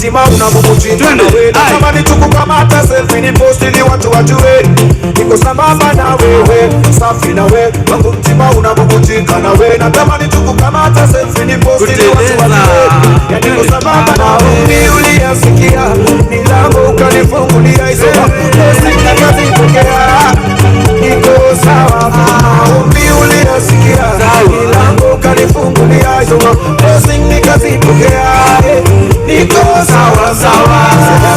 mtima unabubutika nawe. Natamani tukukamata selfie ni post ili watu wajue niko sambamba na wewe, safi na wewe, wangu mtima unabubutika nawe. Natamani tukukamata selfie ni post ili watu wajue niko sambamba na wewe. Uliyasikia milango ukanifungulia hizo sina kazi pokea niko sawa. Uliyasikia milango ukanifungulia hizo sina kazi pokea niko sawa sawa.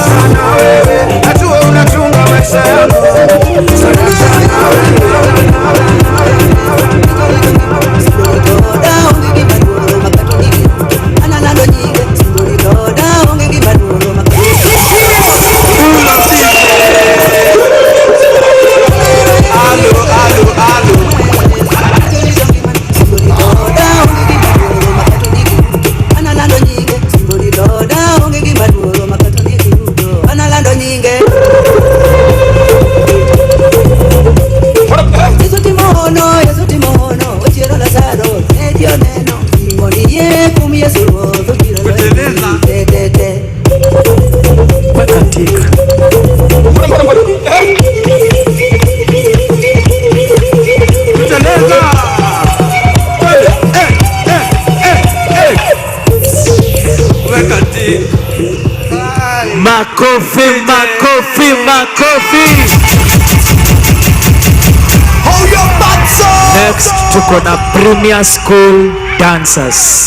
Sana wewe najua unachunga maisha yangu. Sana sana wewe Makofi, makofi, makofi. Hold your butts up. Next tuko na Premier School Dancers.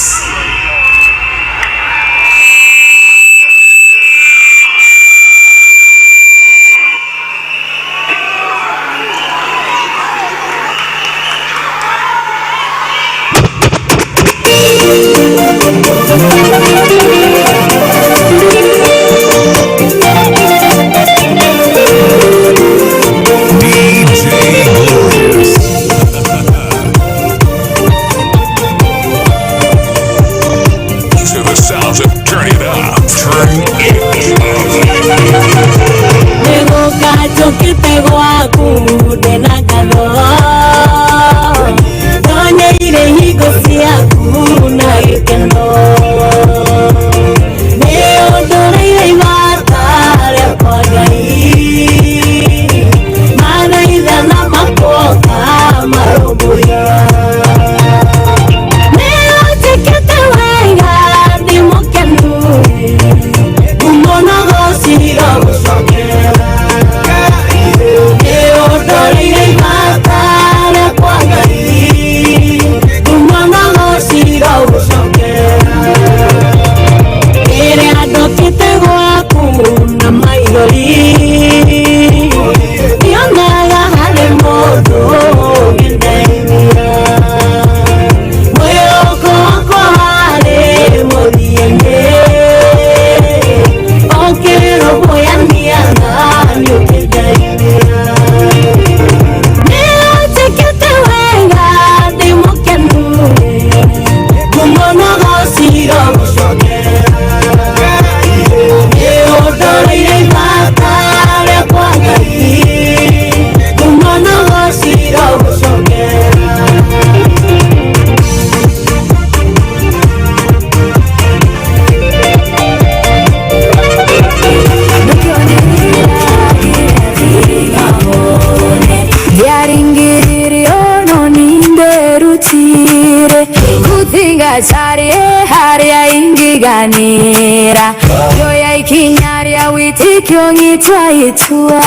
Ganira Yoya ikinyaria witikyo ngitwa itua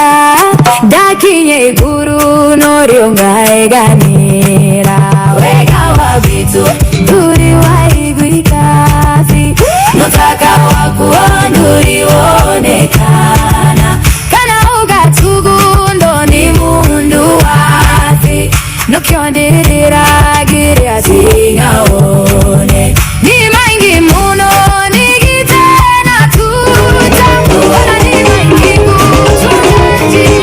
Dakinye iguru norionga eganira Wega wabitu Duri wa igurikazi Notaka wakuwa nduri onekana Kana ugatugu ndoni mundu wazi Nokiondirira giri asinga one Ni maingi muno nigitena tuta Wala ni maingi kutu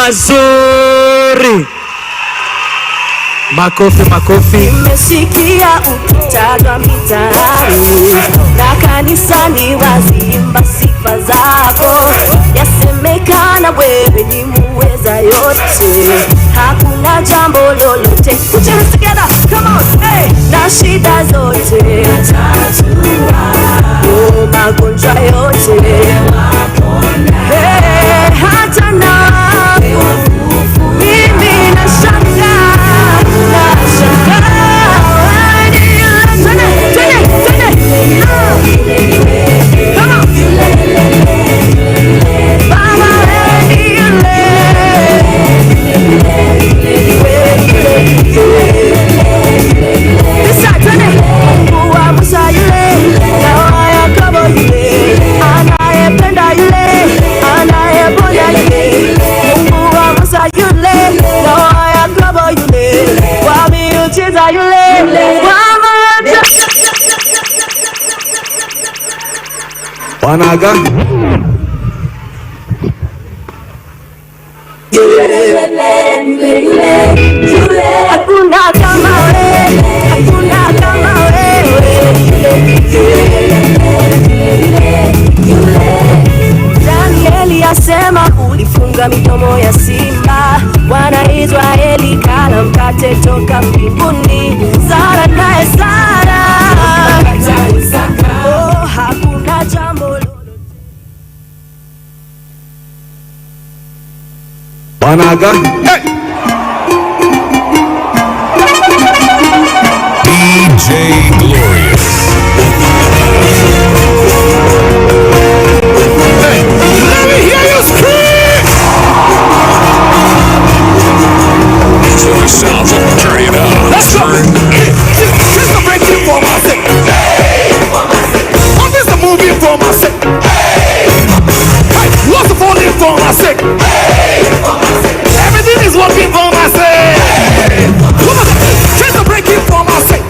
mazuri. Makofi, makofi. Nimesikia ukitajwa mitaani na kanisani waziimba sifa zako, yasemekana wewe ni muweza yote, hakuna jambo lolote. Put your hands together, come on, hey. Na shida zote tatua, oh, magonjwa yote hey, hata na mimi nashangaa. Wanaga hakuna kama wewe, hakuna kama wewe. Danieli asema ulifunga midomo ya simba, wana Israeli kala mkate toka mbinguni. Sara naye Sara, oh, hakuna jambo Wanaga DJ Glorious. Hey, let me hear you scream! So the sounds of turn it up. Let's go! This the breaking for my sake. Oh, this the movie for my sake. Hey, lots of falling for my sake. Everything is working for my sake. Come on, this the breaking for my sake.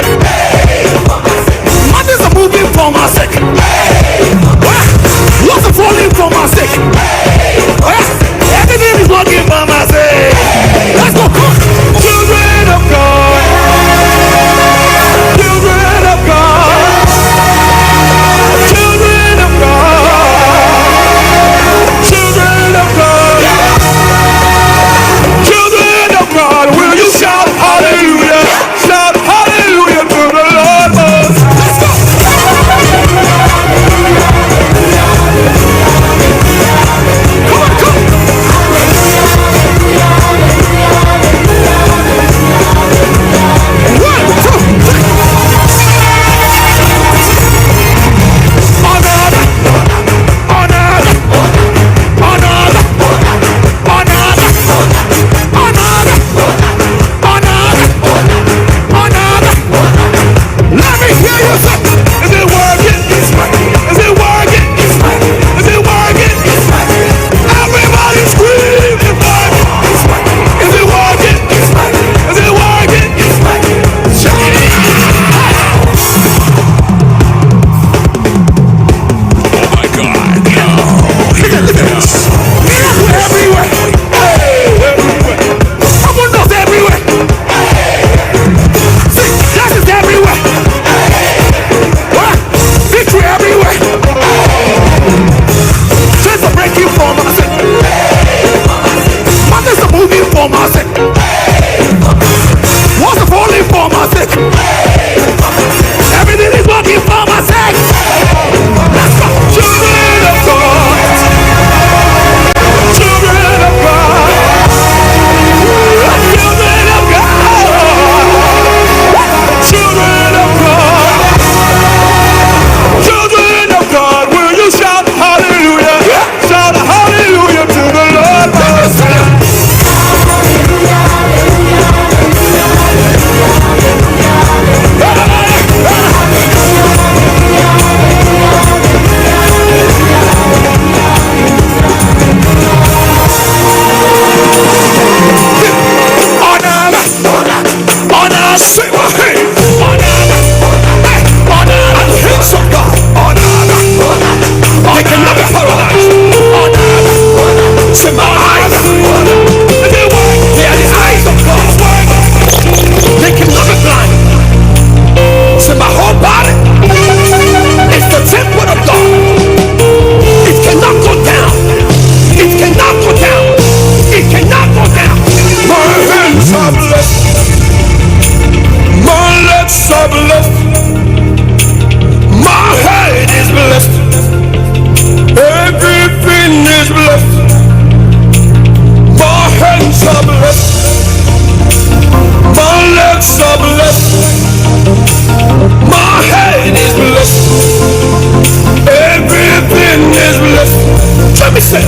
Listen.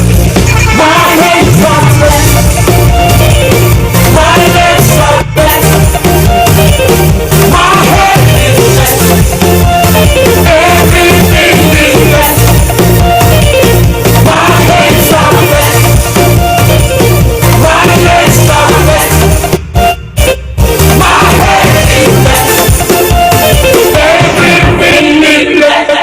My hands are blessed. My legs are blessed. My head is blessed. Everything is blessed. My hands are blessed. My legs are blessed. My head is blessed. Everything is blessed.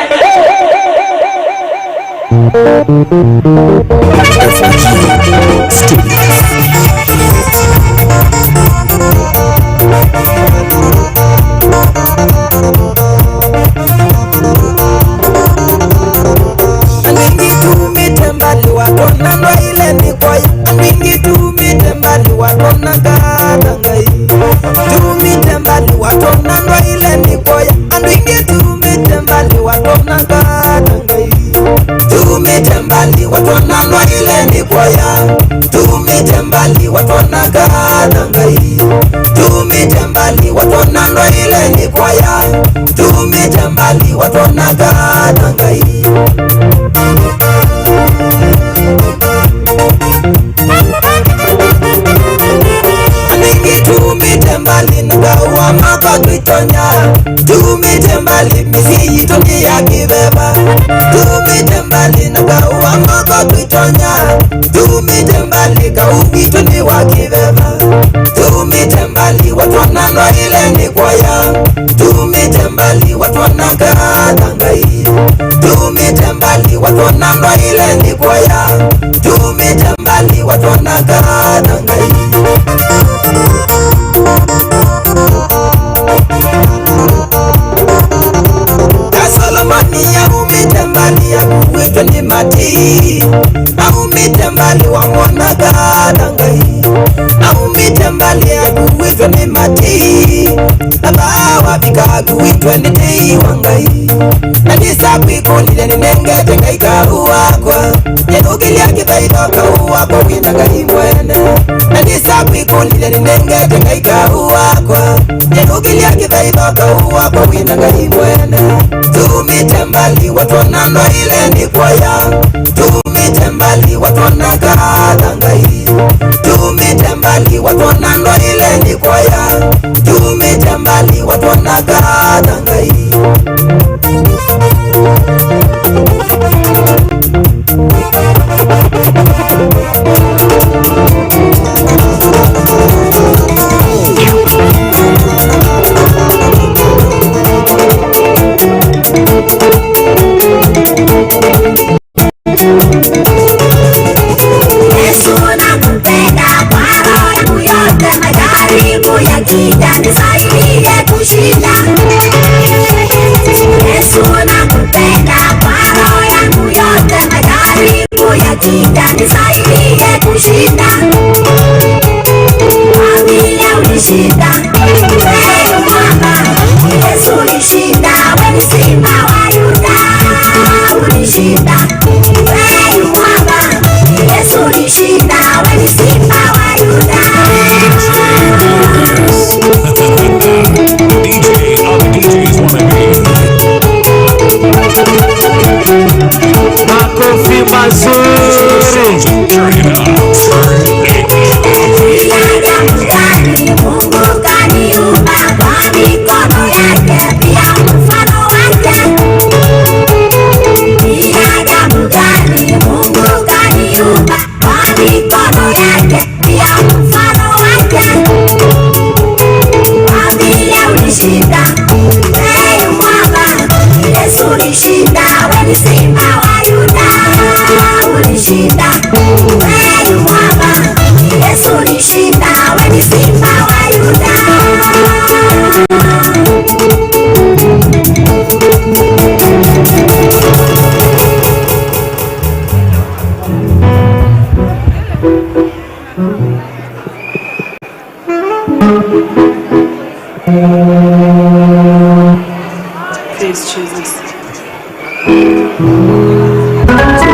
Please, Jesus.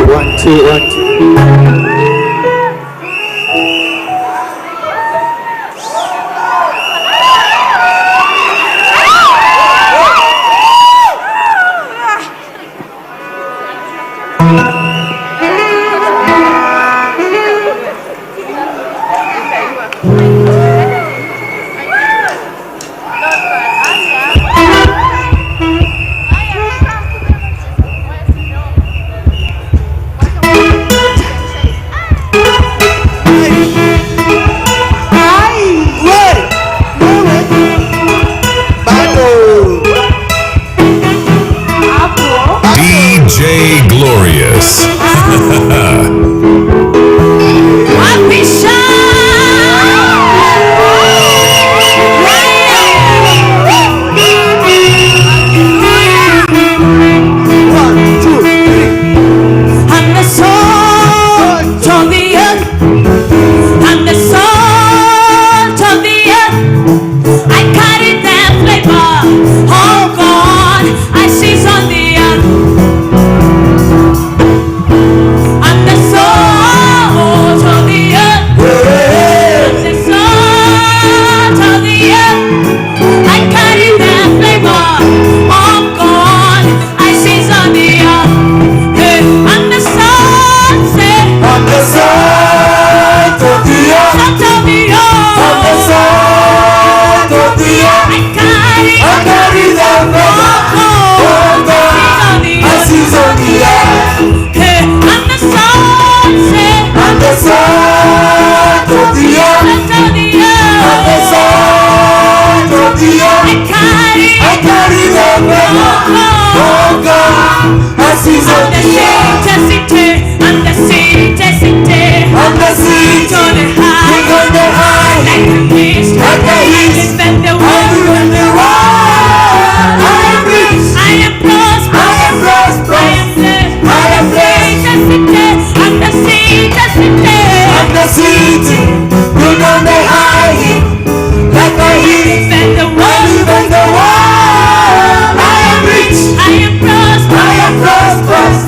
1, 2, 1, 2. seas of the earth. On the sea, On the sea, on the high, we on the high, like the east, like the east, and the and world. we win the world. I am rich, I am prosperous. I am prosperous, I am blessed. On the sea, on the city, we on the high, like the east, and the and world. we win the world. I am rich, I am prosperous. I am prosperous,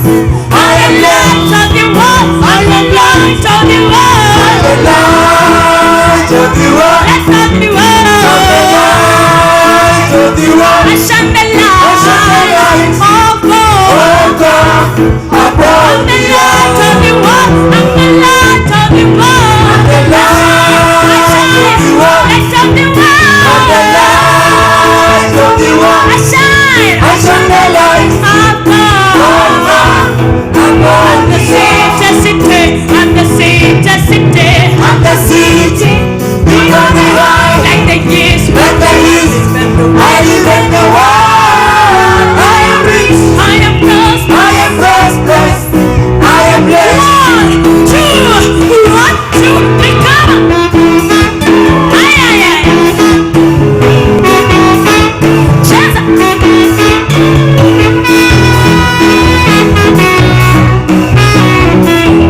I am blessed, Light of the world. I am light, Light of the world. the light of the world, Light of the world. the light of the world. I shine the light of God. Oh God, above I'm the the light of earth, the world. I'm the light of the world. the light of the world, Light of the the world. light of the world. I shine I shine the light of God. above The the earth, city, and the city, and the city, we on the high, like the east, like the east, I live in the world. I am rich, I am prosperous. I am prosperous, I am blessed. 1, 2, 3, come on. Ay, ay, ay. Jesus.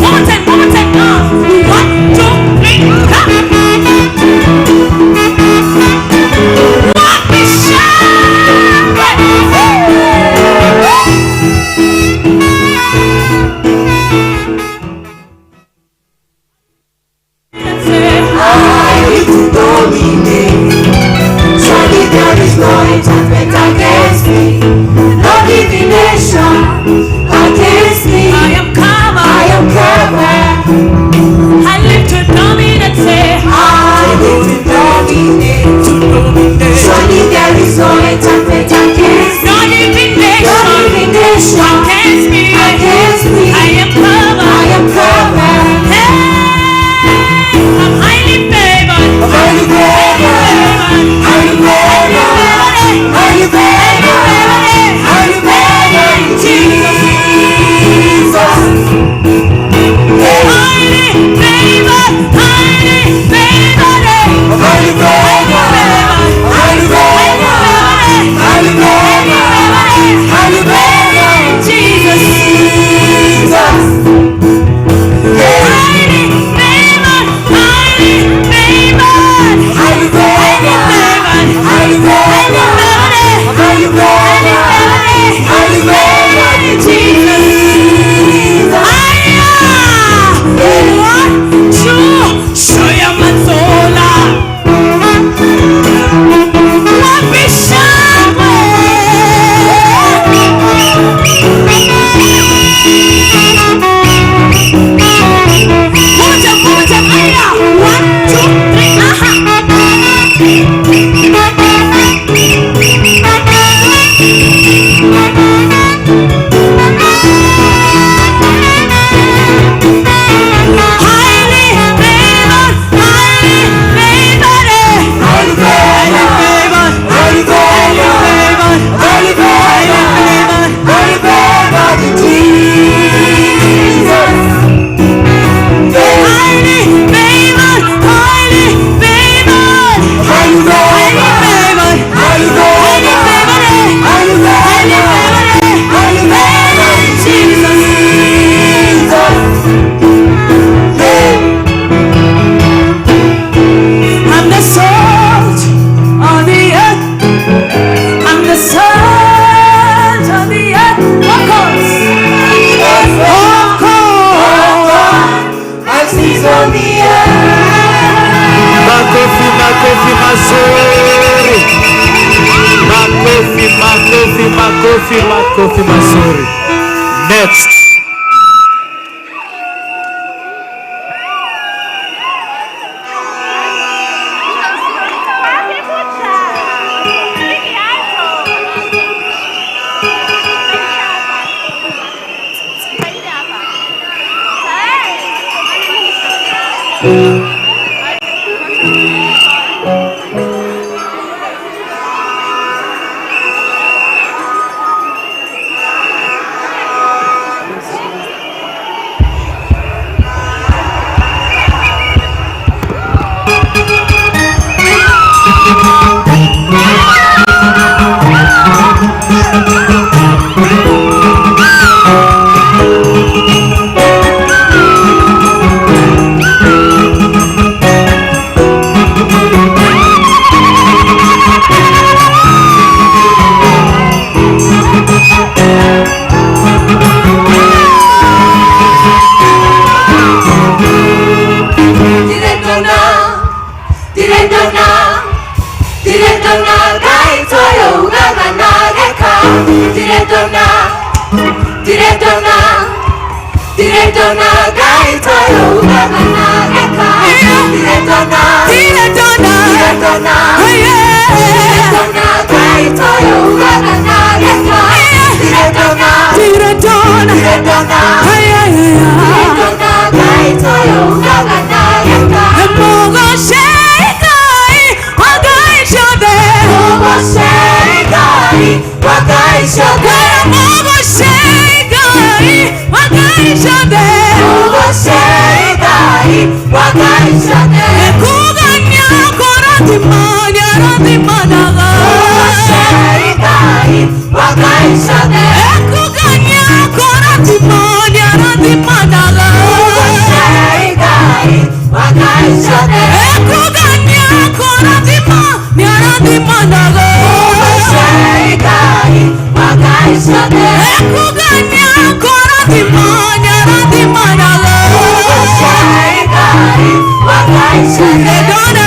One more time. 1, 2, 3, come. What we shine. I live to dominate. Surely there is no enchantment against me, no divination against me. I am covered. I am covered. I live to dominate. I live to dominate. Surely there is no enchantment against me, No no divination divination against me. against me. I am covered. I am covered. Hey, I'm highly favored. Highly favored. Highly favored. Highly favored. Highly favored. Jesus. Highly favored. Highly favored. Highly favored. Highly favored. Highly favored. Highly favored. Jesus. Jesus. Highly favored. Highly favored. Highly favored. Highly favored. Highly favored. Highly favored. Jesus. Makofi mazuri. Next. wakaishate Kuganya koratimanya ratimanaga Sherikai wakaishate Kuganya koratimanya ratimanaga Sherikai wakaishate Kuganya koratimanya ratimanaga Sherikai wakaishate Kuganya koratimanya ratimanaga Sherikai wakaishate Dona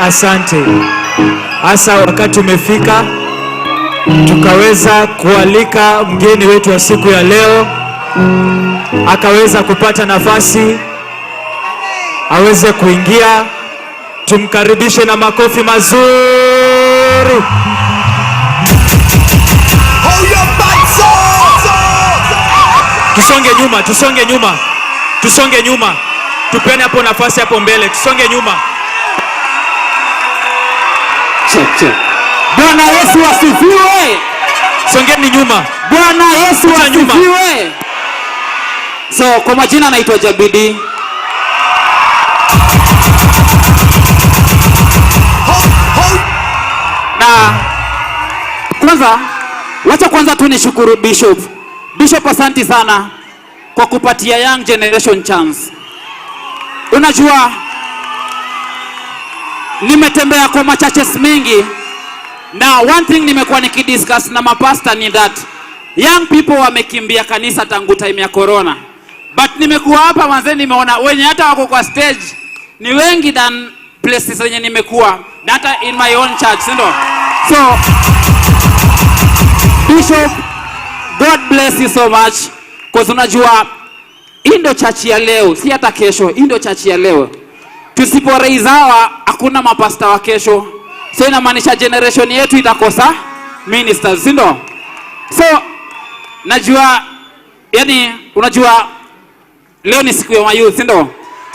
Asante. Asa wakati umefika tukaweza kualika mgeni wetu wa siku ya leo akaweza kupata nafasi aweze kuingia. Tumkaribishe na makofi mazuri. Tusonge nyuma. Tupeni hapo nafasi hapo mbele. Tusonge nyuma. Check. Bwana Yesu asifiwe. Songeni nyuma. Bwana Yesu asifiwe. So kwa majina naitwa Jabidi. Na kwanza tu nishukuru Bishop, asante sana kwa kupatia young generation chance. Unajua nimetembea kwa churches mingi na one thing nimekuwa nikidiscuss na mapasta ni that young people wamekimbia kanisa tangu time ya corona, but nimekuwa hapa manze, nimeona wenye hata wako kwa stage ni wengi than places zenye nimekuwa na hata in my own church, ndio. So Bishop, God bless you so much, because unajua hii ndio chachi ya leo, si hata kesho. Hii ndio chachi ya leo. Tusipo raise hawa, hakuna mapasta wa kesho. So inamaanisha generation yetu itakosa ministers, si ndio? So najua, yani unajua leo ni siku ya mayouth, si ndio?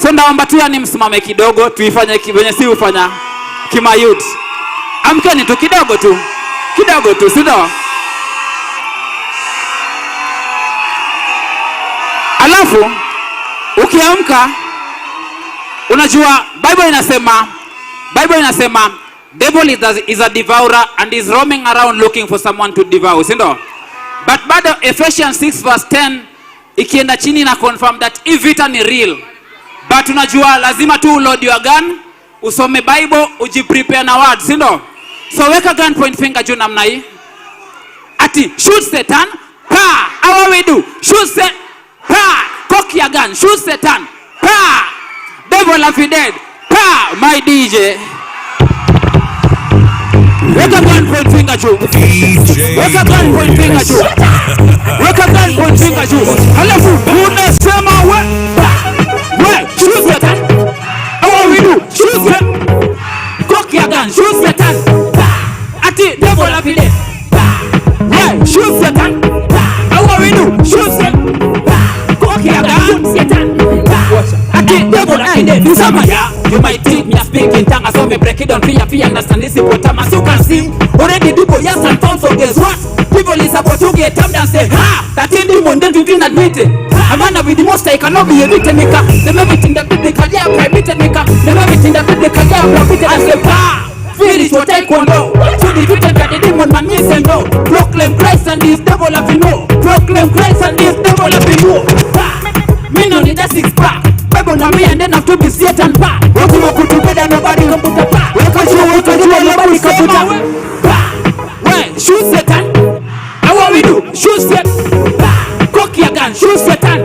So ndaomba tu yani msimame kidogo, tuifanye venye si ufanya kima youth. Amkeni tu kidogo tu, si ndio? Alafu ukiamka, unajua Bible inasema devil is a devourer and is roaming around looking for someone to devour, si ndio? But bado Ephesians 6:10 ikienda chini na confirm that hii vita ni real. But unajua lazima tu load your gun, usome Bible, ujiprepare na words, si ndio? So weka gun, point finger juu namna hii. Ati shoot Satan, pa, how we do? Shoot Satan, pa, cock your gun, shoot Satan, pa, devil have dead, pa, my DJ. Weka gun, point finger juu. Weka gun, point finger juu. Weka gun, point finger juu. Halafu unasema we, shoot Satan, how we do? Shoot Satan, cock your gun, shoot Satan, ati devil have dead. Yeah, shoot Satan. How we do? Shoot Satan. Cock your gun, Satan. Ati devil have dead. Do some ya. You might think me a speaking tongue, so me break it down. Fear, understand this hippopotamus. You can see already people yes and found. So guess what? People is about to get up and say, ha! That in the one, then you didn't admit it. A man with the most I cannot be a victim maker. Them everything that biblical, yeah, private maker. Them everything that biblical, yeah, private and say, ha! Finish what I can do. To the victim that the demon man needs and no. Proclaim Christ and this devil have you know. Proclaim Christ and this devil have you know. Me no need a six pack. Bible na me and then have to be Satan back. What you put together nobody can put a pack. What you nobody can put a pack. Well, shoot Satan. How we do? Shoot Satan. Cock your gun. Shoot Satan.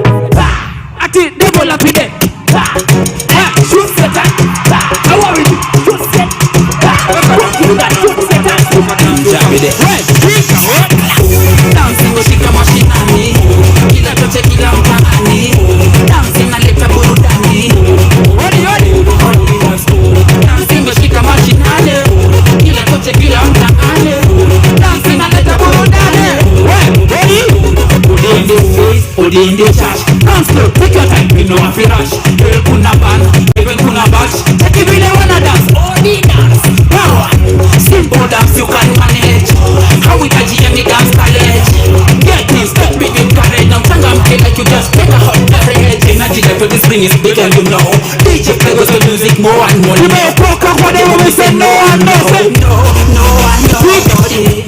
Ati devil have you dead. Shoot Satan. How we do? Shoot Satan. Dancing ushika mashinani, kila choche kila mtaani. Dancing naleta burudani. Dancing ushika mashinani, kila choche kila mtaani. Dancing naleta burudani. Odi in the face, odi in the church. Dance slow, take your time, you know I feel rush. Even kuna band, even kuna batch. Take it really wanna dance, odi dance. Power, simple dance you can manage. How we can GM dance college. Get this, step big in courage. Now tanga mke like you just take a hot courage. Energy level this thing is big and you know. DJ play goes with music more and more. You may broke up whatever we say no one knows it. No one knows it.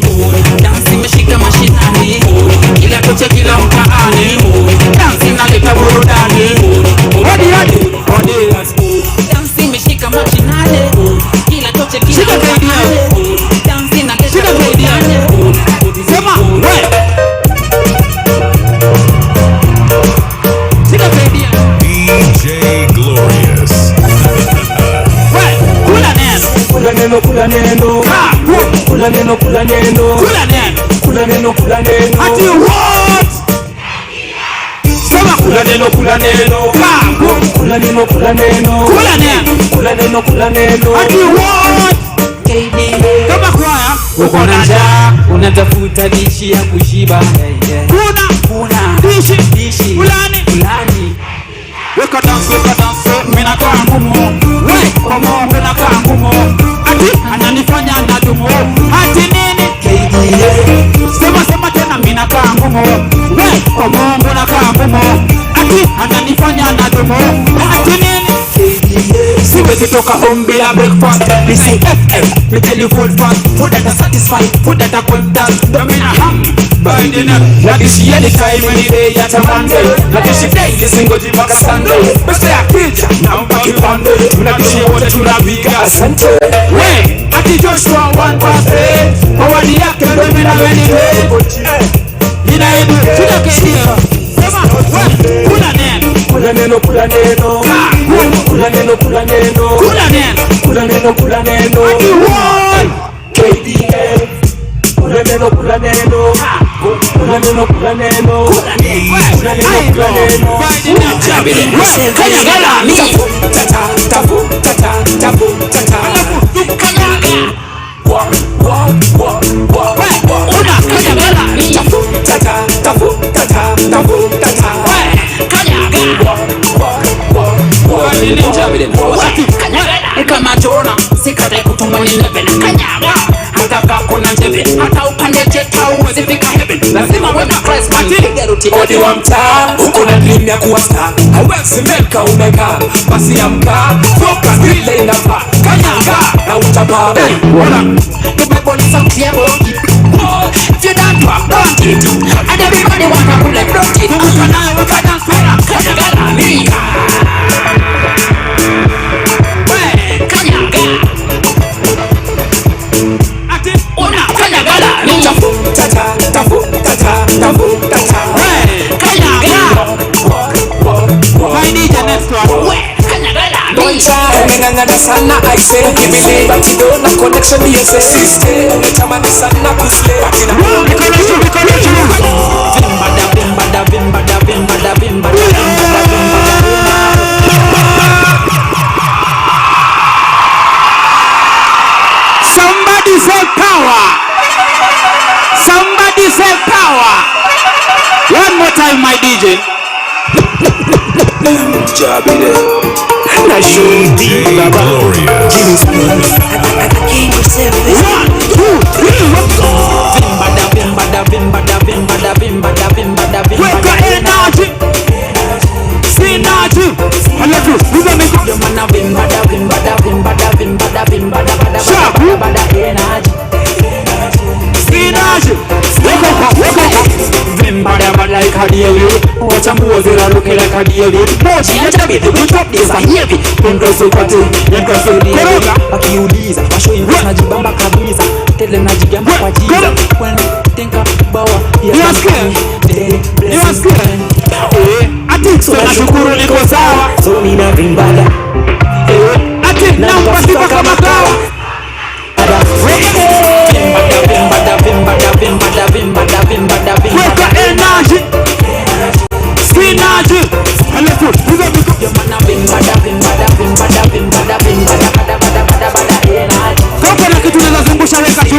Dancing meshika mashinani. Kila koche kila mtaani. Dancing naleta burudani. Odi. Dancing meshika mashinani. Kila koche kila mtaani. Dancing naleta burudani. Sema, we. DJ Glorious. We, kula neno. Kula neno, kula neno. Kula neno, kula neno. Kula neno. Kula neno, kula neno. Ati what? Sema Kula neno, kula neno. Kula neno, kula neno. Kula neno. Kula neno, kula neno. Ati what? Kama kwaya Uko na njaa, unatafuta dishi ya kushiba. kuna dishi fulani. Weka dance, mina kwa ngumu. We, kwa Mungu na kwa ngumu. Ati ananifanya nadumu. Ati nini? Sema tena mina kwa ngumu. We, kwa Mungu na kwa ngumu. Ati ananifanya nadumu. Ati nini? Siwezi toka home bila breakfast. Me say FM, me tell you food fast. Food that are satisfied, food that are content. Domina ham, by the night. Like this anytime, any day, at a Monday. Like this day, this single G back a Sunday. But say a teacher, now back in Monday. Like this you want to navigate a center. Hey, at the Joshua 1:8. Power the actor, domina any day. Ina edu, should I get here? Sema, we, kula neno. Kula neno, kula neno. Kula neno, kula neno. Kula neno. Kula neno, kula neno. KDL. Kula neno, kula neno. Kula neno, neno kula neno kula neno kanyagala mi tafu kama tona sikate kutumani nebe na kanyaga hata kakuna njebe hata upande jeta uwezi fika heaven lazima wema Christ matini odi wa mtaa uko na dream ya kuwa star hawezi meka umeka basi amka focus vile inafaa kanyaga na utapaa wala tumebona sauti ya bogi if you don't talk don't it and everybody wanna pull a block it ukana swera kanyaga na mika Umengangana sana I say kibili batido na connection yese system umetamani sana kusle batina bimba somebody say power, somebody say power. One more time my DJ Jabile DJ Glorious. weka energy synergy halafu uza mikono synergy Bada kadieli, wachambuo zirarukila kadieli. Mochi ya tabidi, utopdeza hivi Kondrosu pati, yankasuli akiuliza, washo ingo na jibamba kabisa Tele na jigamba kwa jiza When tenka bawa You are scared? Ati, so na shukuru niko sawa So nina vimbada Ati, na mpasipa kama kawa weka energy synergy halafu uza mikono kama na kitu nazungusha weka tu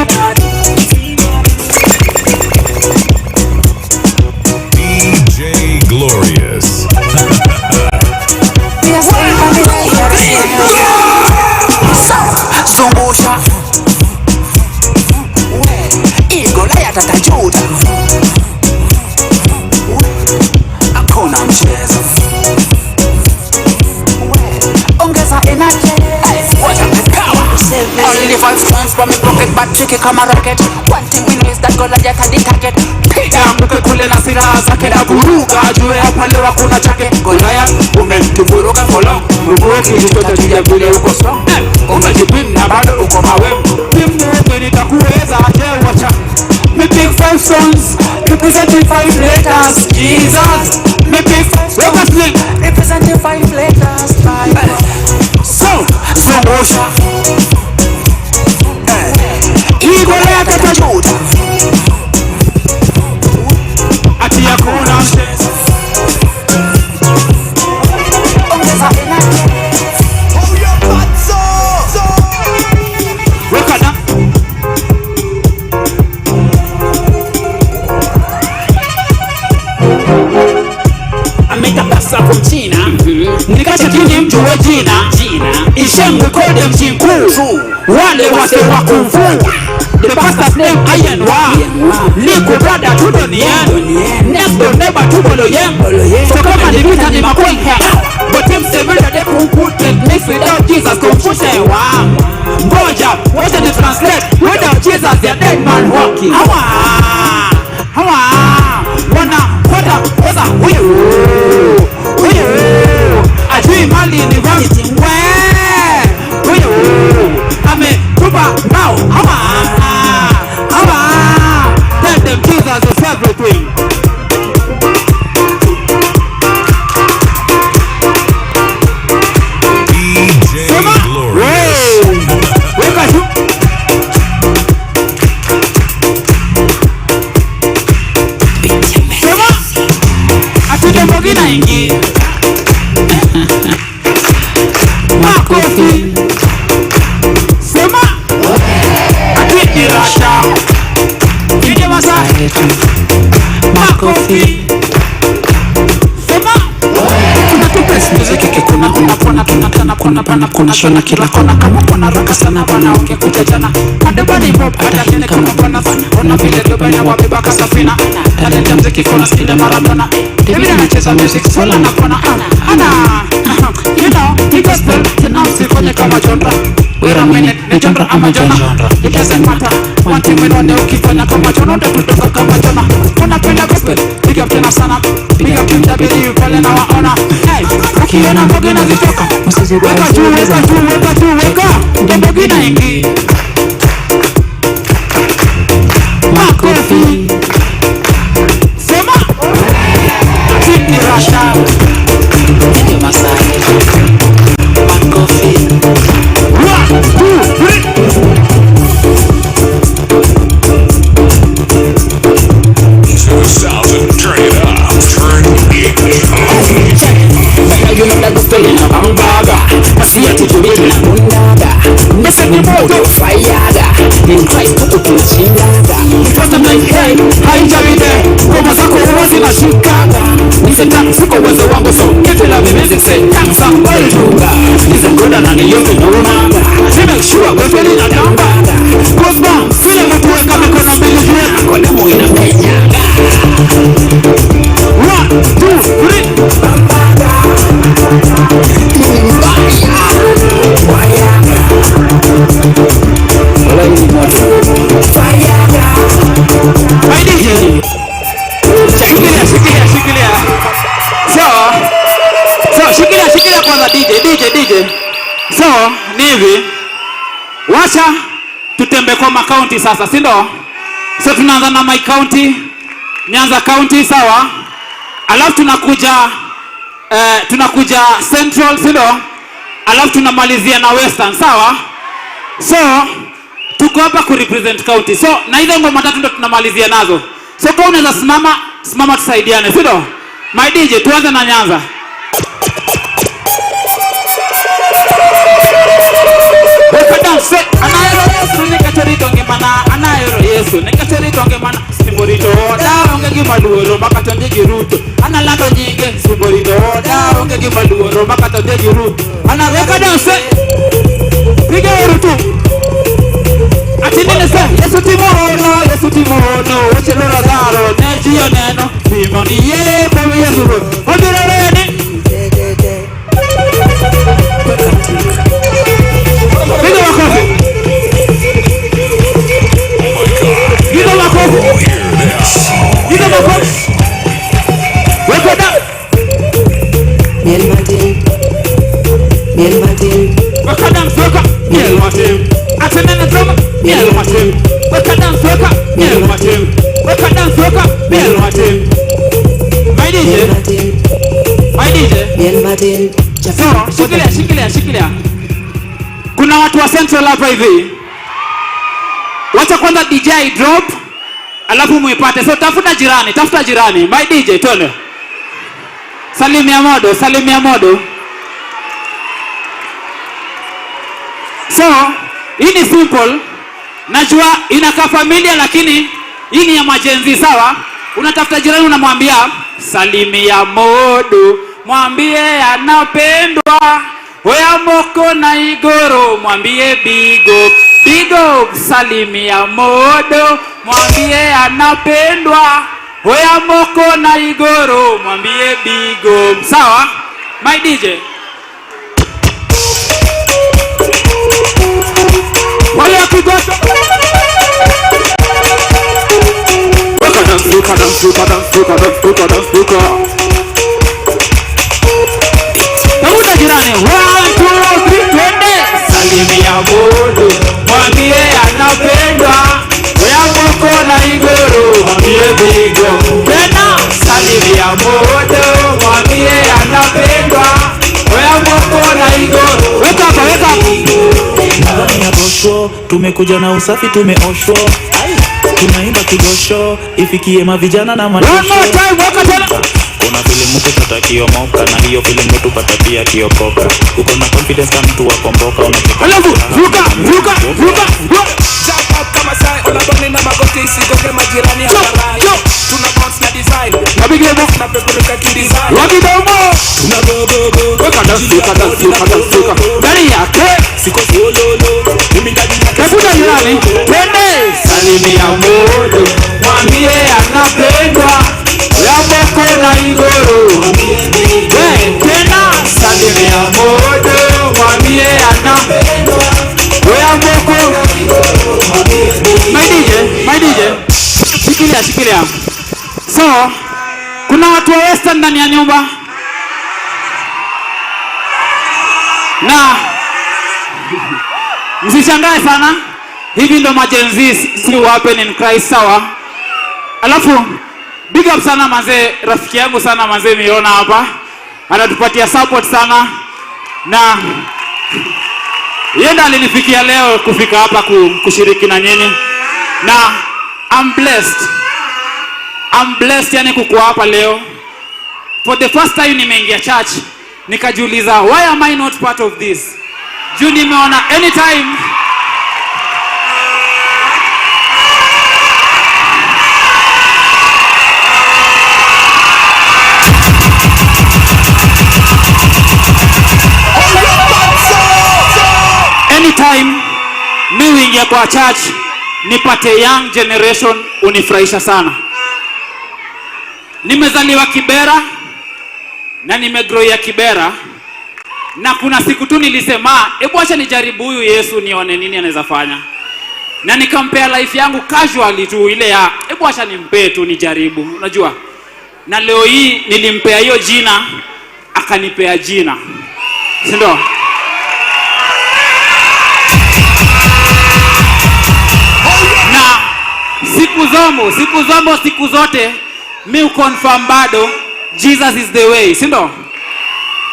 DJ Glorious. zungusha Goliath atajuta hakuna mchezo ongeza energy wacha power only 5 stones from my pocket but tricky kama rocket one thing we know is that Goliath had the target piga mke kule na silaha zake na vuruga juu hapa leo hakuna chake Goliath umemtuvuruga for long mvuki chochote kija vile uko strong umejipinda bado uko mawembo timne nitakuweza aje wacha me big 5 sons representing 5 letters Jesus me big 5 sons representing 5 letters so zungusha Goliath atajuta ati hakuna mchezo ongeza energy weka na amekapasa from China nikacha kini mtu wa jina ishengwe kode mji mkuu wale wase wa kumfu the pastor's name Iron Wa Liku brother tudo ni next door neighbor tudo yem so kama ni vita ni makoi but him say brother they could mix without Jesus confuse wa ngoja what they translate without Jesus they dead man walking hawa wana kwenda huyu ajui mali ni vanity huyu ametupa nao tell them Jesus is everything DJ Glorious. weka tu ingi makofi sema ati rasha kije masa makofi sema kuna shona kila kona kama kuna raka sana bana ungekuja jana madabani pop hata kile kama bana ona vile Dubai na wabeba kasafina talent ya muziki kuna skida Maradona David anacheza music sola na kona ana you know the gospel tunaanza kwenye kama genre wait a minute ni genre ama genre it doesn't matter one thing we know ukifanya kama genre utatoka kama genre unapenda gospel big up tena sana big up to the pale na waona hey ukiona mboga na zitoka weka juu ndio mboga ingi makofi sema tini rasha ndio masaje makofi 1 2 To the south and turn it up. Turn it up. You know that gospel in a bambaga. I see it to be in a bundaga. Listen to moto fayaga. In Christ to kuchingaga. Because I'm like hey, haijabide. Koma zako uwazi na shikaga. Niseta siko uwezo wangu so kila mimezi say thanks and well duga. Is a good and a yoke no naga. To make sure gospel in a dambaga. Gospel, feel mtu weka mikono mbili juu. Kwa demo ina penyaga. 1 2 3 bambaga. Shikilia. So, shikilia kwanza DJ. So, ni hivi. Wacha tutembe kwa makaunti sasa, si ndo? So tunaanza na my county. Nyanza county sawa? Alafu tunakuja Central, si ndo? Alafu tunamalizia na Western, sawa? So, tuko hapa ku represent county. So, na hizo ngoma tatu ndo tunamalizia nazo. So, kwa unaweza simama tusaidiane, si ndo? My DJ, tuanze na Nyanza. Weka dance, anayero Yesu nikatorito ngemana, anayero Yesu nikatorito ngemana, simborito da onge gimaluoro makatonje giruto, analando nyinge simborito da onge gimaluoro makatonje giruto, anaweka dance, piga urutu, atinene se Yesu timono, wachelo ragaro, nejiyo neno, simoni ye kwa Yesu ro, odirareni. Shikilia. Kuna watu wa Central hapa hivi. Wacha kwanza DJ drop, alafu muipate. So tafuta jirani. My DJ, twende. Salimia modo. So, hii ni simple. Najua inakaa familia lakini hii ni ya majenzi, sawa? Unatafuta jirani unamwambia salimia modo, mwambie anapendwa. Oya moko na igoro, mwambie bigo, salimia modo, mwambie anapendwa. Oya moko na igoro, mwambie bigo. Sawa? My DJ. Wale akigoto. Waka Tamuta jirani, 1 2 3 twende. Salimia modo, mwambie anapendwa. Oya moko na igoro, mwambie bigo. Tena salimia modo, mwambie anapendwa. Oya moko na igoro. Weka hapa. Ndani ya bosho, tumekuja na usafi tumeoshwa. Tunaimba kigosho, ifikie mavijana na madosho. One more time, waka tena. kuna vile mtu tutakiomoka na hiyo vile mtu pata pia kiokoka. Uko na confidence kama mtu wakomboka unacheka. Alafu ruka jump up kama sai unabani na magoti isigoke majirani hadharani. Tuna bounce na design nabige box na peperuka kidesign. wakidomo Tuna go weka suka ndani yake siko solo mimi ndani yake. tafuta jirani twende salimia modo mwambie anapendwa ya moko na igoro tena salimia modo mwambie anapendwa ya moko. My DJ shikilia so kuna watu wa Western ndani ya nyumba na msishangae sana, hivi ndo majenzi si happen in Christ, sawa? Alafu big up sana manze, rafiki yangu sana manze Miona hapa anatupatia support sana, na yeye ndo alinifikia leo kufika hapa kushiriki na nyinyi, na I'm blessed yani kukuwa hapa leo. For the first time nimeingia church nikajiuliza why am I not part of this? Juu nimeona anytime mi uingia kwa church nipate young generation unifurahisha sana. Nimezaliwa Kibera na nimegrowia Kibera, na kuna siku tu nilisema hebu acha nijaribu huyu Yesu nione nini anaweza fanya, na nikampea life yangu casually tu ile ya hebu acha nimpe tu nijaribu, unajua. Na leo hii nilimpea hiyo jina akanipea jina, si ndio? Na siku zote mi uconfirm bado Jesus is the way, si ndio?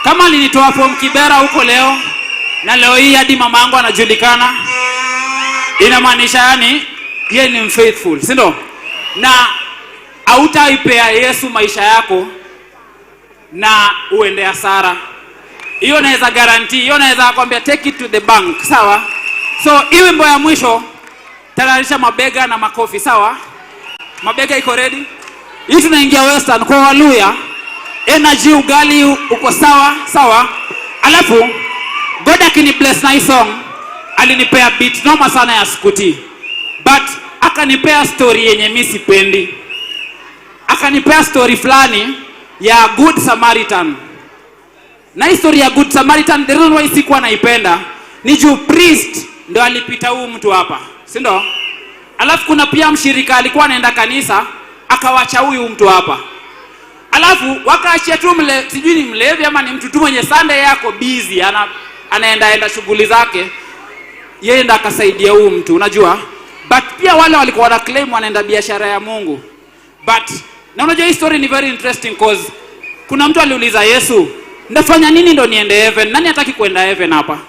Kama alinitoa from Kibera huko leo na leo hii hadi mama yangu anajulikana, inamaanisha yani yeye ni faithful, si ndio? Na hautaipea Yesu maisha yako na uende hasara. Hiyo naweza guarantee, hiyo naweza kwambia take it to the bank, sawa? So hii wimbo ya mwisho tayarisha mabega na makofi, sawa? Mabega iko ready? Hii tunaingia Western kwa Waluya. Energy ugali uko sawa? Alafu God akini bless na hii song alinipea beat noma sana ya Skuti, but akanipea story yenye mimi sipendi. Akanipea story fulani ya Good Samaritan. Na hii story ya Good Samaritan, the reason why sikuwa naipenda ni juu priest ndo alipita huu mtu hapa, si ndio? Alafu kuna pia mshirika alikuwa anaenda kanisa akawacha huyu mtu hapa. Alafu wakaachia tu sijui ni mlevi ama ni mtu tu mwenye Sunday yako busy anaenda shughuli zake, yeye ndo akasaidia huyu mtu, unajua. But pia wale walikuwa wana claim wanaenda biashara ya Mungu. But na unajua hii story ni very interesting cause kuna mtu aliuliza Yesu, ndafanya nini ndo niende heaven? Nani hataki kwenda heaven hapa?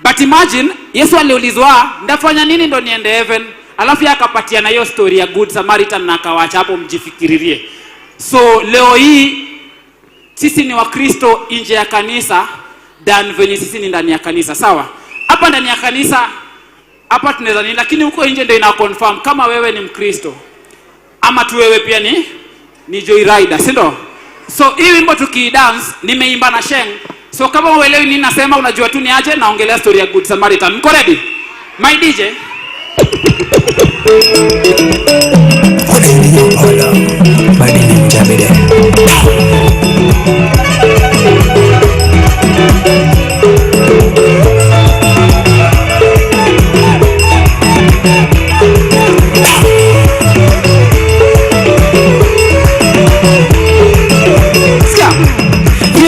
But imagine Yesu aliulizwa ndafanya nini ndo niende heaven, alafu akapatia na hiyo story ya Good Samaritan na akawacha hapo mjifikiririe. So leo hii sisi ni Wakristo nje ya kanisa than venye sisi ni ndani ya kanisa, sawa? Hapa ndani ya kanisa hapa tunaweza nini, lakini huko nje ndio ina confirm kama wewe ni Mkristo ama tu wewe pia ni joyrider, si ndio? So hii wimbo tukidance nimeimba na Sheng. So kama uelewi nini nasema, unajua tu ni aje naongelea story ya Good Samaritan. Mko ready? My DJ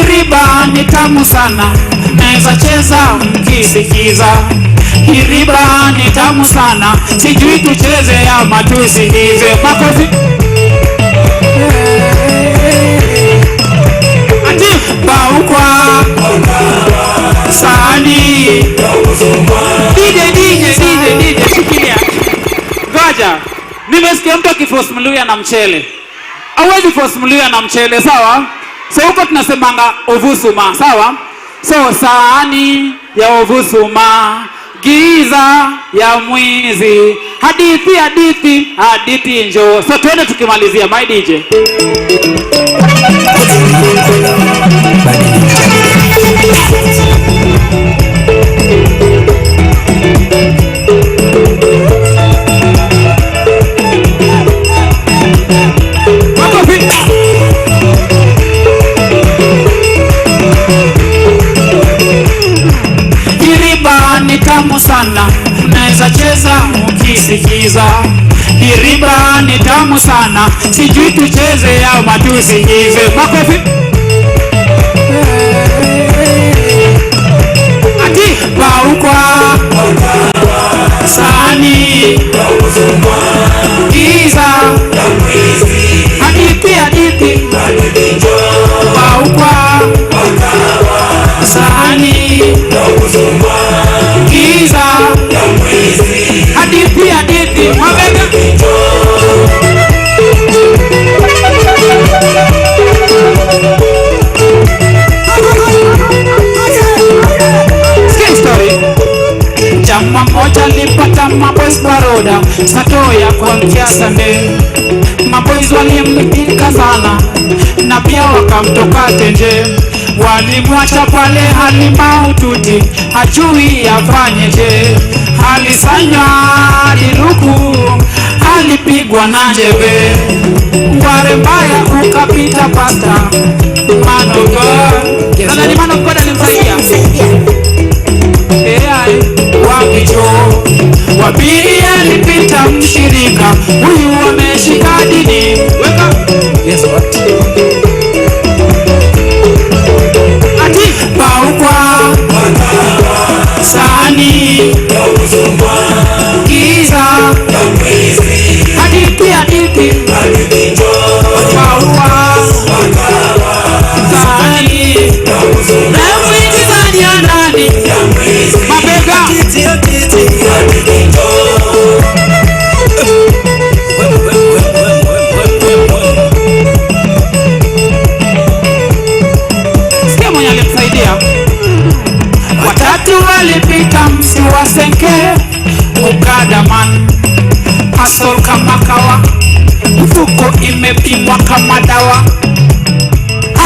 Iriba ni tamu sana, naweza cheza mkisikiza. Iriba ni tamu sana, sijui tucheze ama tusikize. Makofi. Ati baukwa sani DJ shikilia. Goja, nimesikia mtu akiforce Mluya na mchele. hawezi kusimulia na mchele, sawa? So huko tunasemanga ovusuma, sawa? So sahani ya ovusuma, giza ya mwizi, hadithi njoo. So tuende tukimalizia, my DJ. Iriba ni tamu sana, unaweza cheza ukisikiza. Iriba ni tamu sana, sijui tucheze au matusikize. Makofi. Ati baukwa sahani giza hadithi baukwa sahani giza hadithi mabega. Chama moja lipata maboys baroda satoya kwa mkiasa nde. Maboys walimpitika sana na pia wakamtoka tenje. Walimwacha pale hali maututi, hajui afanyeje. Alisanywa liluku, alipigwa na njeve. Ngware mbaya ukapita pasta Manogo. Sasa ni Manogo alimsaidia. Wapicho wapili alipita mshirika, huyu ameshika dini. Weka yes what ati baukwa sahani giza hadithi baukwa sahani ya nani mabega. Sikia mwenye alimsaidia. Watatu walipita msiwasenke ukadaman hasol kama kawa, mfuko imepimwa kama dawa.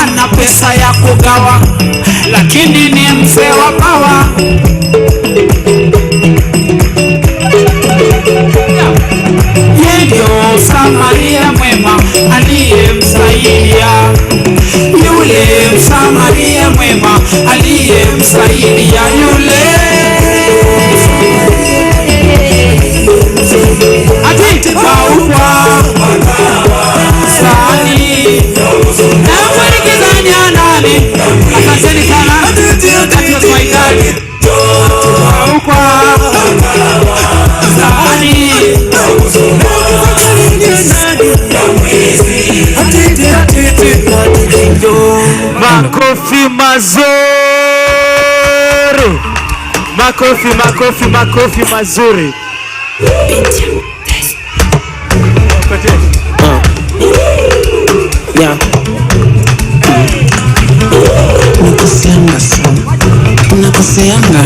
Ana pesa ya kugawa lakini ni mzee wa pawa. Yendio Msamaria mwema aliyemsaidia, yule Msamaria mwema aliyemsaidia yule. Ati baukwa sahani na mwerekeza nani. Asanteni sana. That was my dad. Baukwa sahani makofi mazuri, makofi mazuri. Yeah. Unakoseanga sana, unakoseanga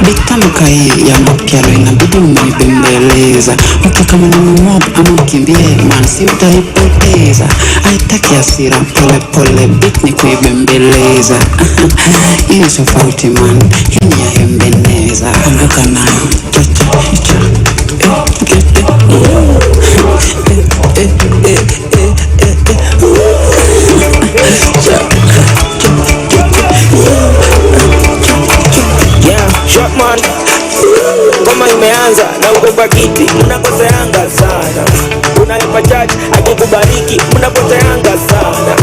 bitanuka hii ya mapiano inabidi umeibembeleza. Kama ni mob ama ukimbie man, si utaipoteza. Haitaki hasira, pole pole beat ni kuibembeleza. Hii ni tofauti man, hii ni ya hembeneza. Anguka nayo Shotman, ngoma imeanza na uko kwa kiti, mnakoseanga sana. Unalipa charge akikubariki, mnapoteanga sana.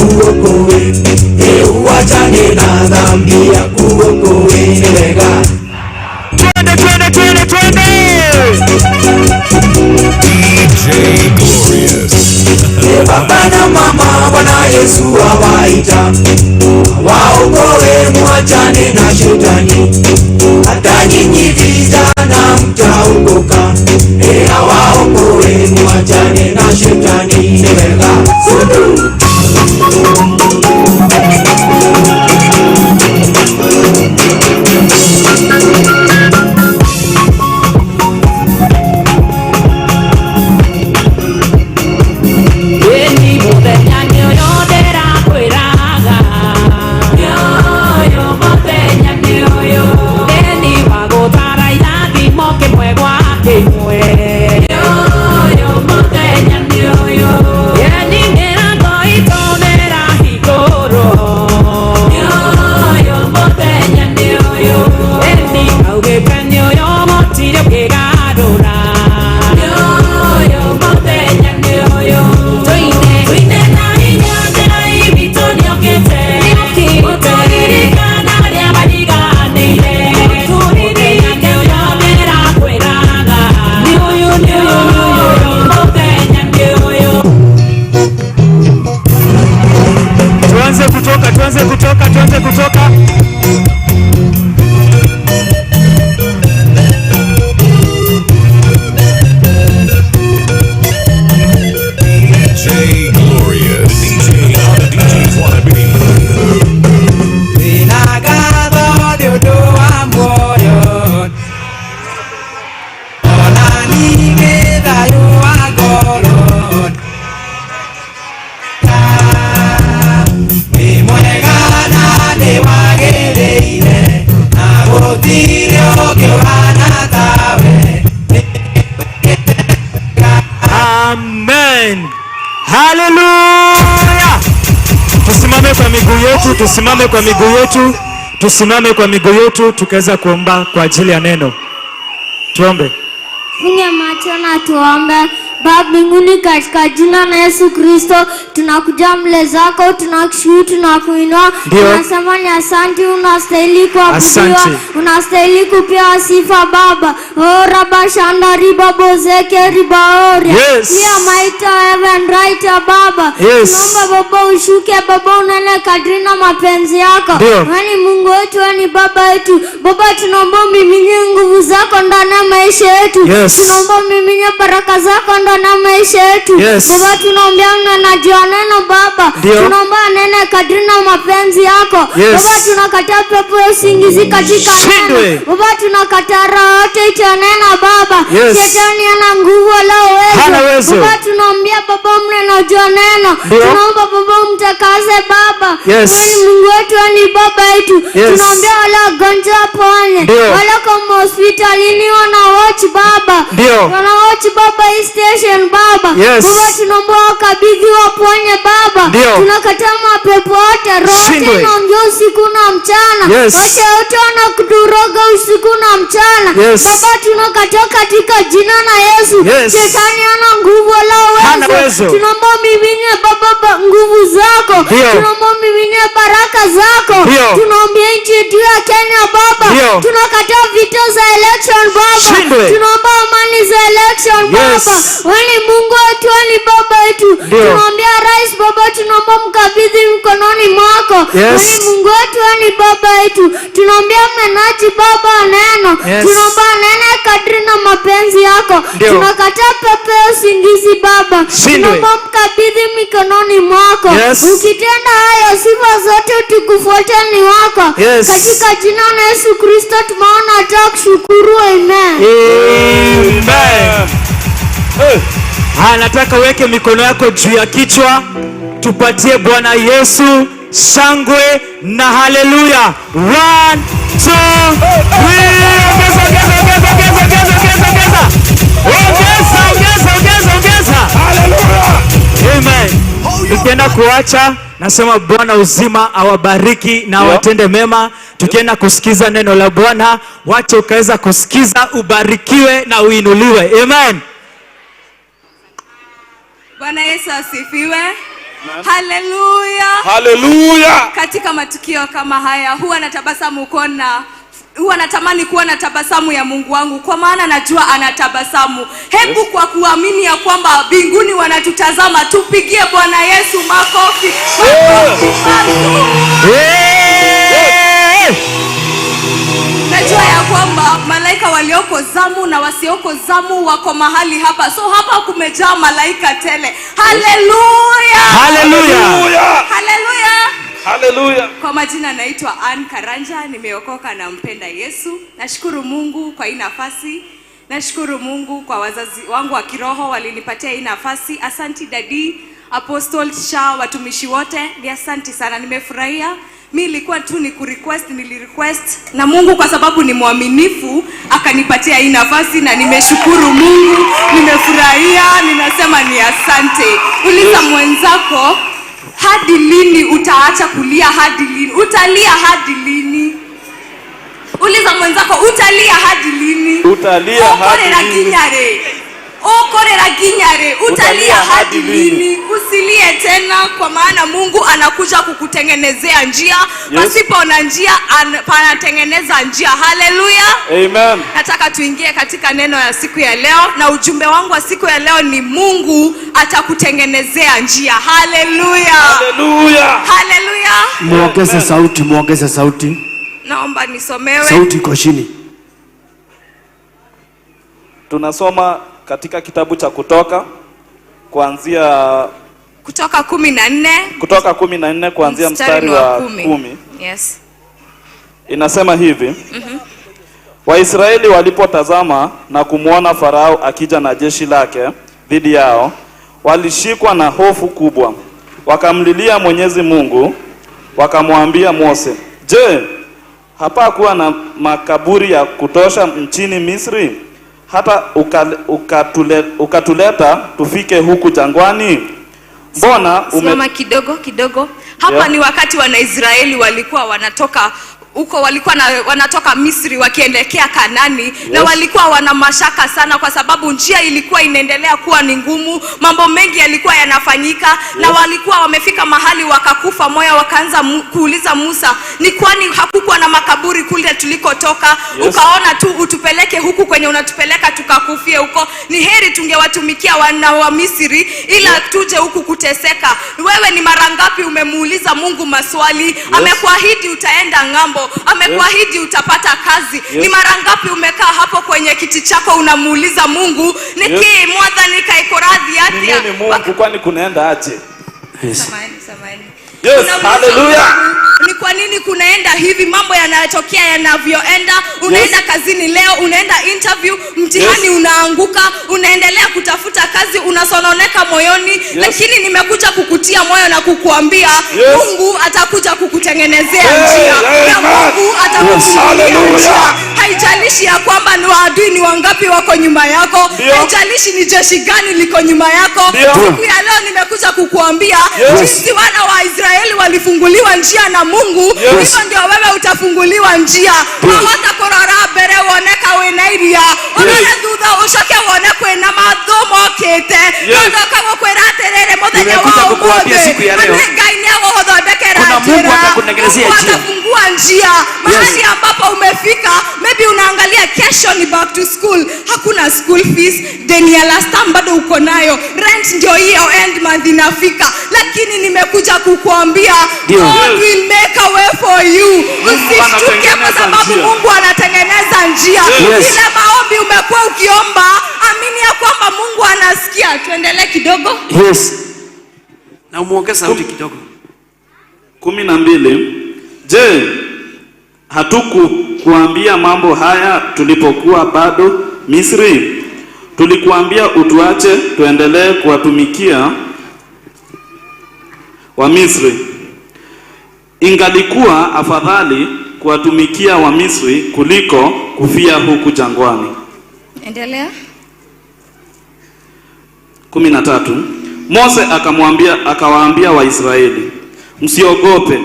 kuokoe, uachane na dhambi ya kuokoe ni wega. Twende DJ Glorious. Baba na mama Bwana Yesu awaita, waokoe muachane na shetani, hata nyinyi vijana mtaokoka, waokoe muachane na shetani ni wega. Tuanze kutoka. DJ Glorious. DJ, how the DJs wanna be. Vinagado de odoa moyo, onani queda yo agolon. Mi muegana de wageleine, abotirio que wana tawe. Amen. Hallelujah. Tusimame kwa miguu yetu, tusimame kwa miguu yetu, tusimame kwa miguu yetu, tukaweza kuomba kwa ajili ya neno. Tuombe. Funge macho na tuombe. Baba mbinguni, katika jina la Yesu Kristo tunakuja mbele zako, tunakushukuru, tunakuinua, tunasema ni asante, unastahili kuabudiwa, unastahili kupewa sifa Baba. Oh Rabba Shanda Riba Bozeke Riba Oria. Pia maita heaven right Baba. Tunaomba Baba ushuke Baba, unene kadri na mapenzi yako. Wewe Mungu wetu, wewe Baba yetu. Baba tunaomba umiminye nguvu zako ndani ya maisha yetu. Tunaomba umiminye baraka zako na maisha yetu. Baba tunaombea unajua neno Baba. Tunaomba nene kadri na mapenzi yako. Baba tunakataa pepo ya usingizi katika neno. Baba tunakataa roho yote itanena Baba. Shetani ana nguvu wala uwezo. Baba tunaombea Baba mnajua neno. Tunaomba Baba mtakaze Baba. Wewe Mungu wetu, ni Baba yetu. Tunaombea wale wagonjwa ponye. Wale kwa hospitalini wana watch Baba. Wana watch Baba hii station Baba. Baba tunaomba wakabidhi waponye Baba. Tunakataa mapepo yote, roho inaongea usiku na mchana. Wote wote wanakuturoga usiku na mchana. Baba tunakataa katika jina la Yesu. Shetani hana nguvu wala uwezo. Tunaomba miminye Baba nguvu zako. Tunaomba miminye baraka zako. Tunaombea nchi yetu ya Kenya Baba. Tunakataa vita za election Baba. Tunaomba amani za election Baba. Wewe Mungu wetu, ni Baba yetu. Tunaombea rais Baba, tunaomba mkabidhi mkononi mwako. Wewe Mungu wetu, ni Baba yetu. Tunaombea mnenaji Baba neno. Tunaomba nene kadri na mapenzi yako. Tunakataa pepo ya usingizi Baba. Tunaomba mkabidhi mikononi mwako. Ukitenda hayo, sifa zote tukufuate ni wako. Katika jina la Yesu Kristo tumeona, tukushukuru. Amen. Nataka uweke mikono yako juu ya kichwa, tupatie Bwana Yesu shangwe na haleluya. 1 2 ongeza. Haleluya. Amen. Tukienda kuacha, nasema Bwana uzima awabariki na awatende mema. Tukienda kusikiza neno la Bwana, wacha ukaweza kusikiza, ubarikiwe na uinuliwe. Amen. Bwana Yesu asifiwe. Haleluya. Haleluya. Katika matukio kama haya huwa natabasamu kuona, huwa natamani kuona tabasamu ya Mungu wangu, kwa maana najua anatabasamu. Hebu kwa kuamini ya kwamba mbinguni wanatutazama, tupigie Bwana Yesu makofi. Najua ya kwamba malaika walioko zamu na wasioko zamu wako mahali hapa. So hapa kumejaa malaika tele. Haleluya. Haleluya. Haleluya. Haleluya. Kwa majina naitwa Ann Karanja, nimeokoka na mpenda Yesu. Nashukuru Mungu kwa hii nafasi. Nashukuru Mungu kwa wazazi wangu wa kiroho walinipatia hii nafasi. Asanti Daddy, Apostle Sha, watumishi wote. Ni asanti sana, nimefurahia. Mimi nilikuwa tu nilirequest na Mungu kwa sababu ni mwaminifu akanipatia hii nafasi na nimeshukuru Mungu, nimefurahia, ninasema ni asante. Uliza mwenzako, hadi lini utaacha kulia? Hadi lini utalia? Hadi lini? Uliza mwenzako, utalia hadi lini? Utalia hadi lini? Okorera ginyare, utalia hadi lini? Usilie tena, kwa maana Mungu anakuja kukutengenezea njia. Pasipo na njia panatengeneza njia. Haleluya. Amen. Nataka tuingie katika neno ya siku ya leo, na ujumbe wangu wa siku ya leo ni Mungu atakutengenezea njia. Haleluya. Haleluya. Haleluya. Muongeze sauti, muongeze sauti. Naomba nisomewe. Sauti iko chini. Tunasoma katika kitabu cha Kutoka kuanzia Kutoka 14. Kutoka 14 kuanzia mstari wa 10. Yes. Inasema hivi. Waisraeli walipotazama na kumwona Farao akija na jeshi lake dhidi yao, walishikwa na hofu kubwa. Wakamlilia Mwenyezi Mungu, wakamwambia Mose, "Je, hapakuwa na makaburi ya kutosha nchini Misri? Hata ukatuleta tufike huku jangwani? Mbona Simama kidogo. Hapa ni wakati Wanaisraeli walikuwa wanatoka huko, walikuwa wanatoka Misri wakielekea Kanani. Na walikuwa wana mashaka sana kwa sababu njia ilikuwa inaendelea kuwa ni ngumu. Mambo mengi yalikuwa yanafanyika. Na walikuwa wamefika mahali wakakufa moyo, wakaanza kuuliza Musa, ni kwani hakukuwa na makaburi kule tulikotoka? Ukaona tu utupeleke huku kwenye unatupeleka tukakufie huko. Ni heri tungewatumikia wana wa Misri ila tuje huku kuteseka. Wewe ni mara ngapi umemuuliza Mungu maswali? Amekuahidi utaenda ng'ambo, amekuahidi utapata kazi. Ni mara ngapi umekaa hapo kwenye kiti chako unamuuliza Mungu, niki mwadhani kaikoradhi yake? Ni Mungu kwani kunaenda aje? Samahani. Yes, haleluya. Ni kwa nini kunaenda hivi? Mambo yanayotokea yanavyoenda. Unaenda kazini leo, unaenda interview, mtihani unaanguka, unaendelea kutafuta kazi, unasononeka moyoni. Lakini nimekuja kukutia moyo na kukuambia Mungu atakuja kukutengenezea njia. Na Mungu atakufungulia njia. Haijalishi ya kwamba ni waadui ni wangapi wako nyuma yako. Haijalishi ni jeshi gani liko nyuma yako. Siku ya leo nimekuja kukuambia jinsi wana wa Israeli walifunguliwa njia na Mungu, hivyo ndio wewe utafunguliwa njia. Hawata korora bere woneka wenairia. Onana dudha ushake wonekwe na madhomo kete. Ndio kama kweraterere modenya wao kukuambia siku ya leo. Kuna Mungu atakutengenezea njia. Atafungua njia. Mahali ambapo umefika, maybe unaangalia kesho ni back to school. Hakuna school fees, deni ya last term bado uko nayo. Rent ndio hiyo end month inafika. Lakini nimekuja kukuambia God will make a way for you. Usishtuke kwa sababu Mungu anatengeneza njia. Ile maombi umekuwa ukiomba, amini ya kwamba Mungu anasikia. Tuendelee kidogo. Yes. Na umuongeze sauti kidogo. 12. Je, hatukukuambia mambo haya tulipokuwa bado Misri? Tulikuambia utuache tuendelee kuwatumikia wa Misri. Ingalikuwa afadhali kuwatumikia wa Misri kuliko kufia huku jangwani. Endelea. 13. Mose akawaambia Waisraeli, msiogope,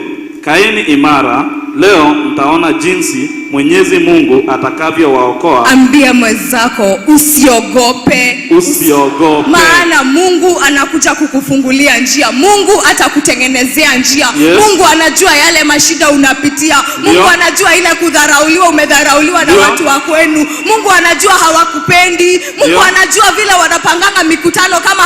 kaeni imara, leo mtaona jinsi Mwenyezi Mungu atakavyowaokoa. Ambia mwenzako usiogope. Usiogope. Maana Mungu anakuja kukufungulia njia. Mungu atakutengenezea njia. Yes. Mungu anajua yale mashida unapitia. Mungu anajua ile kudharauliwa, umedharauliwa na watu wa kwenu. Mungu anajua hawakupendi. Mungu anajua vile wanapanganga mikutano kama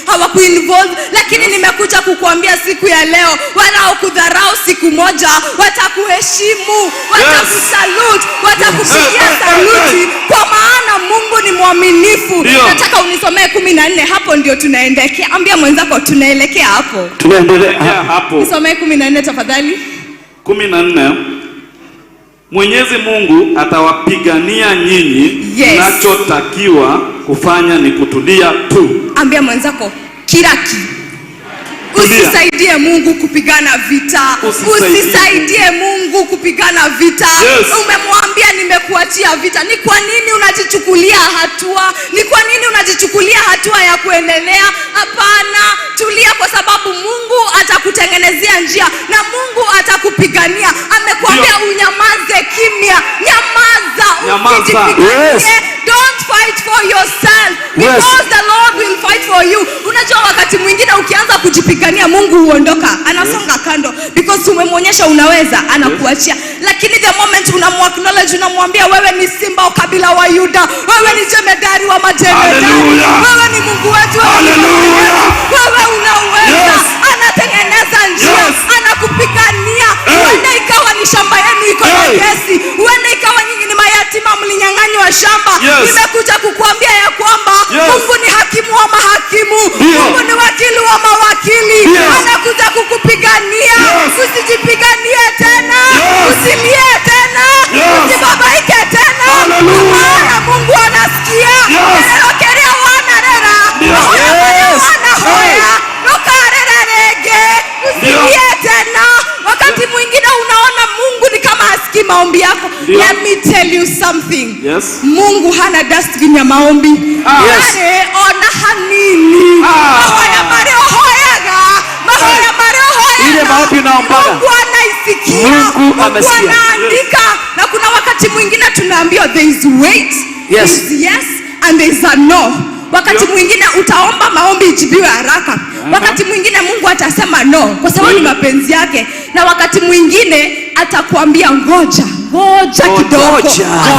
hawakuinvolve. Lakini nimekuja kukuambia siku ya leo, wanaokudharau siku moja watakuheshimu, watakusalute, watakupigia saluti, kwa maana Mungu ni mwaminifu. Nataka unisomee 14, hapo ndio tunaelekea. Ambia mwenzako tunaelekea hapo. Tunaendelea hapo. Nisomee 14 tafadhali. 14. Mwenyezi Mungu atawapigania nyinyi. Mnachotakiwa kufanya ni kutulia tu. Ambia mwenzako kiraki. Usisaidie Mungu kupigana vita. Usisaidie Mungu kupigana vita. Umemwambia nimekuachia vita. Ni kwa nini unajichukulia hatua? Ni kwa nini unajichukulia hatua ya kuendelea? Hapana, tulia, kwa sababu Mungu atakutengenezea njia na Mungu atakupigania. Amekuambia unyamaze kimya. Nyamaza. Don't fight for yourself because the Lord will fight for you. Unajua wakati mwingine ukianza kujipigania Mungu huondoka, anasonga kando because umemwonyesha unaweza, anakuachia. Lakini the moment unamuacknowledge, unamwambia wewe ni simba wa kabila wa Yuda, wewe ni jemedari wa majemedari, wewe ni Mungu wetu, wewe unaweza, anatengeneza njia, anakupigania. Huenda ikawa ni shamba yenu iko na kesi, huenda ikawa nyinyi ni mayatima mlinyang'anywa shamba. Nimekuja kukuambia ya kwamba Mungu ni hakimu wa mahakimu, Mungu ni wakili wa mawakili, anakuja kukupigania. Usijipiganie tena, usilie tena, usibabaike tena, maana Mungu anasikia. Kerea wana rera, wana hoya, nokarera rege, usilie tena. Wakati mwingine unaona Mungu ni kama hasikii maombi yako. Let me tell you something. Mungu hana dustbin ya maombi. Ona hanini. Mahoya mareo hoyaga. Mahoya mareo hoyaga. Ile maombi unaombaga, Mungu anaisikia. Mungu anaandika. Na kuna wakati mwingine tunaambiwa there is wait, there is yes and there is a no. Wakati mwingine utaomba maombi ijibiwe haraka. Wakati mwingine Mungu atasema no kwa sababu ni mapenzi yake. Na wakati mwingine atakwambia ngoja kidogo. Kwa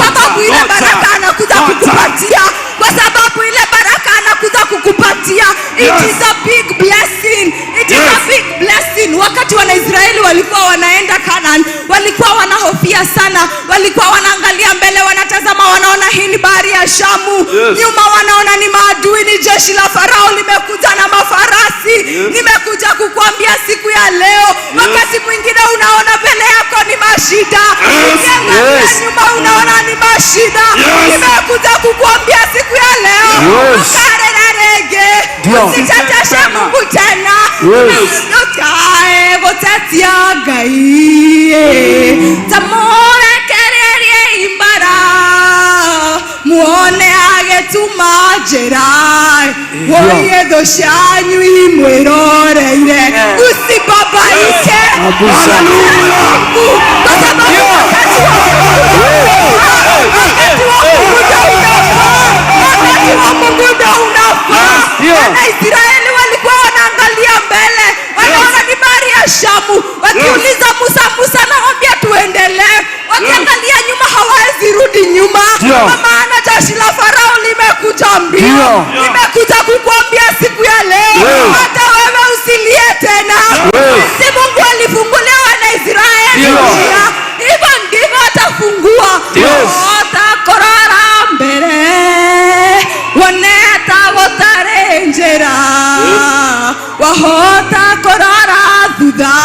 sababu ile baraka anakuja kukupatia. Kwa sababu ile baraka anakuja kukupatia. It is a big blessing. It is a big blessing. Wakati Wanaisraeli walikuwa wanaenda Canaan, walikuwa wanahofia sana. Walikuwa wanaangalia mbele, wanatazama, wanaona hii ni bahari ya Shamu. Nyuma wanaona ni maadui, ni jeshi la Farao limekuja na mafarasi. Nimekuja kukuambia siku ya leo, wakati mwingine unaona mbele yako ni mashida, ukiangalia nyuma unaona ni mashida. Nimekuja kukuambia siku ya leo, ukarera rege, usiteteshe Mungu tena. Ukae gotetia gai, tamore kererie imbara, muone agetuma jerai, woye doshanyu imweroreire. Usibabaike. Israeli walikuwa wanaangalia mbele, wanaona ni bahari ya Shamu, wakiuliza Musa, naomba tuendelee. Wakiangalia nyuma hawezi rudi nyuma, kwa maana jeshi la Farao limekuja mbio. Nimekuja kukuambia siku ya leo, hata wewe usilie tena. Si Mungu alifungulia Wanaisraeli njia, hivyo ndivyo atafungua. Watakorora mbele, waneta gotare njera, wahota korora thutha,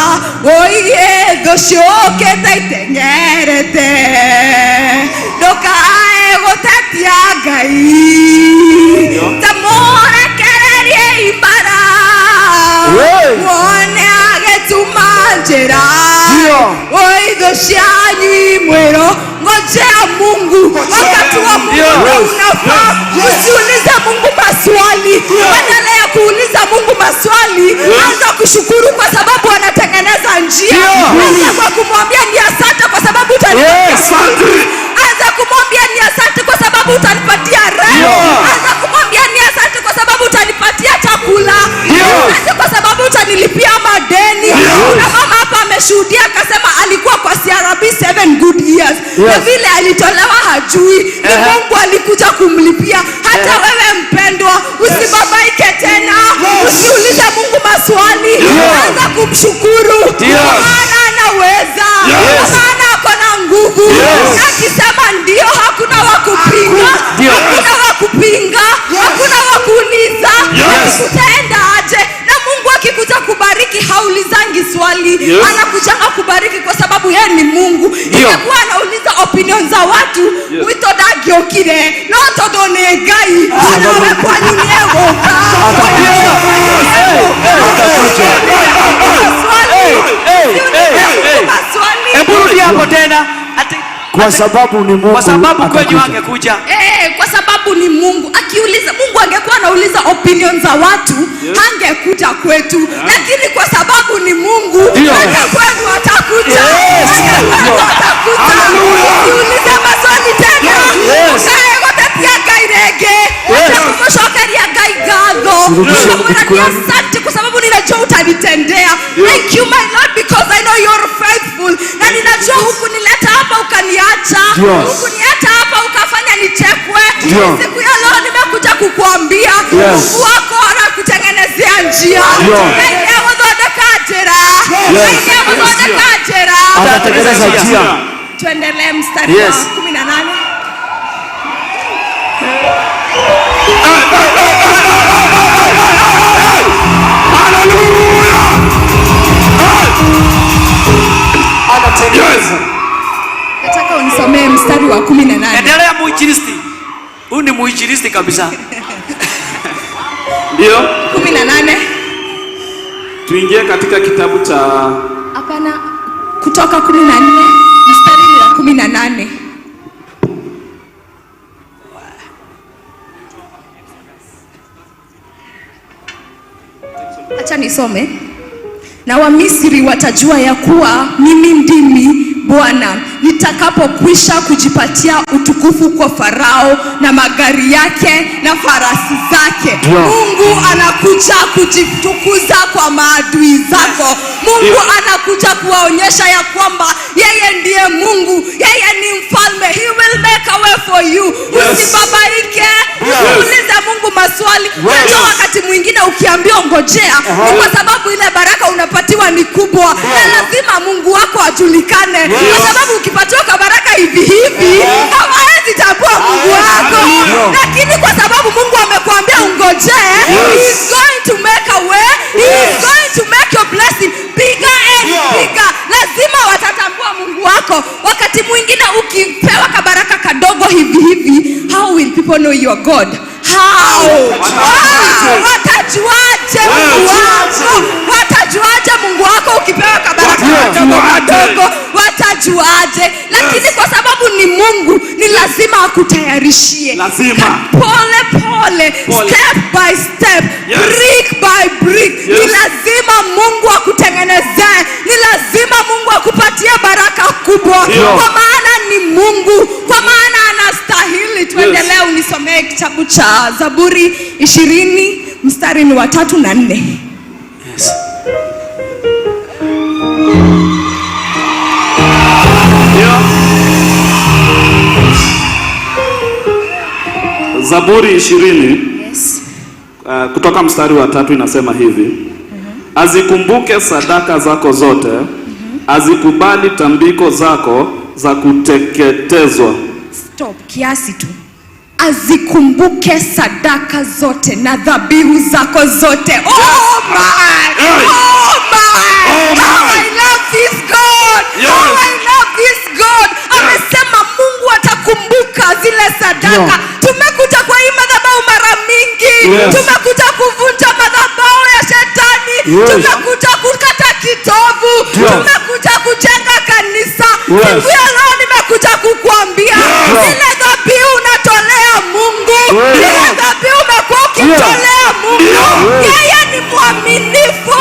oye thocioke taitengerete, ndukae gutetia Ngai, tamurekererie imbara, wone agetuma njera, oye thocianyu imwiro. Ngojea Mungu, wakati wa Mungu unafaa. Usiulize Mungu maswali, badala ya kuuliza Mungu maswali, anza kushukuru kwa sababu anatengeneza njia. Anza kwa kumwambia ni akasema alikuwa kwa CRB 7 good years. Na vile alitolewa hajui. Ni Mungu alikuja kumlipia. Hata wewe mpendwa, usibabaike tena. Usiulize Mungu maswali. Anza kumshukuru. Maana anaweza. Maana ako na nguvu. Akisema ndio, hakuna wa kupinga. Hakuna wa kupinga. Hakuna wa kuuliza. Utaenda aje? Na Mungu akikuja kubariki haulizangi swali. Anakujanga kubariki kwa sababu yeye ni Mungu. Ingekuwa anauliza opinion za watu, wito dagiokire, no todo negai. Anawe kwa nini yego? Eburu hapo tena. Kwa sababu ni Mungu. Kwa sababu kwenye angekuja. Kwa sababu ni Mungu. Akiuliza, Mungu angekuwa anauliza opinion za watu, hangekuja kwetu. Lakini kwa sababu ni Mungu, hata kwenu atakuja. Usiulize maswali tena. Usae watatia gairege. Utakumushokeria gaigadho. Ukamwambia asante kwa sababu ninajua utanitendea. Thank you my Lord because I know you're faithful. Na ninajua hukunileta hapa ukaniacha. Hukuniacha hapa ukafanya nichekwe. Siku ya leo nimekuja kukuambia Mungu wako anakutengenezea njia. Anatengeneza njia. Tuendelee mstari wa 18. Nataka unisomee mstari wa 18. Endelea muinjilisti. Huyu ni muinjilisti kabisa. Ndio? 18. Tuingie katika kitabu cha Hapana, Kutoka 14 mstari wa 18. Acha nisome. Na Wamisri watajua ya kuwa mimi ndimi Bwana nitakapokwisha kujipatia utukufu kwa Farao na magari yake na farasi zake. Mungu anakuja kujitukuza kwa maadui zako. Mungu anakuja kuwaonyesha ya kwamba yeye ndiye Mungu, yeye ni mfalme. He will make a way for you. Usibabaike. Usiulize Mungu maswali. Unajua wakati mwingine ukiambiwa ngojea, ni kwa sababu ile baraka unapatiwa ni kubwa. Na lazima Mungu wako ajulikane. Kwa sababu ukipatiwa baraka hivi hivi, hawezi tambua Mungu wako. Lakini kwa sababu Mungu amekuambia ungojee, he is going to make a way. He is going to make your blessing bigger and bigger. Lazima watatambua Mungu wako. Wakati mwingine ukipewa kabaraka kadogo hivi hivi, how will people know you are God? How? Watajuaje Mungu wako? Watajuaje Mungu wako ukipewa kabaraka kadogo? Watajuaje? Lakini kwa sababu ni Mungu, ni lazima akutayarishie. Lazima. Pole pole, step by step, brick by brick. Ni lazima Mungu akutengenezee. Ni lazima Mungu akupatie baraka kubwa. Kwa maana ni Mungu. Kwa maana anastahili. Tuendelee, unisomee kitabu cha Zaburi 20 mstari ni wa 3 na 4. Zaburi 20 kutoka mstari wa 3 inasema hivi. Azikumbuke sadaka zako zote, azikubali tambiko zako za kuteketezwa. Stop, kiasi tu. Azikumbuke sadaka zote na dhabihu zako zote. Oh my! Oh my! Oh, I love this God! Oh, I love this God! Amesema Mungu atakumbuka zile sadaka. Tumekuja kwa hii madhabahu mara mingi. Tumekuja kuvunja madhabahu ya shetani. Tumekuja kukata kitovu. Tumekuja kujenga kanisa. Siku ya leo nimekuja kukuambia zile dhabihu unatolea Mungu. Zile dhabihu umekuwa ukitolea Mungu. Yeye ni mwaminifu.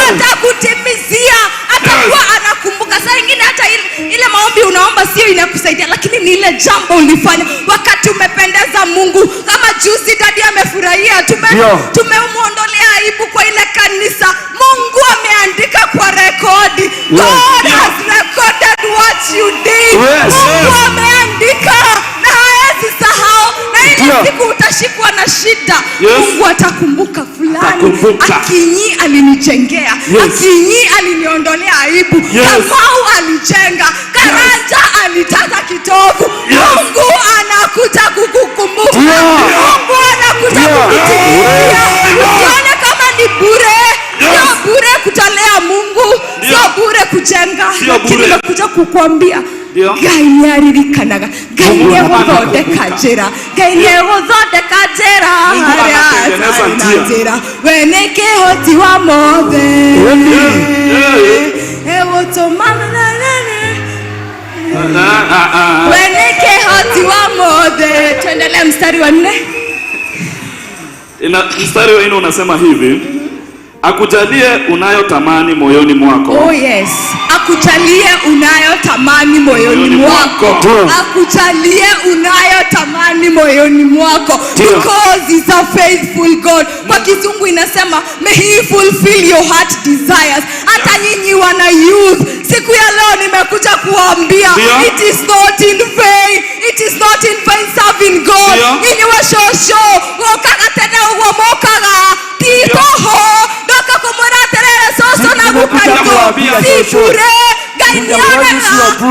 Atakutimizia. Atakuwa anakumbuka. Saa ingine hata ile maombi unaomba sio inakusaidia, lakini ni lile jambo ulifanya wakati umependeza Mungu. Kama juzi dadi amefurahia, tumemuondolea aibu kwa ile kanisa. Mungu ameandika kwa rekodi. God has recorded what you did. Mungu ameandika na hawezi sahau, na ile siku utashikwa na shida, Mungu atakumbuka fulani. Akinyi alinijengea, Akinyi aliniondolea aibu, Kamau alijenga, Karanja alitaka kitovu. Mungu anakuja kukukumbuka. Mungu anakuja kukutimia. Usione kama ni bure. Sio bure kutalea Mungu, sio bure kujenga, lakini nimekuja kukuambia gainyarikanaga gainyegothodeka njĩra gainyegothodeka njĩra we nĩ kĩhoti wa mothe egũtũmana we nĩ kĩhoti wa mothe. Tuendelee mstari wa 4. Mstari wa 4 unasema hivi: akujalie unayotamani moyoni mwako. Oh yes. Akujalie unayotamani moyoni mwako. Akujalie unayotamani moyoni mwako. Because he's a faithful God. Kwa kizungu inasema may he fulfill your heart desires. Hata nyinyi wana youth, siku ya leo nimekuja kuambia it is not in vain. It is not in vain serving God. Nyinyi wa shosho wokaga tena uomokaga titoho doka kumura terere soso na gukango sifure gainiana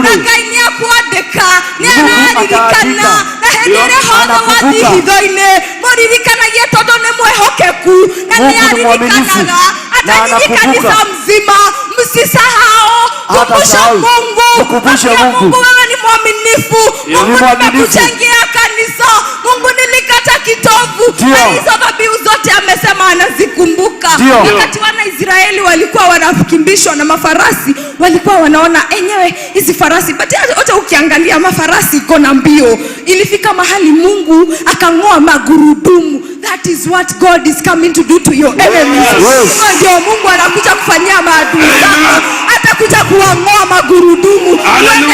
na gainia kuandika nĩararikana na hĩndĩ hothe wathiĩ hitho-inĩ mũririkanagie tondũ nĩ mwĩhokeku na nĩaririkanaga atanyinyi kanisa mzima. Msisahau kumbusha Mungu wewe ni mwaminifu. Mungu nimekuchangia kanisa, Mungu nilikata kitovu na hizo dhabihu zote amesema anazikumbuka. Wakati wana Israeli walikuwa wanakimbishwa na mafarasi, walikuwa wanaona enyewe hizi farasi, but hata ukiangalia mafarasi iko na mbio. Ilifika mahali Mungu akang'oa magurudumu. That is what God is coming to do to your enemies. Ndio Mungu anakuja kufanyia maadui zako, atakuja kuang'oa magurudumu.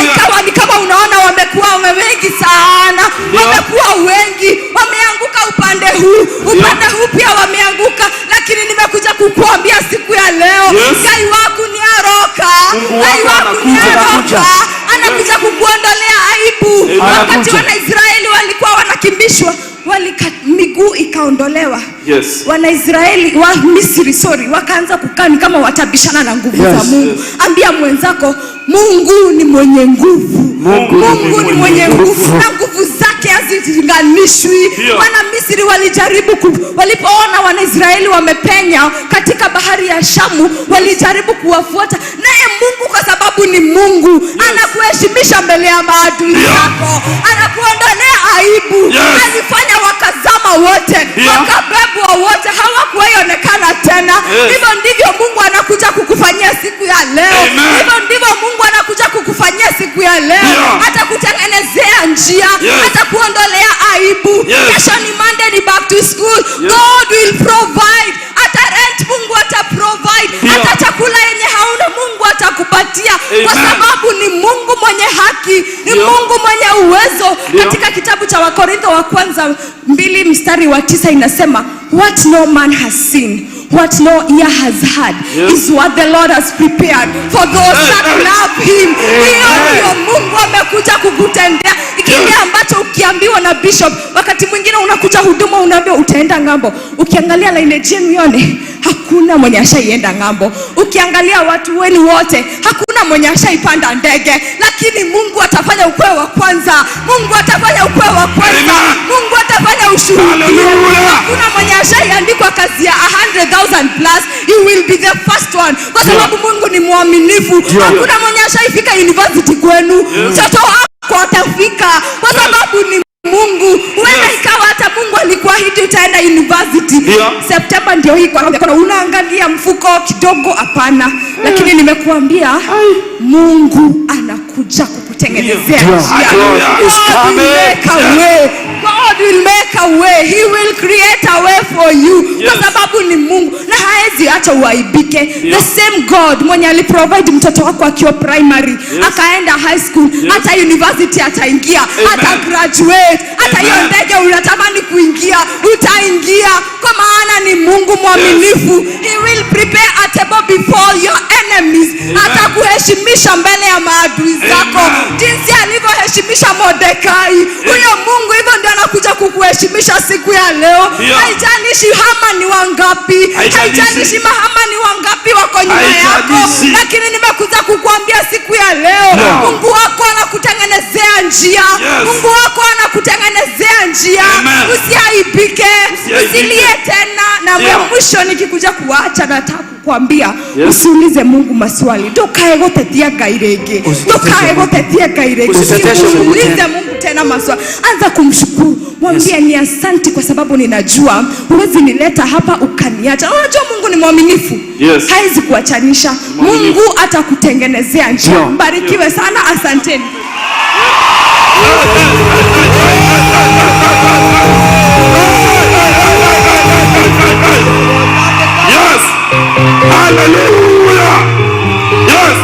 Ikawa ni kama unaona wamekuwa wengi sana, wamekuwa wengi, wameanguka upande huu pia wameanguka, lakini nimekuja kukuambia siku ya leo Gai wako ni aroka, Gai wako ni aroka, anakuja kukuondolea aibu. Wakati wana Israeli walikuwa wanakimbishwa, miguu ikaondolewa. Wana Israeli wa Misri wakaanza kukaa kama watabishana na nguvu za Mungu. Ambia mwenzako Mungu ni mwenye nguvu. Mungu ni mwenye nguvu na nguvu zake hazilinganishwi. Wana Misri walijaribu walipoona wana Israeli wamepenya katika bahari ya Shamu, walijaribu kuwafuata. Naye Mungu kwa sababu ni Mungu, anakuheshimisha mbele ya maadui zako, anakuondolea aibu. Alifanya wakazama wote, wakabebwa wote, hawakuonekana tena. Hivyo ndivyo Mungu anakuja kukufanyia siku ya leo. Hivyo ndivyo Mungu anakuja kukufanyia siku ya leo. Atakutengenezea njia, atakuondolea aibu. Kesho ni Monday, ni back to school. God will provide. Ata rent Mungu ataprovide. Hata chakula yenye hauna Mungu atakupatia, kwa sababu ni Mungu mwenye haki, ni Mungu mwenye uwezo. Katika kitabu cha Wakorintho wa kwanza 2 mstari wa 9 inasema what no man has seen, what no ear has heard, is what the Lord has prepared for those that love him. Hiyo Mungu amekuja kukutendea kile ambacho ukiambiwa na bishop. Wakati mwingine unakuja huduma unaambiwa utaenda ngambo, ukiangalia line yenu yone hakuna mwenye ashaienda ngambo. Ukiangalia watu wenu wote hakuna mwenye ashaipanda ndege, lakini Mungu atafanya ukwe wa kwanza. Mungu atafanya ukwe wa kwanza. Mungu atafanya ushuhuda. Hakuna mwenye ashaiandikwa kazi ya 100,000 plus. You will be the first one, kwa sababu Mungu ni mwaminifu. Hakuna mwenye ashaifika university kwenu, mtoto wako atafika, kwa sababu ni Mungu. Huenda ikawa hata Mungu alikuahidi utaenda university. September ndio hii, kwa unaangalia mfuko kidogo, hapana. Lakini nimekuambia Mungu anakuja kukutengenezea njia. God will make a way. He will create a way for you, kwa sababu ni Mungu. na haezi acha uaibike. The same God mwenye aliprovide mtoto wako akiwa primary, akaenda high school, hata university ataingia, hata graduate, hata hiyo ndege unatamani kuingia, utaingia, kwa maana ni Mungu mwaminifu. He will prepare a table before your enemies. Atakuheshimisha mbele ya maadui zako. Jinsi alivyoheshimisha Mordekai, huyo Mungu hivyo ndio anakuja kukuheshimisha siku ya leo. Haijalishi Hama ni wangapi, haijalishi Mahama ni wangapi wako nyuma yako, lakini nimekuja kukuambia siku ya leo, Mungu wako anakutengenezea njia. Mungu wako anakutengenezea njia. Usiaibike, usilie tena. Na mwisho nikikuja kuacha, nataka kukuambia usiulize Mungu maswali. Ndokae gotetia gairege. Ndokae gotetia gairege. Usiulize Mungu tena maswali. Anza kumshukuru. Mwambie ni asante kwa sababu ninajua huwezi nileta hapa ukaniacha. Unajua Mungu ni mwaminifu. Haizi kuachanisha. Mungu atakutengenezea njia. Mbarikiwe sana, asanteni. Yes. Hallelujah. Yes.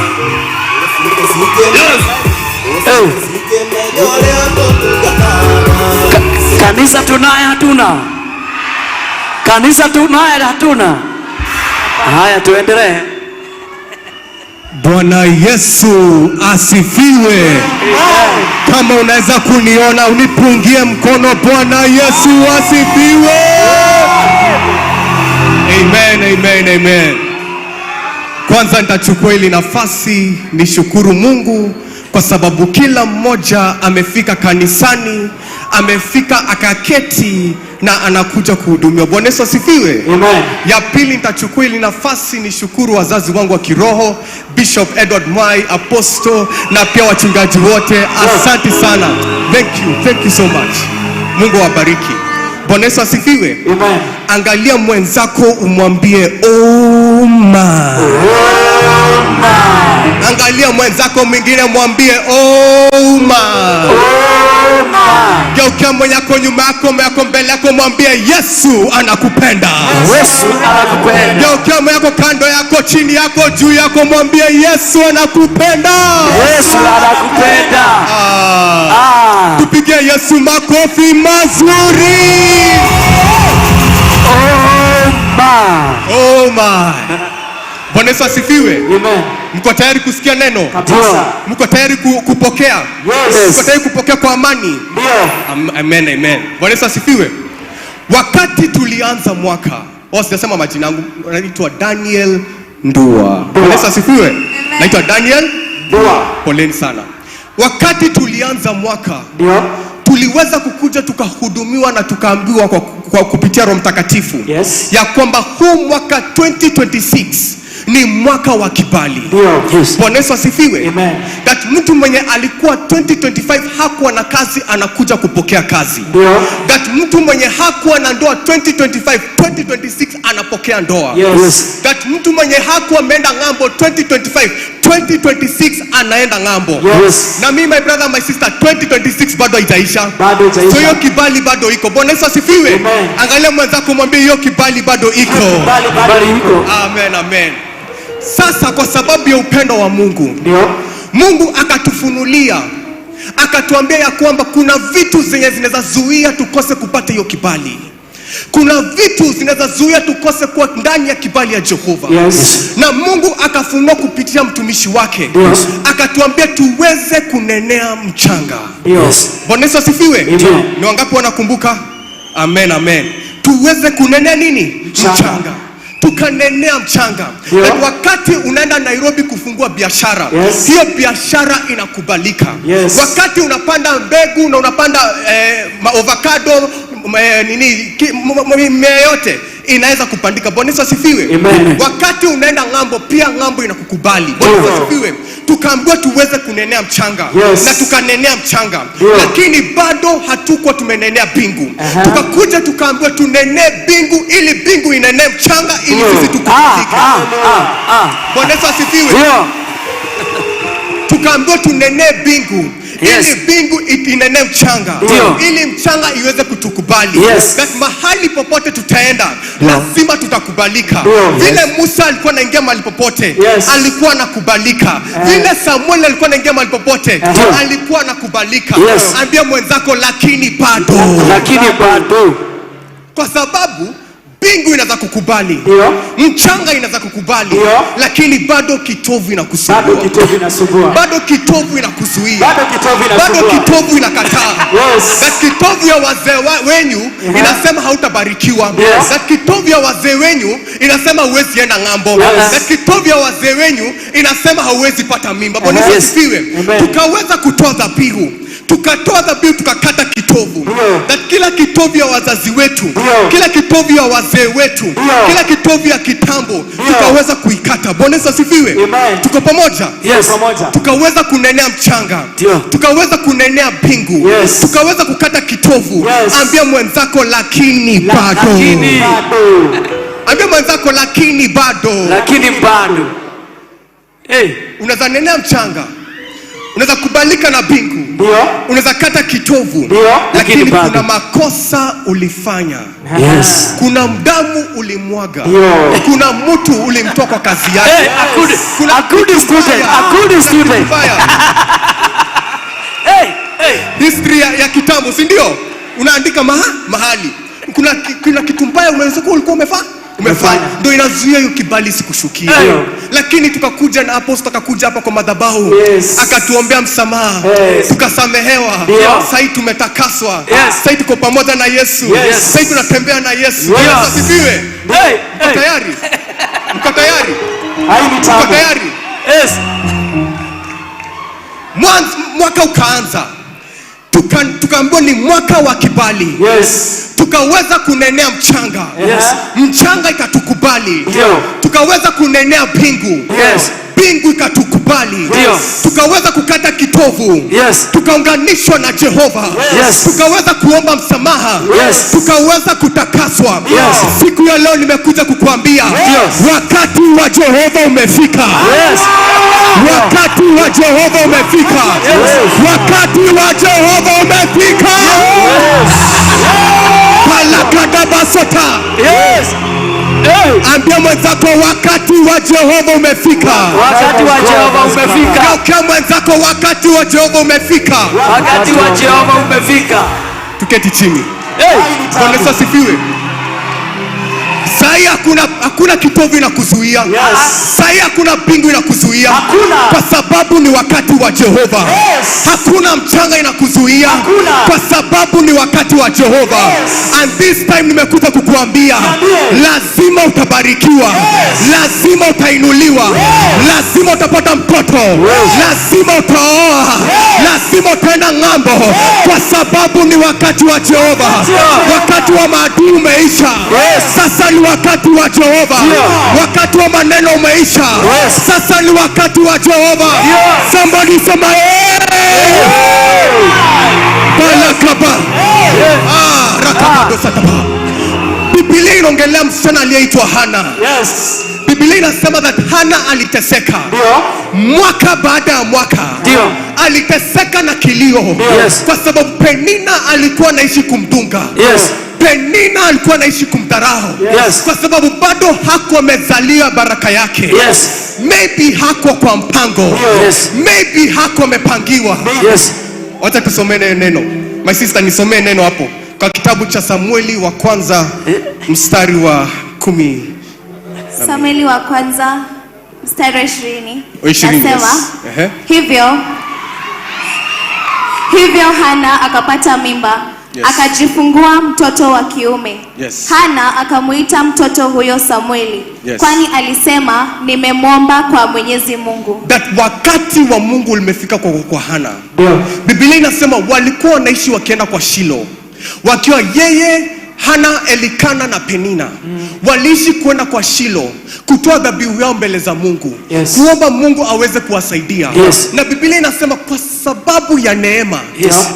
Yes. Kanisa tunaye hatuna? Kanisa tunaye hatuna? Haya, tuendelee. Bwana Yesu asifiwe. Kama unaweza kuniona unipungie mkono. Bwana Yesu asifiwe. Amen, amen, amen. Kwanza nitachukua hili nafasi nishukuru Mungu kwa sababu kila mmoja amefika kanisani, amefika akaketi na anakuja kuhudumiwa. Bwana Yesu asifiwe. Amen. Ya pili nitachukua hili nafasi nishukuru wazazi wangu wa kiroho, Bishop Edward Mwai, Apostle, na pia wachungaji wote. Asante sana. Thank you so much. Mungu awabariki. Bwana Yesu asifiwe. Amen. Angalia mwenzako umwambie oma. Angalia mwenzako mwingine mwambie oma. Geukia mwenzako nyuma yako mbele yako mwambie Yesu anakupenda. Yesu anakupenda. Geukia mwenzako kando yako, chini yako, juu yako mwambie Yesu anakupenda. Yesu anakupenda. Tupigie Yesu makofi mazuri. Oh my. Bwana Yesu asifiwe. Amen. Mko tayari kusikia neno? Kabisa. Mko tayari kupokea? Yes. Mko tayari kupokea kwa amani? Ndio. Amen, amen. Bwana Yesu asifiwe. Wakati tulianza mwaka, sijasema majina yangu, naitwa Daniel Ndua. Bwana Yesu asifiwe. Naitwa Daniel Ndua. Poleni sana. Wakati tulianza mwaka, tuliweza kukuja tukahudumiwa na tukaambiwa kwa kupitia Roho Mtakatifu ya kwamba huu mwaka 2026 ni mwaka wa kibali. Bwana Yesu asifiwe. Amen. That mtu mwenye alikuwa 2025 hakuwa na kazi anakuja kupokea kazi. That mtu mwenye hakuwa na ndoa 2025 2026 anapokea ndoa. That mtu mwenye hakuwa ameenda ng'ambo 2025 2026 anaenda ng'ambo. Na mimi, my brother, my sister, 2026 bado haijaisha. So hiyo kibali bado iko. Bwana Yesu asifiwe. Angalia mwenzako mwambie hiyo kibali bado iko. Amen, amen. Sasa kwa sababu ya upendo wa Mungu, Mungu akatufunulia, akatuambia ya kwamba kuna vitu zenye zinaweza zuia tukose kupata hiyo kibali. Kuna vitu zinaweza zuia tukose kuwa ndani ya kibali ya Jehova. Na Mungu akafunua kupitia mtumishi wake. Akatuambia tuweze kunenea mchanga. Bwana Yesu asifiwe. Ni wangapi wanakumbuka? Amen, amen. Tuweze kunenea nini? Mchanga. Tukanenea mchanga. Na wakati unaenda Nairobi kufungua biashara, hiyo biashara inakubalika. Wakati unapanda mbegu na unapanda avocado, mimea yote inaweza kupandika. Bwana Yesu asifiwe. Wakati unaenda ng'ambo, pia ng'ambo inakukubali. Bwana Yesu asifiwe. Tukaambiwa tuweze kunenea mchanga. Na tukanenea mchanga. Lakini bado hatukuwa tumenenea bingu. Tukakuja tukaambiwa tunenee bingu ili bingu inenee mchanga ili sisi tukubalike. Bwana Yesu asifiwe. tukaambiwa tunenee bingu. Yes. Ili bingu inenee mchanga. Ndio. Ili mchanga iweze kutukubali. Yes. That mahali popote tutaenda lazima tutakubalika. Vile Musa alikuwa anaingia mahali popote alikuwa anakubalika. Vile Samuel alikuwa anaingia mahali popote alikuwa anakubalika. Ambia mwenzako lakini bado. Lakini bado. Kwa sababu bingu inaweza kukubali, mchanga inaweza kukubali, lakini bado kitovu inakusumbua. Bado kitovu inakuzuia. Bado kitovu inakataa. Na kitovu ya wazee wenyu inasema hautabarikiwa. Na kitovu ya wazee wenyu inasema huwezi enda ng'ambo. Na kitovu ya wazee wenyu inasema hauwezi pata mimba. Bwana asifiwe. Tukaweza kutoa dhabihu. Tukatoa dhabihu, tukakata kitovu. Na kila kitovu ya wazazi wetu, kila kitovu ya wazee wetu, kila kitovu ya kitambo tukaweza kuikata. Bwana asifiwe. Tuko pamoja? Tukaweza kunenea mchanga. Tukaweza kunenea bingu. Tukaweza kukata kitovu. Ambia mwenzako lakini bado. Ambia mwenzako lakini bado. Lakini bado. Unaweza nenea mchanga. Unaweza kubalika na bingu. Unaweza kata kitovu. Lakini kuna makosa ulifanya. Kuna mdamu ulimwaga. Kuna mtu ulimtoa kwa kazi yake. A good student. History ya kitambo, si ndio? Unaandika mahali. Kuna kitu mbaya unaweza kuwa ulikuwa umefanya. Ndio inazuia hiyo kibali sikushukia. Lakini tukakuja na apostle akakuja hapa kwa madhabahu. Akatuombea msamaha. Tukasamehewa. Sasa tumetakaswa. Sasa tuko pamoja na Yesu. Sasa tunatembea na Yesu. Asifiwe. Mko tayari? Mko tayari? Mko tayari? Mwaka ukaanza. Tukaambiwa ni mwaka wa kibali. Tukaweza kunenea mchanga. Mchanga ikatukubali. Tukaweza kunenea bingu. Bingu ikatukubali. Tukaweza kukata kitovu. Tukaunganishwa na Jehova. Tukaweza kuomba msamaha. Tukaweza kutakaswa. Siku ya leo nimekuja kukuambia wakati wa Jehova umefika. Wakati wa Jehova umefika. Wakati wa Jehova umefika. Palakada basota. Ambia mwenzako wakati wa Jehova umefika. Wakati wa Jehova umefika. Kwa mwenzako wakati wa Jehova umefika. Wakati wa Jehova umefika. Tuketi chini. Bwana asifiwe. Sai hakuna kitovu inakuzuia. Sai hakuna bingu inakuzuia. Kwa sababu ni wakati wa Jehova. Hakuna mchanga inakuzuia. Kwa sababu ni wakati wa Jehova. And this time nimekuja kukuambia lazima utabarikiwa. Lazima utainuliwa. Lazima utapata mtoto. Lazima utaoa. Lazima utaenda ng'ambo. Kwa sababu ni wakati wa Jehova. Wakati wa maadui umeisha. Sasa ni wakati wa Jehova. Wakati wa maneno umeisha. Sasa ni wakati wa Jehova. Somebody sema balakaba. Rakaba sataba. Biblia inaongelea msichana aliyeitwa Hana. Biblia inasema that Hana aliteseka. Mwaka baada ya mwaka. Aliteseka na kilio. Kwa sababu Penina alikuwa anaishi kumdunga. Penina alikuwa anaishi kumdharau. Kwa sababu bado hakuwa amezalia baraka yake. Maybe hakuwa kwa mpango. Maybe hakuwa amepangiwa. Wacha tusomee neno. My sister nisomee neno hapo. Kwa kitabu cha Samueli wa kwanza mstari wa 10. Samueli wa kwanza mstari wa 20. Nasema hivyo Hana akapata mimba. Akajifungua mtoto wa kiume. Hana akamuita mtoto huyo Samueli. Kwani alisema nimemwomba kwa Mwenyezi Mungu. That wakati wa Mungu ulimefika kwa Hana. Biblia inasema walikuwa wanaishi wakienda kwa Shilo. Wakiwa yeye, Hana, Elikana na Penina. Waliishi kwenda kwa Shilo kutoa dhabihu yao mbele za Mungu. Kuomba Mungu aweze kuwasaidia. Na Biblia inasema kwa sababu ya neema.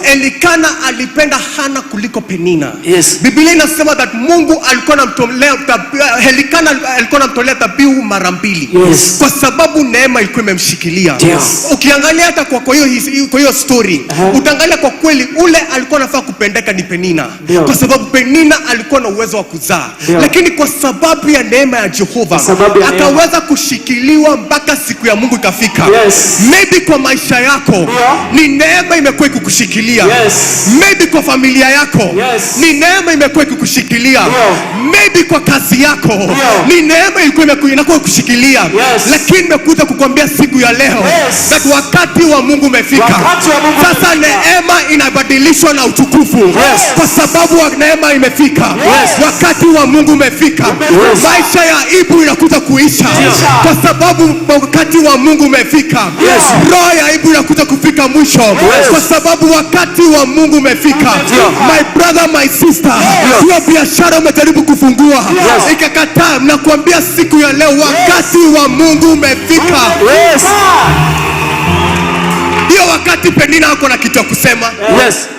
Elikana alipenda Hana kuliko Penina. Biblia inasema that Mungu alikuwa anamtolea Elikana alikuwa anamtolea dhabihu mara mbili. Kwa sababu neema ilikuwa imemshikilia. Ukiangalia hata kwa hiyo story, utaangalia kwa kweli ule alikuwa anafaa kupendeka ni Penina. Kwa sababu Penina alikuwa na uwezo wa kuzaa. Lakini kwa sababu ya neema ya Jehova akaweza kushikiliwa mpaka siku ya Mungu ikafika. Maybe kwa maisha yako ni neema imekuwa ikukushikilia. Maybe kwa familia yako ni neema imekuwa ikukushikilia. Maybe kwa kazi yako ni neema ilikuwa inakushikilia. Lakini nimekuja kukwambia siku ya leo that wakati wa Mungu umefika. Sasa neema inabadilishwa na utukufu. Kwa sababu wa neema imefika. Wakati wa Mungu umefika. Maisha ya aibu inakuja kuisha. Kwa sababu wakati wa Mungu umefika. Roho ya aibu inakuja kufika mwisho. Kwa sababu wakati wa Mungu umefika. My brother, my sister, hiyo biashara umejaribu kufungua ikakataa, nakuambia siku ya leo wakati wa Mungu umefika. Hiyo wakati Penina hako na kitu ya kusema.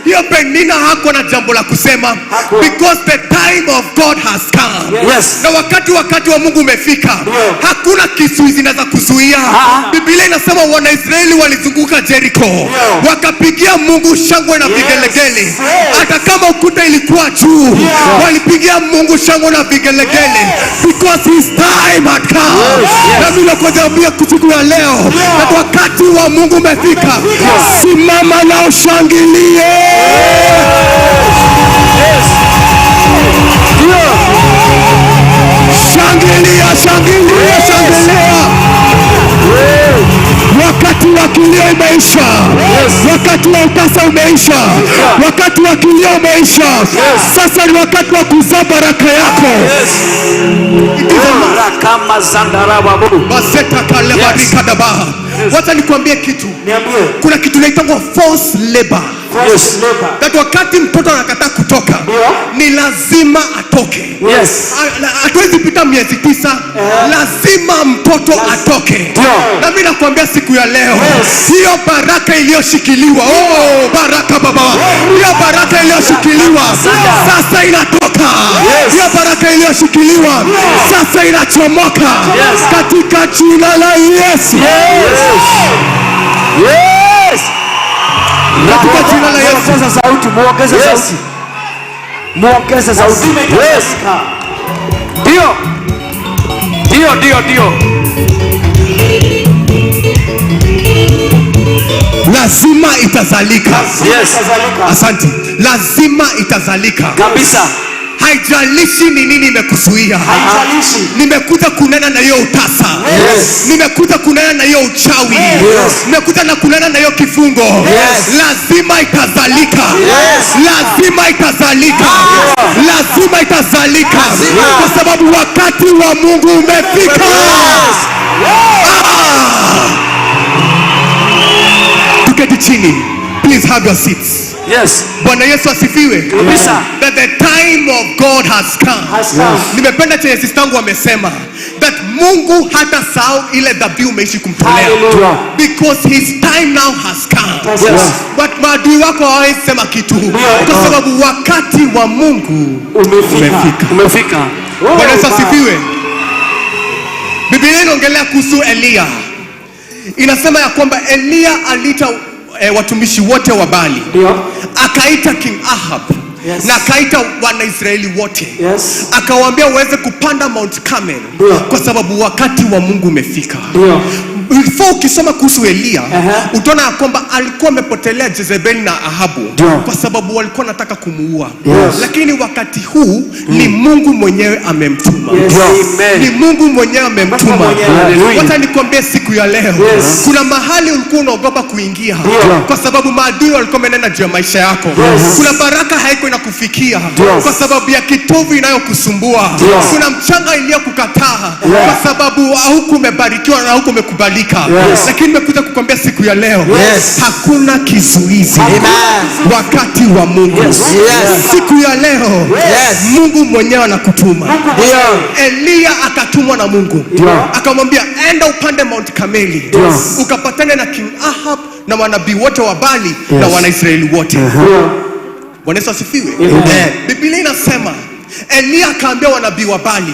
Hiyo Penina hako na jambo la kusema. Because the time of God has come. Na wakati wa Mungu umefika. Hakuna kizuizi inaweza kuzuia. Biblia inasema Wanaisraeli walizunguka Jericho. Wakapigia Mungu shangwe na vigelegele. Hata kama ukuta ilikuwa juu, walipigia Mungu shangwe na vigelegele. Because his time had come. Na mimi nakwambia siku ya leo, na wakati wa Mungu umefika. Simama na ushangilie. Shangilia. Wakati wa kilio umeisha. Wakati wa utasa umeisha. Wakati wa kilio umeisha. Sasa ni wakati wa kuzaa baraka yako. Wacha nikwambie kitu. Kuna kitu inaitwa false labor. That wakati mtoto anakataa kutoka, ni lazima atoke. Hatuwezi pita miezi 9, lazima mtoto atoke. Na mimi nakwambia siku ya leo, hiyo baraka iliyoshikiliwa, baraka baba, hiyo baraka iliyoshikiliwa sasa inatoka. Hiyo baraka iliyoshikiliwa sasa inachomoka katika jina la Yesu. Katika jina la Yesu. Muongeze sauti, muongeze sauti. Muongeze sauti. Ndio. Lazima itazalika. Asante. Lazima itazalika. Kabisa. Haijalishi ni nini imekuzuia. Nimekuja kunena na hiyo utasa. Nimekuja kunena na hiyo uchawi. Nimekuja na kunena na hiyo kifungo. Lazima itazalika. Lazima itazalika. Lazima itazalika. Kwa sababu wakati wa Mungu umefika. Tuketi chini. Please have your seats. Bwana Yesu asifiwe. That the time of God has come. Nimependa chenye sistangu wamesema that Mungu hata sahau ile dhabihu umeishi kumtolea. Because his time now has come. But maadui wako hawawezi sema kitu. Kwa sababu wakati wa Mungu umefika. Bwana Yesu asifiwe. Biblia inaongelea kuhusu Elia. Inasema ya kwamba Elia aliita watumishi wote wa Baali. Akaita King Ahab. Na akaita Wanaisraeli wote. Akawaambia waweze kupanda Mount Carmel. Kwa sababu wakati wa Mungu umefika. Before ukisoma kuhusu Elia, utaona ya kwamba alikuwa amepotelea Jezebeli na Ahabu. Kwa sababu walikuwa nataka kumuua. Lakini wakati huu ni Mungu mwenyewe amemtuma. Ni Mungu mwenyewe amemtuma. Wacha nikwambie siku ya leo, kuna mahali ulikuwa unaogopa kuingia kwa sababu maadui walikuwa wamenena juu ya maisha yako. Kuna baraka haiko inakufikia kwa sababu ya kitovu inayokusumbua. Kuna mchanga iliyokukataa kwa sababu haukumebarikiwa na haukumekubaliwa. kukubalika. Lakini nimekuja kukwambia siku ya leo, hakuna kizuizi wakati wa Mungu. Siku ya leo Mungu mwenyewe anakutuma. Elia akatumwa na Mungu, akamwambia enda upande Mount Kameli, ukapatane na King Ahab na manabii wote wa Bali na Wanaisraeli wote. Bwana Yesu asifiwe. Biblia inasema Elia akaambia wanabii wa Bali,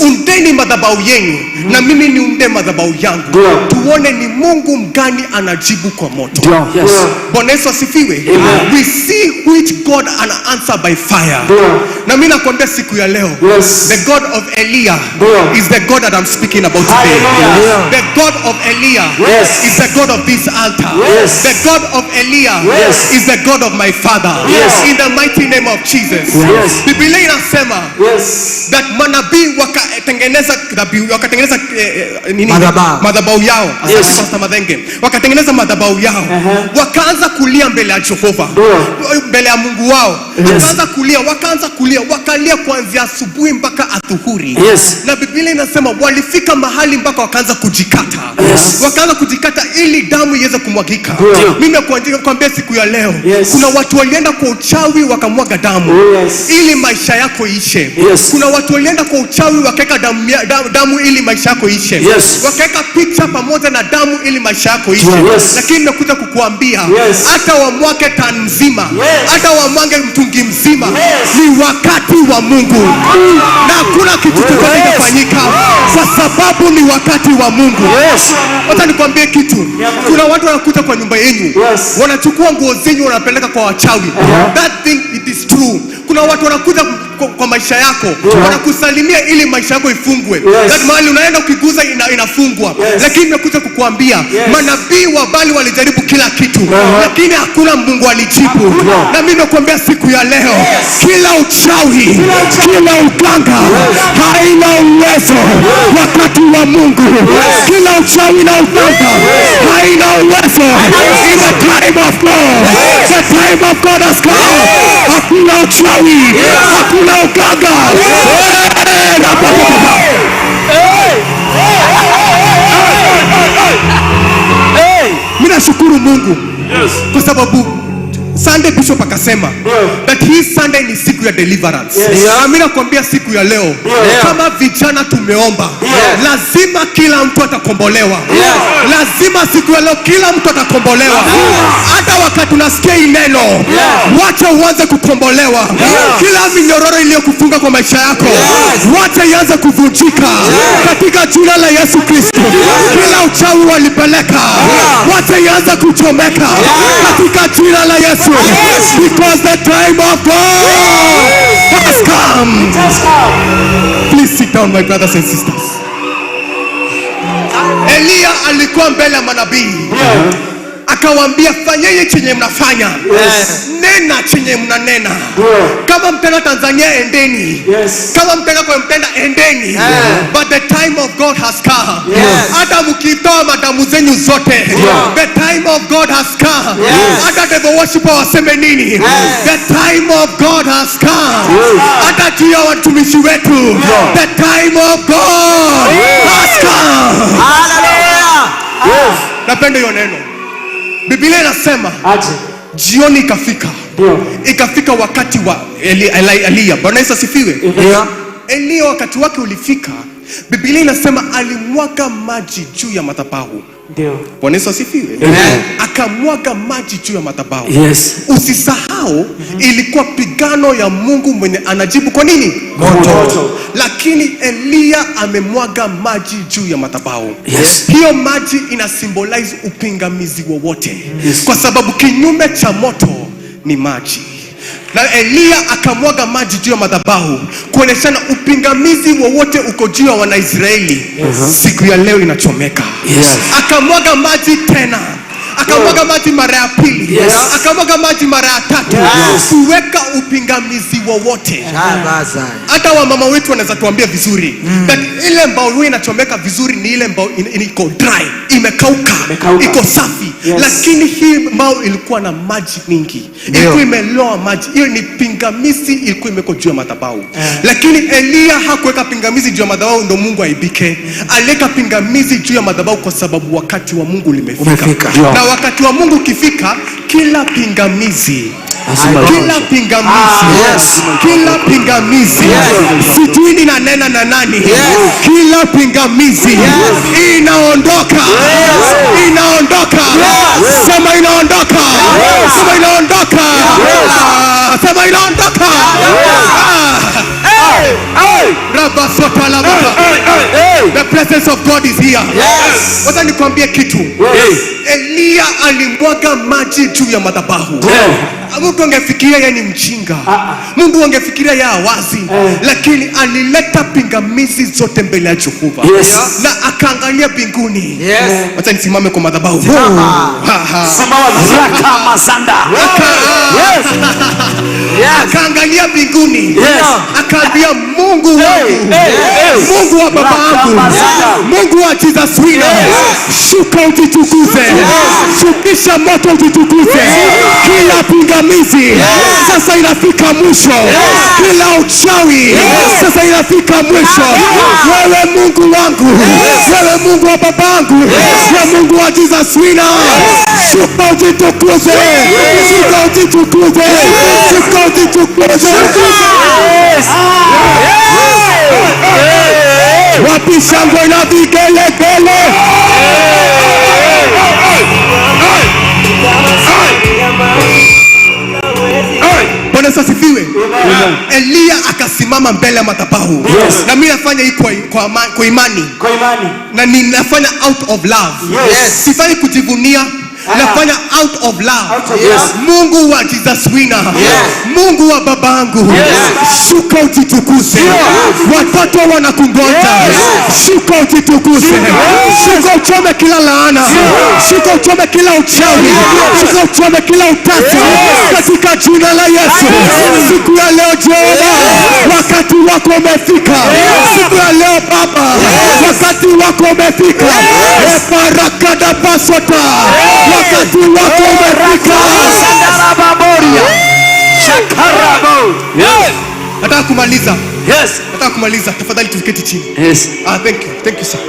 undeni madhabahu yenu na mimi niunde madhabahu yangu, tuone ni Mungu mgani anajibu kwa moto. Bwana Yesu asifiwe. We see which God ana answer by fire. Na mimi nakwambia siku ya leo, the God of Elia is the God that I'm speaking about today. The God of Elia is the God of this altar. The God of Elia is the God of my father. In the mighty name of Jesus. Biblia inasema that manabii wakatengeneza madhabahu yao. Pastor Madenge wakatengeneza madhabahu yao, wakaanza kulia mbele ya Jehova, mbele ya Mungu wao. Wakaanza kulia wakalia kuanzia asubuhi mpaka adhuhuri. Na Biblia inasema walifika mahali mpaka wakaanza kujikata. Wakaanza kujikata ili damu iweze kumwagika. Mimi nakwambia siku ya leo, kuna watu walienda kwa uchawi wakamwaga damu ili maisha yako ishe. Kuna watu walienda kwa uchawi wakaweka damu ili maisha yako ishe. Wakaweka picha pamoja na damu ili maisha yako ishe. Lakini nimekuja kukuambia, hata wamwage tani mzima, hata wamwage mtungi mzima, ni wakati wa Mungu. Na hakuna kitu chochote kitafanyika kwa sababu ni wakati wa Mungu. Wacha nikwambie kitu. Kuna watu wanakuja kwa nyumba yenu, wanachukua nguo zenyu wanapeleka kwa wachawi. That thing it is true. Kuna watu wanakuja kwa maisha yako, wanakusalimia ili maisha yako ifungwe. That mahali unaenda ukiguza inafungwa. Lakini nimekuja kukuambia, manabii wa Bali walijaribu kila kitu, lakini hakuna Mungu alijibu. Na mimi nakwambia siku ya leo, kila uchawi, kila uganga haina uwezo wakati wa Mungu. Kila uchawi na uganga haina uwezo. In the time of God, the time of God has come. Hakuna uchawi, hakuna uganga. Mimi nashukuru Mungu kwa sababu Sunday Bishop akasema that hii Sunday ni siku ya deliverance. Mimi nakwambia siku ya leo, kama vijana tumeomba, lazima kila mtu atakombolewa. Lazima siku ya leo kila mtu atakombolewa. Hata wakati unasikia hii neno, wacha uanze kukombolewa. Kila minyororo iliyokufunga kwa maisha yako, wacha ianze kuvunjika katika jina la Yesu Kristo. Kila uchawi walipeleka, wacha ianze kuchomeka katika jina la Yesu. Because the time of God has come. Please sit down, my brothers and sisters. Elia alikuwa mbele ya manabii, akawaambia fanyeni chenye mnafanya, nena chenye mnanena. Kama mtenda Tanzania endeni, kama mtenda kwa mtenda endeni. But the time of God has come. Hata mkitoa madamu zenyu zote, the time of God has come. Hata devil worshiper waseme nini, the time of God has come. Hata juu ya watumishi wetu, the time of God has come. Hallelujah. Napenda hiyo neno. Biblia inasema jioni ikafika. Ikafika wakati wa Elia. Bwana Yesu asifiwe. Elia wakati wake ulifika. Biblia inasema alimwaga maji juu ya madhabahu. Bwana Yesu asifiwe. Akamwaga maji juu ya madhabahu. Usisahau ilikuwa pigano ya Mungu mwenye anajibu kwa nini? Moto. Lakini Elia amemwaga maji juu ya madhabahu. Hiyo maji ina symbolize upingamizi wowote. Kwa sababu kinyume cha moto ni maji. Na Elia akamwaga maji juu ya madhabahu kuoneshana upingamizi wowote uko juu ya Wanaisraeli. Siku ya leo inachomeka. Akamwaga maji tena, akamwaga maji mara ya pili, akamwaga maji mara ya tatu, kuweka upingamizi wowote. Hata wamama wetu wanaweza tuambia vizuri that ile mbao wewe inachomeka vizuri ni ile mbao iko dry, imekauka, iko safi, lakini hii mbao ilikuwa na maji mingi, ilikuwa imeloa maji. Hiyo ni pingamizi ilikuwa imeko juu ya madhabahu. Lakini Elia hakuweka pingamizi juu ya madhabahu ndo Mungu aibike. Aliweka pingamizi juu ya madhabahu kwa sababu wakati wa Mungu limefika. Na wakati wa Mungu ukifika, kila pingamizi, kila pingamizi, sijui ninanena na nani, kila pingamizi inaondoka, inaondoka, sema inaondoka, sema inaondoka, sema inaondoka. The presence of God is here. Wacha nikwambie kitu. Elia alimwaga maji juu ya madhabahu. Mungu angefikiria yeye ni mjinga, Mungu angefikiria yeye hawazi, lakini alileta pingamizi zote mbele ya Jehova na akaangalia mbinguni. Wacha nisimame kwa madhabahu. Akaangalia mbinguni, akaambia Mungu wangu, Mungu wa baba yangu, Mungu wa Jesus wina, shuka ujitukuze, shukisha moto ujitukuze. Kila pingamizi sasa inafika mwisho, kila uchawi sasa inafika mwisho. Wewe Mungu wangu, wewe Mungu wa baba yangu, wewe Mungu wa Jesus wina, shuka ujitukuze, shuka ujitukuze, shuka ujitukuze. Wapi shangwe na vigelegele? Bwana asifiwe. Elia akasimama mbele ya madhabahu. Na mimi nafanya hii kwa imani. Na ninafanya out of love. Sifanyi kujivunia, nafanya out of love. Mungu wa Jesus wina, Mungu wa babangu, shuka ujitukuze. Watoto wanakungoja, shuka ujitukuze. Shuka uchome kila laana, shuka uchome kila uchawi, shuka uchome kila utasa katika jina la Yesu. Siku ya leo Jehova, wakati wako umefika. Siku ya leo Baba, wakati wako umefika. Barakada pasota, wakati wako umefika. Nataka kumaliza. Nataka kumaliza. Tafadhali tuketi chini. Thank you sir.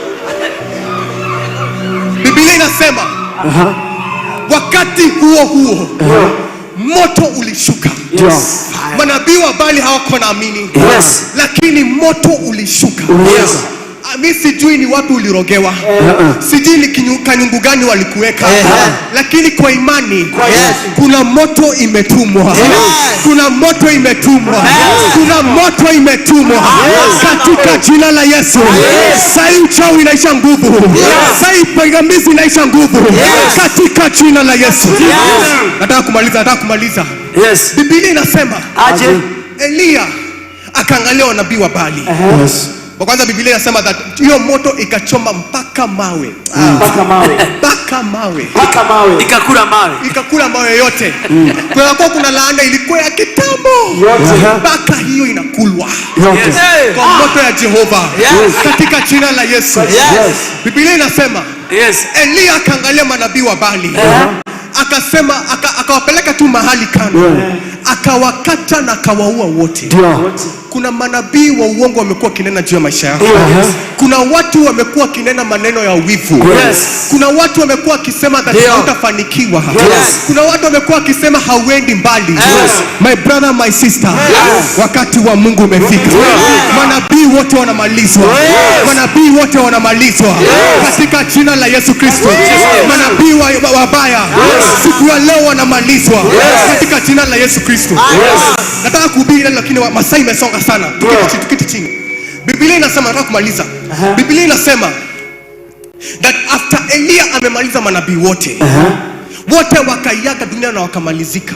Biblia inasema wakati huo moto ulishuka. Manabii wa Baali hawako naamini, lakini moto ulishuka. Mimi sijui ni wapi ulirogewa, sijui ni kanyungu gani walikuweka, lakini kwa imani kuna moto imetumwa, kuna moto imetumwa, kuna moto imetumwa katika jina la Yesu. Sai uchawi inaisha nguvu, sai pingamizi inaisha nguvu katika jina la Yesu. Nataka kumaliza. Biblia inasema Elia akaangalia wanabii wa Baali. Kwa kwanza Biblia inasema that hiyo moto ikachoma mpaka mawe. Mpaka mawe. Ikakula mawe yote. Kuna laana ilikuwa ya kitambo. Mpaka hiyo inakulwa. Kwa moto ya Jehova. Katika jina la Yesu. Biblia inasema Elia akaangalia manabii wa Baali. Akasema akawapeleka tu mahali kando. Akawakata na akawaua wote. Kuna manabii wa uongo wamekuwa kinena juu ya maisha yako. Kuna watu wamekuwa kinena maneno ya wivu. Kuna watu wamekuwa kisema that hutafanikiwa. Kuna watu wamekuwa kisema hauendi mbali. My brother, my sister, wakati wa Mungu umefika. Manabii wote wanamalizwa. Manabii wote wanamalizwa katika jina la Yesu Kristo. Manabii wabaya siku ya leo wanamalizwa katika jina la Yesu Kristo. Nataka kuhubiri lakini masaa imesonga sana. Tuketi chini. Biblia inasema, nataka kumaliza. Biblia inasema that after Elia amemaliza manabii wote, wote wakaiaga dunia na wakamalizika.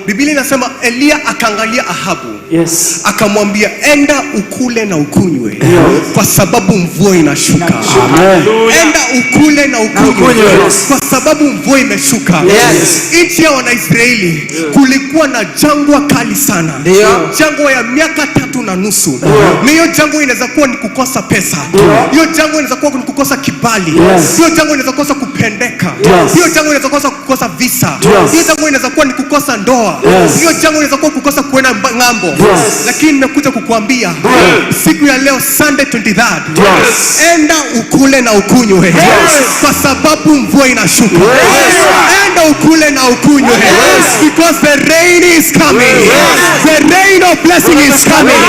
Biblia inasema Elia akaangalia Ahabu. Yes. Akamwambia enda ukule na ukunywe kwa sababu mvua inashuka. Enda ukule na ukunywe kwa sababu mvua imeshuka. Nchi ya Wanaisraeli kulikuwa na jangwa kali sana. Jangwa ya miaka 3.5. Na hiyo jangwa inaweza kuwa ni kukosa pesa. Hiyo jangwa inaweza kuwa ni kukosa kibali. Hiyo jangwa inaweza kukosa kupendeka. Hiyo jangwa inaweza kukosa kukosa visa. Hiyo jangwa inaweza kuwa ni kukosa ndoa. Hiyo jangwa inaweza kuwa kukosa kuenda ng'ambo. Lakini nimekuja kukuambia siku ya leo Sunday 23rd, enda ukule na ukunywe kwa sababu mvua inashuka. Enda ukule na ukunywe because the rain is coming. The rain of blessing is coming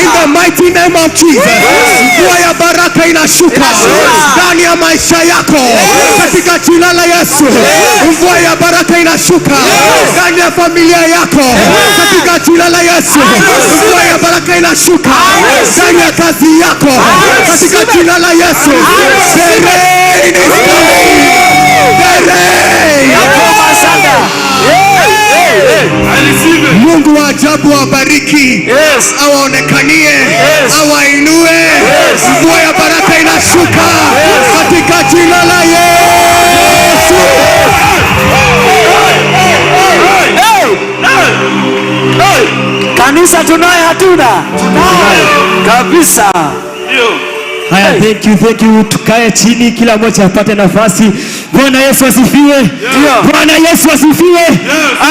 in the mighty name of Jesus. Mvua ya baraka inashuka ndani ya maisha yako katika jina la Yesu. Mvua ya baraka inashuka ndani ya familia yako katika jina la Yesu. Mvua ya baraka inashuka ndani ya kazi yako katika jina la Yesu. The rain is coming. The rain. Mungu wa ajabu awabariki, awaonekanie, awainue. Mvua ya baraka inashuka katika jina la Yesu. Kanisa tunaye hatuna? Kabisa. Haya, thank you. Tukae chini, kila mmoja apate nafasi. Bwana Yesu asifiwe. Bwana Yesu asifiwe.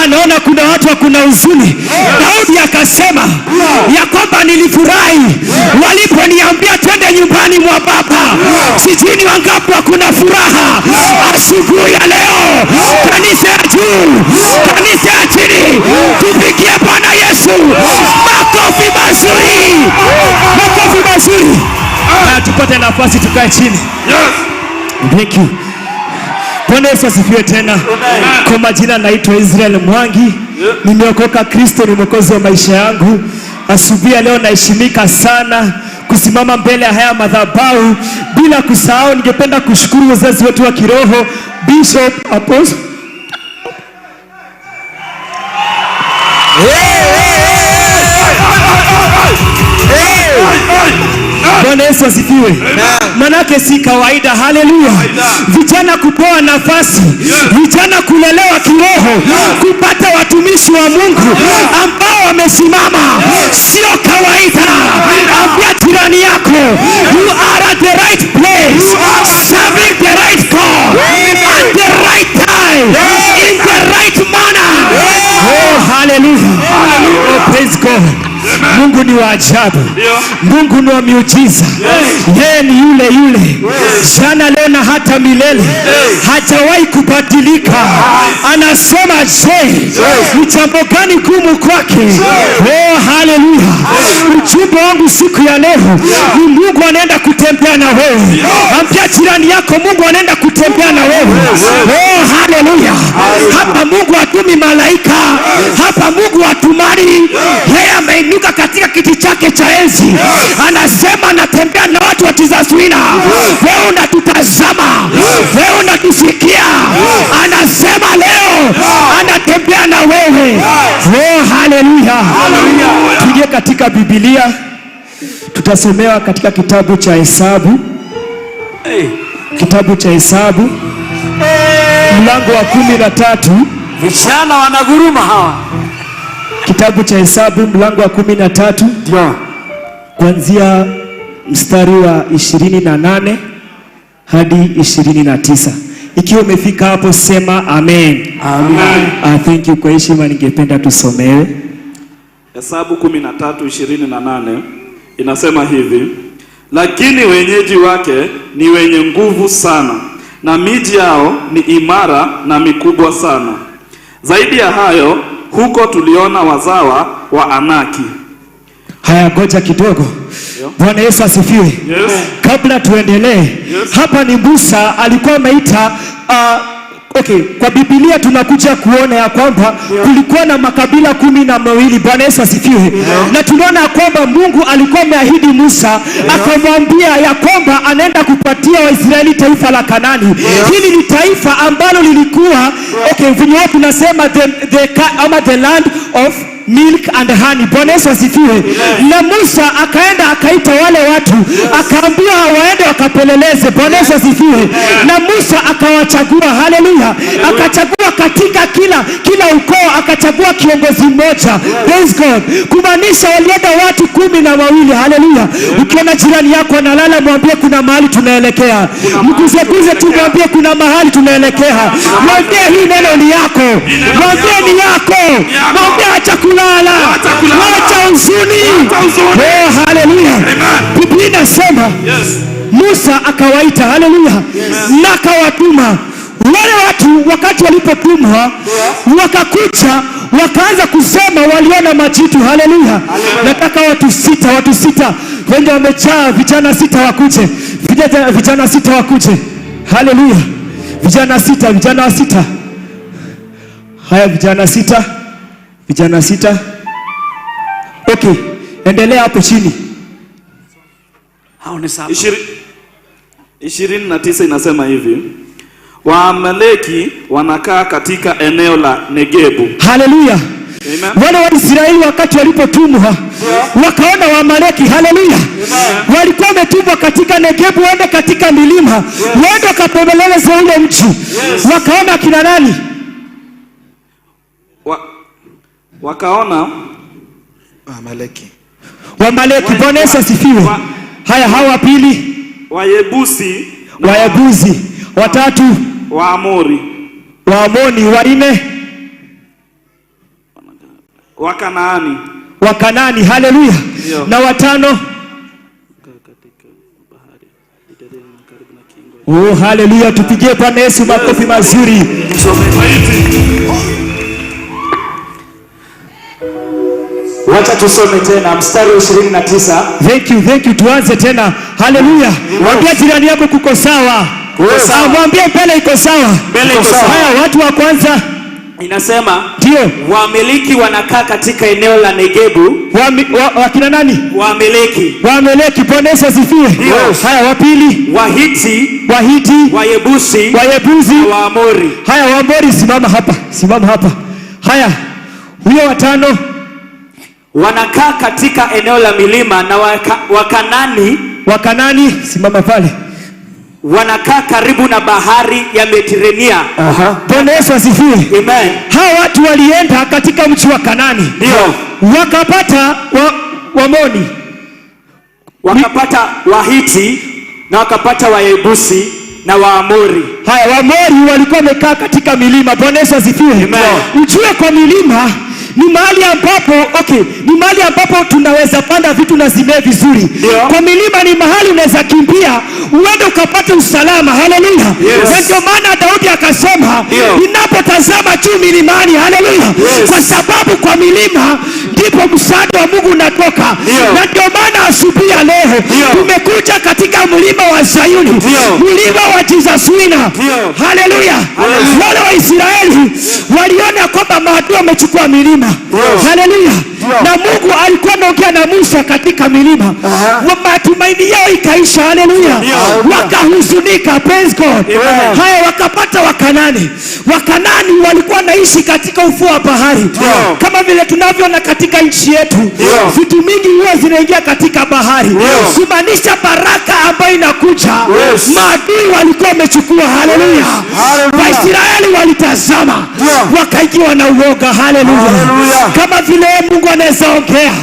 Anaona kuna watu kuna huzuni. Daudi akasema ya kwamba nilifurahi waliponiambia twende nyumbani mwa baba. Sijui ni wangapi kuna furaha asubuhi ya leo. Kanisa ya juu, kanisa ya chini, tupigie Bwana Yesu makofi mazuri. Makofi mazuri. Tupate nafasi, tukae chini. Thank you. Bwana Yesu asifiwe tena. Kwa majina naitwa Israel Mwangi. Nimeokoka, Kristo ni mwokozi wa maisha yangu. Asubuhi ya leo naheshimika sana kusimama mbele ya haya madhabahu. Bila kusahau, ningependa kushukuru wazazi wetu wa kiroho, Bishop, Apostle. Bwana Yesu asifiwe. Manake si kawaida. Haleluya. Vijana kupewa nafasi, vijana kulelewa kiroho, kupata watumishi wa Mungu ambao wamesimama, sio kawaida. Ambia jirani yako, you are at the right place, serving the right God at the right time, in the right manner. Oh, hallelujah. Oh, praise God. Mungu ni wa ajabu. Mungu ni wa miujiza. Yeye ni yule jana, leo na hata milele. Hajawahi kubadilika. Anasema je, ni jambo gani gumu kwake? Oh, haleluya. Ujumbe wangu siku ya leo ni Mungu anaenda kutembea na wewe. Ambia jirani yako, Mungu anaenda kutembea na wewe. Oh, haleluya. Hapa Mungu hatumi malaika. Hapa Mungu hatumani. Yeye ameinuka katika kiti chake cha enzi. Anasema natembea na watu wa Tizaswina. Wewe unatutazama, wewe unatusikia. Anasema leo anatembea na wewe. Oh, haleluya. Tuje katika Biblia, tutasomewa katika kitabu cha Hesabu. Kitabu cha Hesabu mlango wa 13. Vijana wanaguruma hawa. Kitabu cha Hesabu mlango wa 13 kuanzia mstari wa 28 hadi 29. Ikiwa umefika hapo sema amen. Amen. Thank you. Kwa heshima ningependa tusomewe. Hesabu 13:28 inasema hivi: lakini wenyeji wake ni wenye nguvu sana, na miji yao ni imara na mikubwa sana. Zaidi ya hayo, huko tuliona wazawa wa Anaki. Haya, ngoja kidogo. Bwana Yesu asifiwe. Kabla tuendelee, hapa ni Musa alikuwa ameita kwa Biblia tunakuja kuona ya kwamba kulikuwa na makabila 12. Bwana Yesu asifiwe. Na tunaona ya kwamba Mungu alikuwa ameahidi Musa, akamwambia ya kwamba anaenda kupatia Waisraeli taifa la Kanani. Hili ni taifa ambalo lilikuwa vinyo tunasema the land of milk and honey. Bwana Yesu asifiwe. Na Musa akaenda akaita wale watu, akaambia waende wakapeleleze. Bwana Yesu asifiwe. Na Musa akawachagua. Haleluya. Akachagua katika kila ukoo, akachagua kiongozi mmoja. Praise God. Kumaanisha walienda watu 12. Haleluya. Ukiona jirani yako analala, mwambie kuna mahali tunaelekea. Mkuze tu, mwambie kuna mahali tunaelekea. Mwambie hii neno ni yako. Mwambie ni yako. Mwambie acha kulala. Acha huzuni. Oh, haleluya. Biblia inasema Musa akawaita. Haleluya. Na akawatuma. Wale watu wakati walipotumwa wakakucha, wakaanza kusema waliona majitu. Haleluya. Nataka watu sita wende wamejaa, vijana 6 wakuje. Vijana 6 wakuje. Haleluya. Vijana 6. Haya, vijana 6. Okay, endelea hapo chini. Hao ni sawa. 29 inasema hivi. Waamaleki wanakaa katika eneo la Negebu. Haleluya. Wale wa Israeli wakati walipotumwa wakaona Waamaleki. Haleluya. Walikuwa wametumwa katika Negebu, waende katika milima, waende wakapeleleze ule mji. Wakaona kina nani? Wakaona Waamaleki. Bwana Yesu asifiwe. Haya, hawa pili Wayebusi, watatu Waamori, Waamoni, wanne Wakanaani. Haleluya. Na watano. Oh, haleluya. Tupigie Bwana Yesu makofi mazuri. Wacha tusome tena mstari wa 29. Thank you. Tuanze tena. Haleluya. Mwambie jirani yako kuko sawa. Mwambie mbele iko sawa. Haya, watu wa kwanza inasema ndio Waamaleki wanakaa katika eneo la Negebu. Wakina nani? Waamaleki. Bwana Yesu asifiwe. Haya, wa pili Wahiti, Wayebusi na Waamori. Haya, Waamori, simama hapa. Haya, huyo watano wanakaa katika eneo la milima, na Wakanani, simama pale, wanakaa karibu na bahari ya Mediterania. Bwana Yesu asifiwe. Amen. Hao watu walienda katika mji wa Kanani. Ndio. Wakapata Wamoni, wakapata Wahiti, na wakapata Wayebusi na Waamori. Haya, Waamori walikuwa wamekaa katika milima. Bwana Yesu asifiwe. Ujue kwa milima ni mahali ambapo tunaweza panda vitu na zimee vizuri. Kwa milima ni mahali unaweza kimbia uende ukapata usalama. Haleluya. Na ndio maana Daudi akasema ninapotazama juu milimani. Haleluya. Kwa sababu kwa milima ndipo msaada wa Mungu unatoka. Na ndio maana asubuhi ya leo tumekuja katika mlima wa Sayuni, mlima wa Jesus Winner. Haleluya. Wale wa Israeli waliona kwamba maadui wamechukua milima. Haleluya. Na Mungu alikuwa anaongea na Musa katika milima. Matumaini yao ikaisha. Haleluya. Wakahuzunika. Praise God. Haya, wakapata Wakanani. Wakanani walikuwa naishi katika ufuo wa bahari. Kama vile tunavyoona katika nchi yetu, vitu mingi huwa zinaingia katika bahari. Kumaanisha baraka ambayo inakuja, maadui walikuwa wamechukua. Haleluya. Waisraeli walitazama wakaingiwa na uoga. Haleluya. Kama vile Mungu anaweza ongea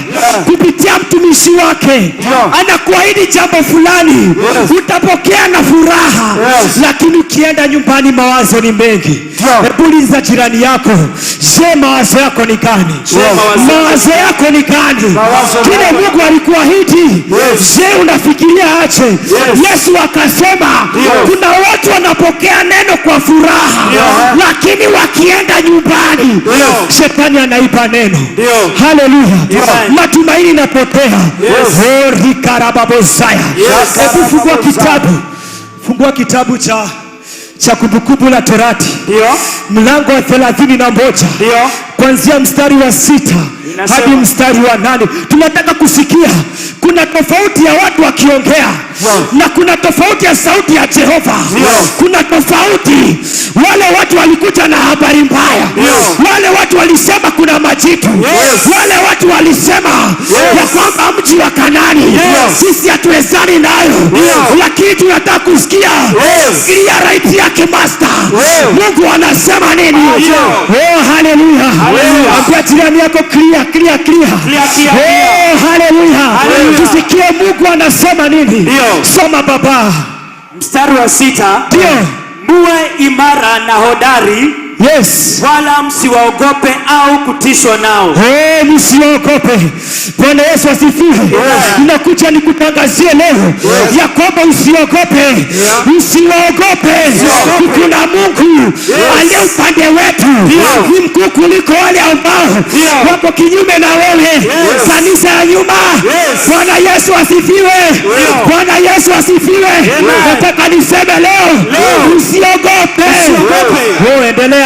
kupitia mtumishi wake, anakuahidi jambo fulani, utapokea na furaha, lakini ukienda nyumbani mawazo ni mengi. Hebu uliza jirani yako, je, mawazo yako ni gani? Mawazo yako ni gani? Kile Mungu alikuahidi, je, unafikiria aje? Yesu akasema kuna watu wanapokea neno kwa furaha, lakini wakienda nyumbani shetani anaiba neno. Haleluya. Matumaini inapotea. Hebu fungua kitabu cha Kumbukumbu la Torati, mlango wa 31 kuanzia mstari wa 6 hadi mstari wa 8. Tunataka kusikia kuna tofauti ya watu wakiongea na kuna tofauti ya sauti ya Jehova. Kuna tofauti. Wale watu walikuja na habari mbaya. Wale watu walisema kuna majitu. Wale watu walisema ya kwamba mji wa Kanaani sisi hatuwezani nayo. Lakini tunataka kusikia clear right yake master. Mungu anasema nini? Oh, haleluya. Ambia jirani yako clear. Oh, haleluya. Tusikie Mungu anasema nini? Soma baba. Mstari wa 6. Ndio. Muwe imara na hodari. Yes. Wala msiwaogope au kutishwa nao. Msiwaogope. Bwana Yesu asifiwe. Ninakuja nikutangazie leo ya kwamba usiogope. Usiwaogope. Kuna Mungu aliye upande wetu. Ni mkuu kuliko wale ambao wako kinyume na wewe. Kanisa ya nyuma. Bwana Yesu asifiwe. Bwana Yesu asifiwe. Nataka niseme leo usiogope. Endelea.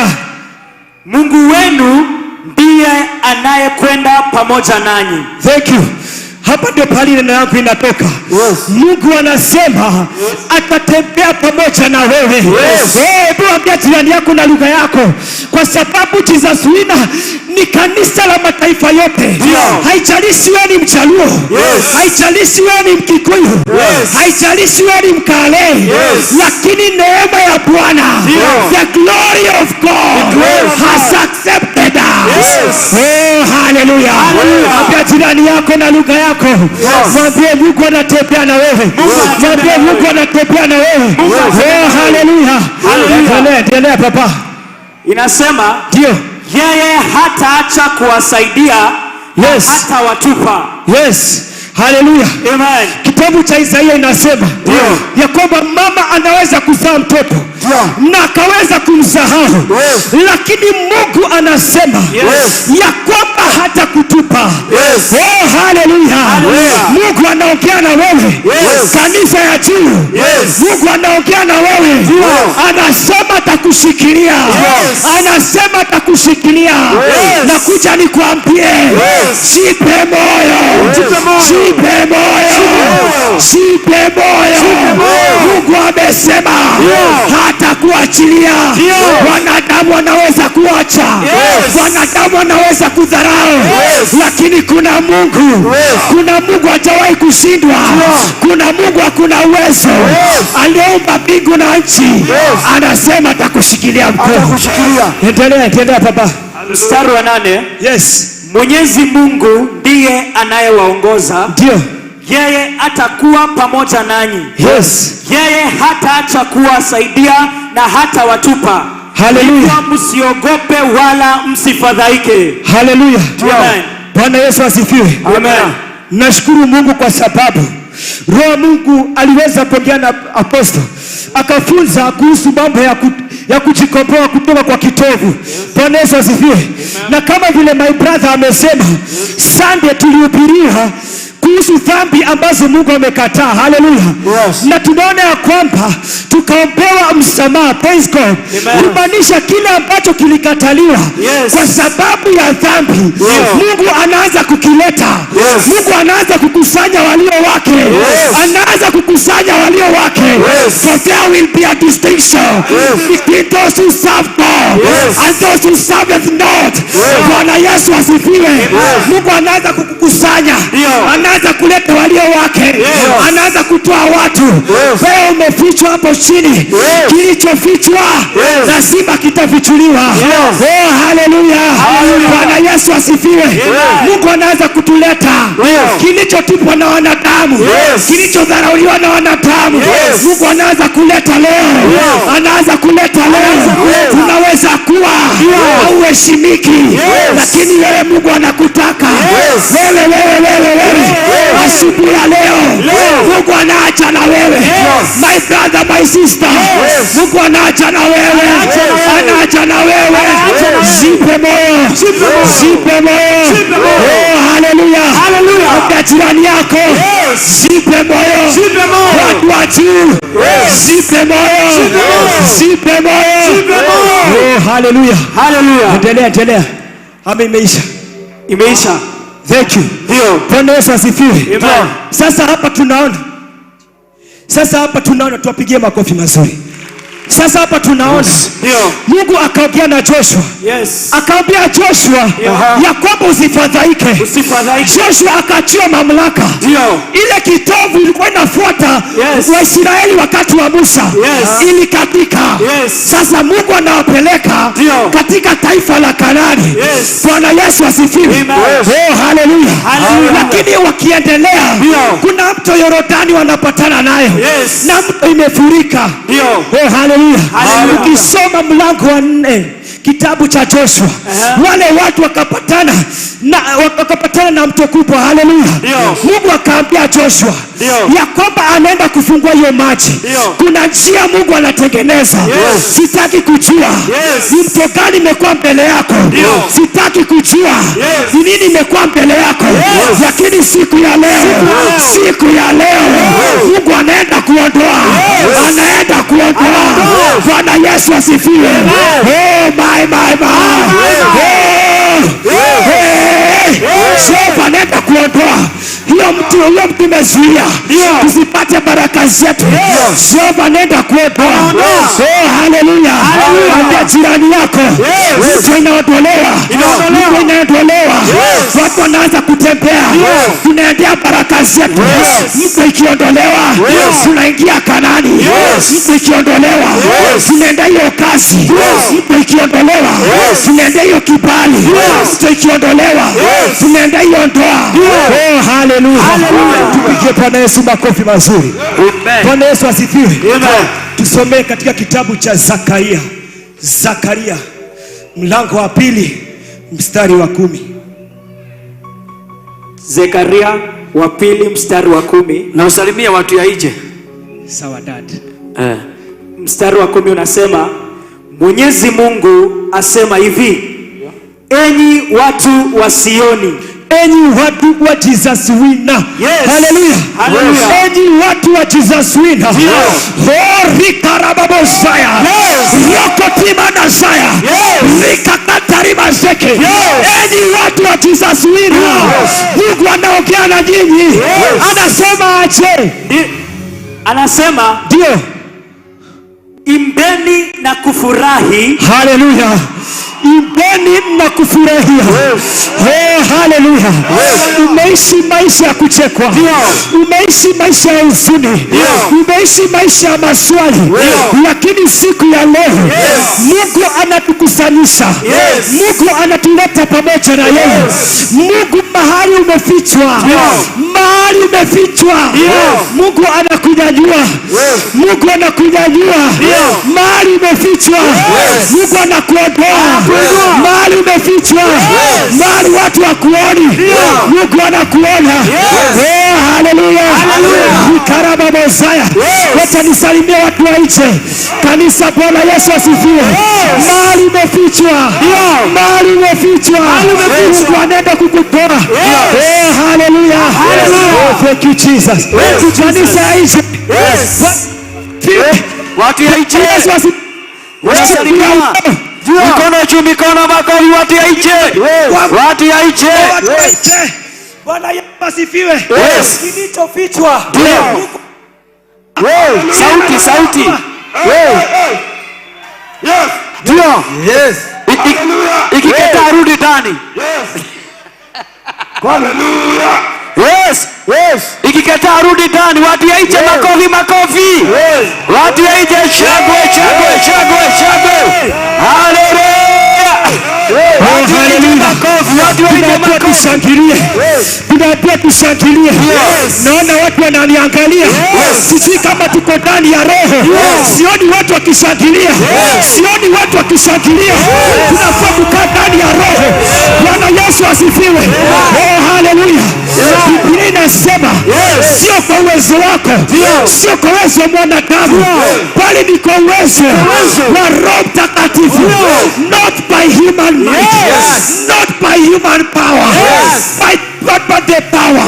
Mungu wenu ndiye anayekwenda pamoja nanyi. Thank you. Hapa ndio pale neno yangu inatoka. Mungu anasema atatembea pamoja na wewe. Hebu ambia jirani yako na lugha yako, kwa sababu Jesus Winner ni kanisa la mataifa yote. Haijalishi wewe ni Mjaluo, haijalishi wewe ni Mkikuyu, haijalishi wewe ni Mkale, lakini neema ya Bwana, the glory of God has accepted us. Oh, hallelujah. Ambia jirani yako na lugha yako. Mwambie Mungu anatembea na wewe. Mwambie Mungu anatembea na wewe. Oh, haleluya. Endelea papa. Inasema ndio, yeye hataacha kuwasaidia, hata watupa. Yes. Haleluya. Amen. Kitabu cha Isaia inasema ya kwamba mama anaweza kuzaa mtoto na akaweza kumsahau, lakini Mungu anasema ya kwamba hata kutupa. Oh, haleluya. Mungu anaongea na wewe. Kanisa ya juu. Mungu anaongea na wewe. Anasema atakushikilia. Anasema atakushikilia. Na kuja nikwambie, jipe moyo. Jipe moyo. Mungu amesema hata kuachilia. Wanadamu wanaweza kuacha. Wanadamu wanaweza kudharau. Lakini kuna Mungu. Kuna Mungu hajawahi kushindwa. Kuna Mungu hakuna uwezo. Aliumba mbingu na nchi. Anasema atakushikilia mkono. Endelea baba. Mstari wa 8. Yes. Mwenyezi Mungu ndiye anayewaongoza. Ndio. Yeye atakuwa pamoja nanyi. Yes. Yeye hataacha kuwasaidia na hata watupa. Haleluya. Msiogope wala msifadhaike. Haleluya. Amen. Bwana Yesu asifiwe. Amen. Nashukuru Mungu kwa sababu Roho Mungu aliweza kuongea na apostol, akafunza kuhusu mambo ya kujikomboa kutoka kwa kitovu. Bwana Yesu asifiwe. Na kama vile my brother amesema, Sunday tulihubiriwa kuhusu dhambi ambazo Mungu amekataa. Haleluya. Na tunaona ya kwamba tukaombewa msamaha. Praise God. Kumaanisha kile ambacho kilikataliwa kwa sababu ya dhambi, Mungu anaanza kukileta. Mungu anaanza kukusanya walio wake. Anaanza kukusanya walio wake. For there will be a distinction between those who serve God and those who serve not. Bwana Yesu asifiwe. Mungu anaanza kukukusanya. Anaanza kuleta walio wake. Anaanza kutoa watu. Wewe umefichwa hapo chini. Kilichofichwa lazima kitafichuliwa. Oh, haleluya. Bwana Yesu asifiwe. Mungu anaanza kutuleta kilichotupwa na wanadamu, kilichodharauliwa na wanadamu. Mungu anaanza kuleta leo. Anaanza kuleta leo. Unaweza kuwa hauheshimiki, lakini wewe Mungu anakutaka. Wewe asubuhi ya leo Mungu anaacha na wewe. My brother, my sister, Mungu anaacha na wewe. Anaacha na wewe. Jipe moyo. Jipe moyo. Oh, haleluya. Kwa jirani yako, jipe moyo. Watu wa juu, jipe moyo. Jipe moyo. Oh, haleluya. Endelea. Imeisha. Imeisha. Thank you. Ndio. Bwana Yesu asifiwe. Amen. Sasa hapa tunaona tuwapigie makofi mazuri. Sasa hapa tunaona Mungu akaongea na Joshua. Akaambia Joshua ya kwamba usifadhaike. Joshua akachia mamlaka. Ile kitovu ilikuwa inafuata Waisraeli wakati wa Musa ilikatika. Sasa Mungu anawapeleka katika taifa la Kanaani. Bwana Yesu asifiwe. Oh, haleluya. Lakini wakiendelea kuna mto Yordani wanapatana nayo na mto imefurika. Oh, haleluya. Ukisoma mlango wa 4 kitabu cha Joshua, wale watu wakapatana na mto kubwa. Haleluya. Mungu akaambia Joshua ya kwamba anaenda kufungua hiyo maji. Kuna njia Mungu anatengeneza. Sitaki kujua ni mto gani imekuwa mbele yako. Sitaki kujua ni nini imekuwa mbele yako. Lakini siku ya leo Mungu anaenda kuondoa. Bwana Yesu asifiwe. Oh my. Sasa anaenda kuondoa hiyo mtu umezuia tusipate baraka zetu. Sasa anaenda kuondoa. Oh, haleluya. Ambia jirani yako mtu inaondolewa. Watu wanaanza kutembea. Tunaendea baraka zetu. Mtu ikiondolewa tunaingia Kanaani. Mtu ikiondolewa tunaenda hiyo kazi. Mtu ikiondolewa tunaenda hiyo kibali. Mtu ikiondolewa tunaenda hiyo ndoa. Oh, haleluya. Tupige Bwana Yesu makofi mazuri. Bwana Yesu asifiwe. Tusomee katika kitabu cha Zakaria mlango wa 2 mstari wa 10. Zekaria wa 2 mstari wa 10. Na usalimia watu ya nje. Sawa dad. Mstari wa 10 unasema, Mwenyezi Mungu asema hivi, enyi watu wa Sioni, enyi watu wa Jesus winner. Haleluya. Enyi watu wa Jesus winner. Rikarababosaya. Yokotimanasaya. Rikakataribazeke. Enyi watu wa Jesus winner. Mungu anaongea na nyinyi. Anasema aje? Anasema ndio, imbeni na kufurahi. Haleluya. Imbeni na kufurahia. Haleluya. Umeishi maisha ya kuchekwa. Umeishi maisha ya huzuni. Umeishi maisha ya maswali. Lakini siku ya leo Mungu anatukusanyisha. Mungu anatuleta pamoja na yeye. Mungu mahali umefichwa. Mungu anakunyanyua. Mungu anakunyanyua. Mahali umefichwa. Mungu anakuondoa. Mahali umefichwa. Mahali watu wakuoni. Mungu anakuona. Haleluya. Nikaraba Mosaya. Wacha nisalimie watu wa nje. Kanisa, Bwana Yesu asifiwe. Mahali umefichwa. Mungu anaenda kukutoa. Haleluya. Thank you Jesus. Kanisa ya nje. Watu ya nje. Wasalimia. Mikono juu, mikono makofi, watu ya nje. Watu ya nje. Bwana Yesu asifiwe. Kilichofichwa. Sauti. Ndio. Ikiketa arudi ndani. Hallelujah. Ikiketa arudi ndani. Watu ya nje, makofi. Watu ya nje, shangwe. Haleluya. Tunaambia tushangilie. Naona watu wananiangalia. Sisi kama tuko ndani ya roho. Sioni watu wakishangilia. Tunafaa kukaa ndani ya roho. Bwana Yesu asifiwe. Haleluya. Biblia inasema sio kwa uwezo wako, sio kwa uwezo wa mwanadamu, bali ni kwa uwezo wa Roho Mtakatifu. Not by human might, not by human power, God but the power.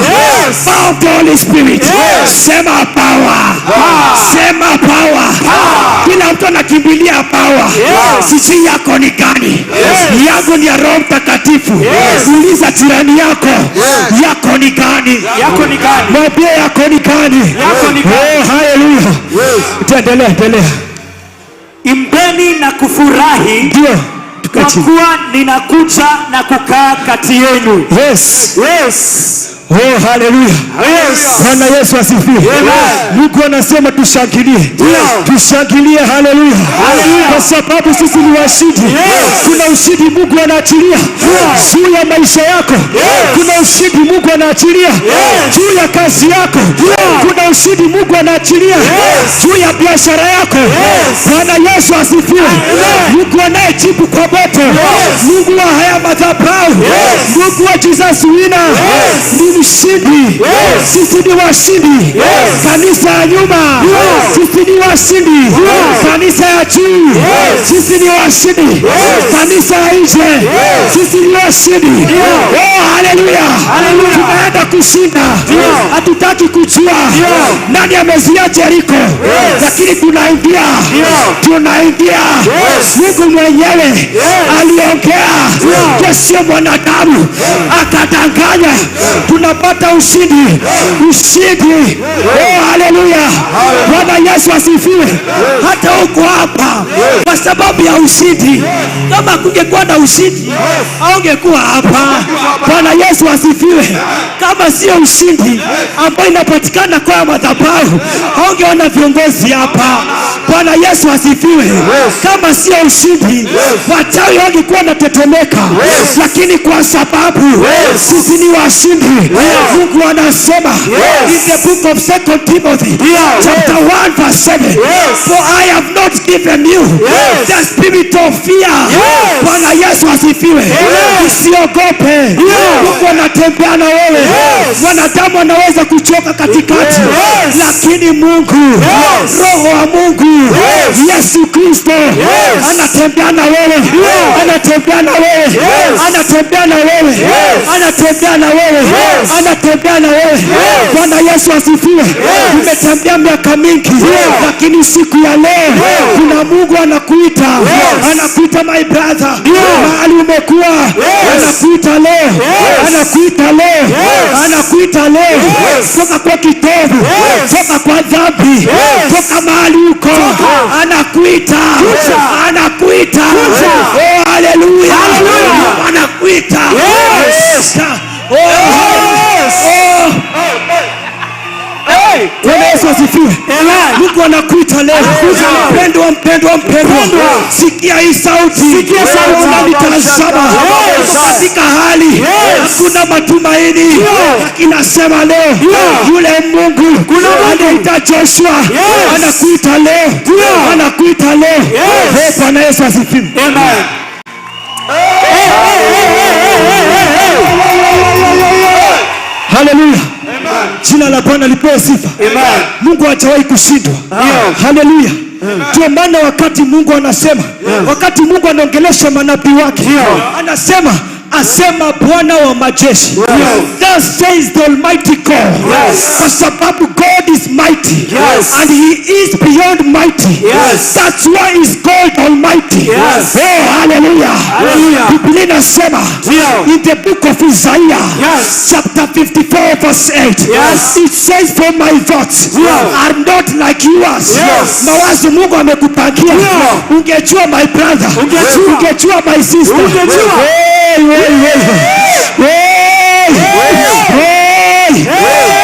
Power of the Holy Spirit. Sema power. Sema power. Kila mtu anakimbilia power. Sisi yako ni gani? Yangu ni ya Roho Mtakatifu. Uliza jirani yako. Yako ni gani? Yako ni gani? Mwambie yako ni gani? Yako ni gani? Oh, hallelujah. Endelea. Imbeni na kufurahi. Ndio. Kwa kuwa ninakuja na kukaa kati yenu. Yes. Oh, hallelujah. Bwana Yesu asifiwe. Mungu anasema tushangilie. Tushangilie, hallelujah. Kwa sababu sisi ni washindi. Kuna ushindi Mungu anaachilia juu ya maisha yako. Kuna ushindi Mungu anaachilia juu ya kazi yako. Kuna ushindi Mungu anaachilia juu ya biashara yako. Bwana Yesu asifiwe. Mungu anayejibu kwa moto. Mungu wa haya madhabahu. Mungu wa Jesus Winner. Ni mshindi. Sisi ni washindi. Kanisa ya nyuma. Sisi ni washindi. Kanisa ya juu. Sisi ni washindi. Kanisa ya nje. Sisi ni washindi. Oh, hallelujah. Tunaenda kushinda. Hatutaki kujua nani amezuia Jericho, lakini tunaingia. Mungu mwenyewe aliongea, sio mwanadamu akadanganya. Tunapata ushindi. Oh, hallelujah. Bwana Yesu asifiwe. Hata uko hapa kwa sababu ya ushindi. Kama kungekuwa na ushindi, haungekuwa hapa. Bwana Yesu asifiwe. Kama sio ushindi ambao inapatikana kwa madhabahu, haungeona viongozi hapa. Bwana Yesu asifiwe. Kama sio ushindi, wachawi wangekuwa natetemeka. Lakini kwa sababu sisi ni washindi, Mungu anasema in the book of 2 Timothy chapter 1 verse 7, for I have not given you the spirit of fear. Bwana Yesu asifiwe. Usiogope. Mungu anatembea na wewe. Wanadamu wanaweza kuchoka katikati, lakini Mungu, Roho wa Mungu, Yesu Kristo anatembea na wewe. Anatembea na wewe. Anatembea na wewe. Anatembea na wewe. Anatembea na wewe. Bwana Yesu asifiwe. Umetembea miaka mingi, lakini siku ya leo kuna Mungu anakuita. Anakuita my brother. Mahali umekuwa, anakuita leo. Anakuita leo. Anakuita leo. Toka kwa kitovu, toka kwa dhambi, toka mahali uko. Anakuita. Anakuita. Oh, hallelujah. Anakuita. Bwana Yesu asifiwe. Mungu anakuita leo. Mpendwa. Sikia hii sauti. Unanitazama katika hali hakuna matumaini, lakini nasema leo yule Mungu anaita Joshua anakuita leo. Anakuita leo. Bwana Yesu asifiwe. Amen. Hallelujah. Jina la Bwana lipewe sifa. Mungu hajawahi kushindwa. Hallelujah. Ndio maana wakati Mungu anasema, wakati Mungu anaongelesha manabii wake, anasema asema Bwana wa majeshi. Thus says the Almighty God. Kwa sababu God is mighty and He is beyond mighty. That's why He's called Almighty. Oh, hallelujah. Biblia inasema in the book of Isaiah chapter 54 verse 8, it says for my thoughts are not like yours. Mawazo Mungu amekupangia. Ungejua my brother, ungejua my sister.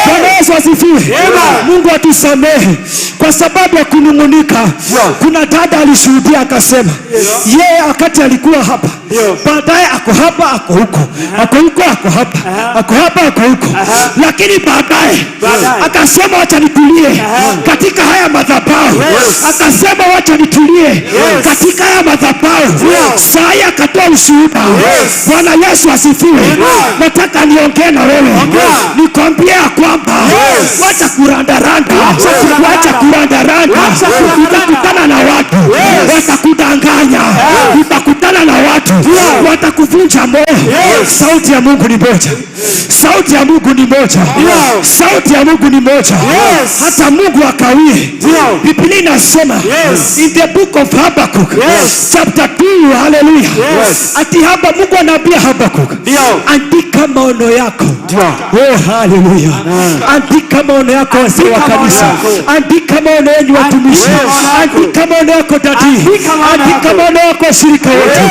Bwana Yesu asifiwe. Mungu atusamehe kwa sababu ya kunung'unika. Kuna dada alishuhudia akasema, yeye wakati alikuwa hapa, baadaye ako hapa, ako huko, ako huko, ako hapa, ako hapa, ako huko, lakini baadaye akasema wacha nitulie katika haya madhabahu. Akasema wacha nitulie katika haya madhabahu. Saa akatoa ushuhuda. Bwana Yesu asifiwe. Nataka niongee na wewe, nikwambie kwamba wacha kurandaranda, wacha kurandaranda. Utakutana na watu watakudanganya, utakutana na watu watakuvunja moyo. Sauti ya Mungu ni moja. Sauti ya Mungu ni moja. Sauti ya Mungu ni moja. Hata Mungu akawie. Biblia inasema in the book of Habakkuk chapter 2, hallelujah. Ati hapa Mungu anaambia Habakkuk, andika maono yako. Oh, hallelujah. Andika maono yako wazee wa kanisa. Andika maono yenu watumishi. Andika maono yako dadi. Andika maono yako shirika wote.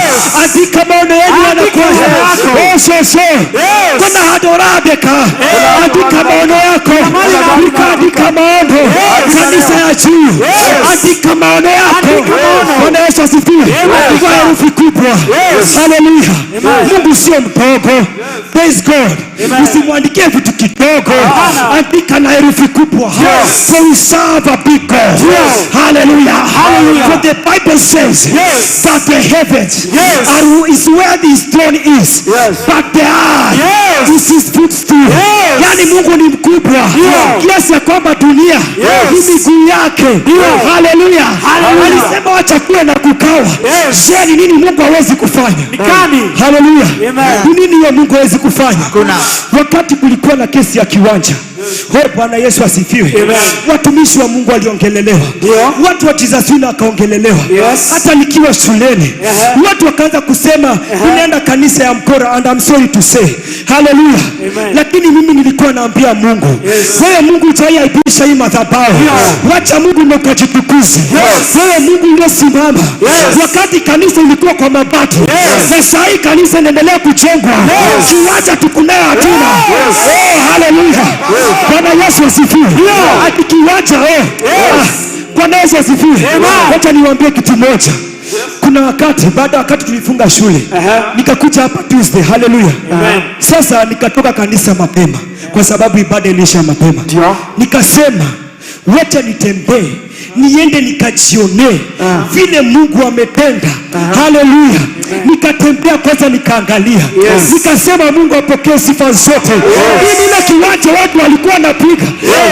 Andika maono yenu wanakwaya. Oh, so. Kuna hadorabeka. Andika maono yako. Andika maono. Kanisa ya juu. Andika maono yako. Bwana Yesu asifiwe. Kwa herufi kubwa. Hallelujah. Mungu sio mdogo. Praise God. Usimwandikie vitu kidogo. Andika na herufi kubwa. For we serve a big God. Hallelujah. For the Bible says that the heavens is where his throne is, but the earth is his footstool. Yani Mungu ni mkubwa kiasi ya kwamba dunia ni miguu yake. Hallelujah. Alisema wacha kuwe na kukawa. Je, ni nini Mungu hawezi kufanya? Hallelujah. Ni nini hiyo Mungu hawezi kufanya? Wakati kulikuwa na kesi ya kiwanja, Bwana Yesu asifiwe. Watumishi wa Mungu waliongelelewa. Watu wa Jesus wakaongelelewa. Hata nikiwa shuleni watu wakaanza kusema ninaenda kanisa ya mkora, and I'm sorry to say. Hallelujah. Lakini mimi nilikuwa naambia Mungu, wewe Mungu utayaibisha hii madhabahu. Wacha Mungu ndio kujitukuza. Wewe Mungu ndio simama. Wakati kanisa ilikuwa kwa mabati, sasa hii kanisa inaendelea kujengwa. Kiwanja tukunao hatuna. Oh, hallelujah. Bwana Yesu asifiwe. Ati kiwanja Bwana Yesu asifiwe. Wacha niwaambie kitu moja. Kuna wakati tulifunga shule, nikakuja hapa Tuesday. Hallelujah. Sasa nikatoka kanisa mapema kwa sababu ibada ilisha mapema. Nikasema wacha nitembee, niende nikajione vile Mungu ametenda. Hallelujah. Nikatembea kwanza nikaangalia. Nikasema Mungu apokee sifa zote. Hii ile kiwanja watu walikuwa wanapiga.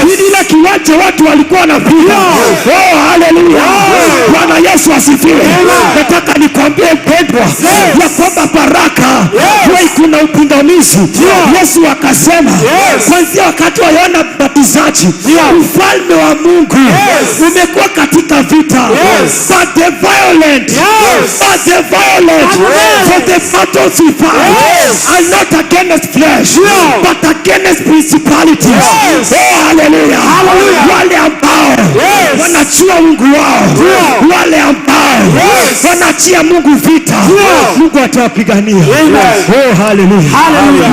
Hii ile kiwanja watu walikuwa wanapiga. Oh, hallelujah. Bwana Yesu asifiwe. Nataka nikwambie mpendwa ya kwamba baraka wewe kuna upingamizi. Yesu akasema kwanza wakati wa Yohana Mbatizaji, ufalme wa Mungu umekuwa katika vita. But the violent for the battles we fight are not against flesh, but against principalities. Oh, hallelujah. Wale ambao wanachua Mungu wao, wale ambao wanachia Mungu vita, Mungu atawapigania. Oh, hallelujah.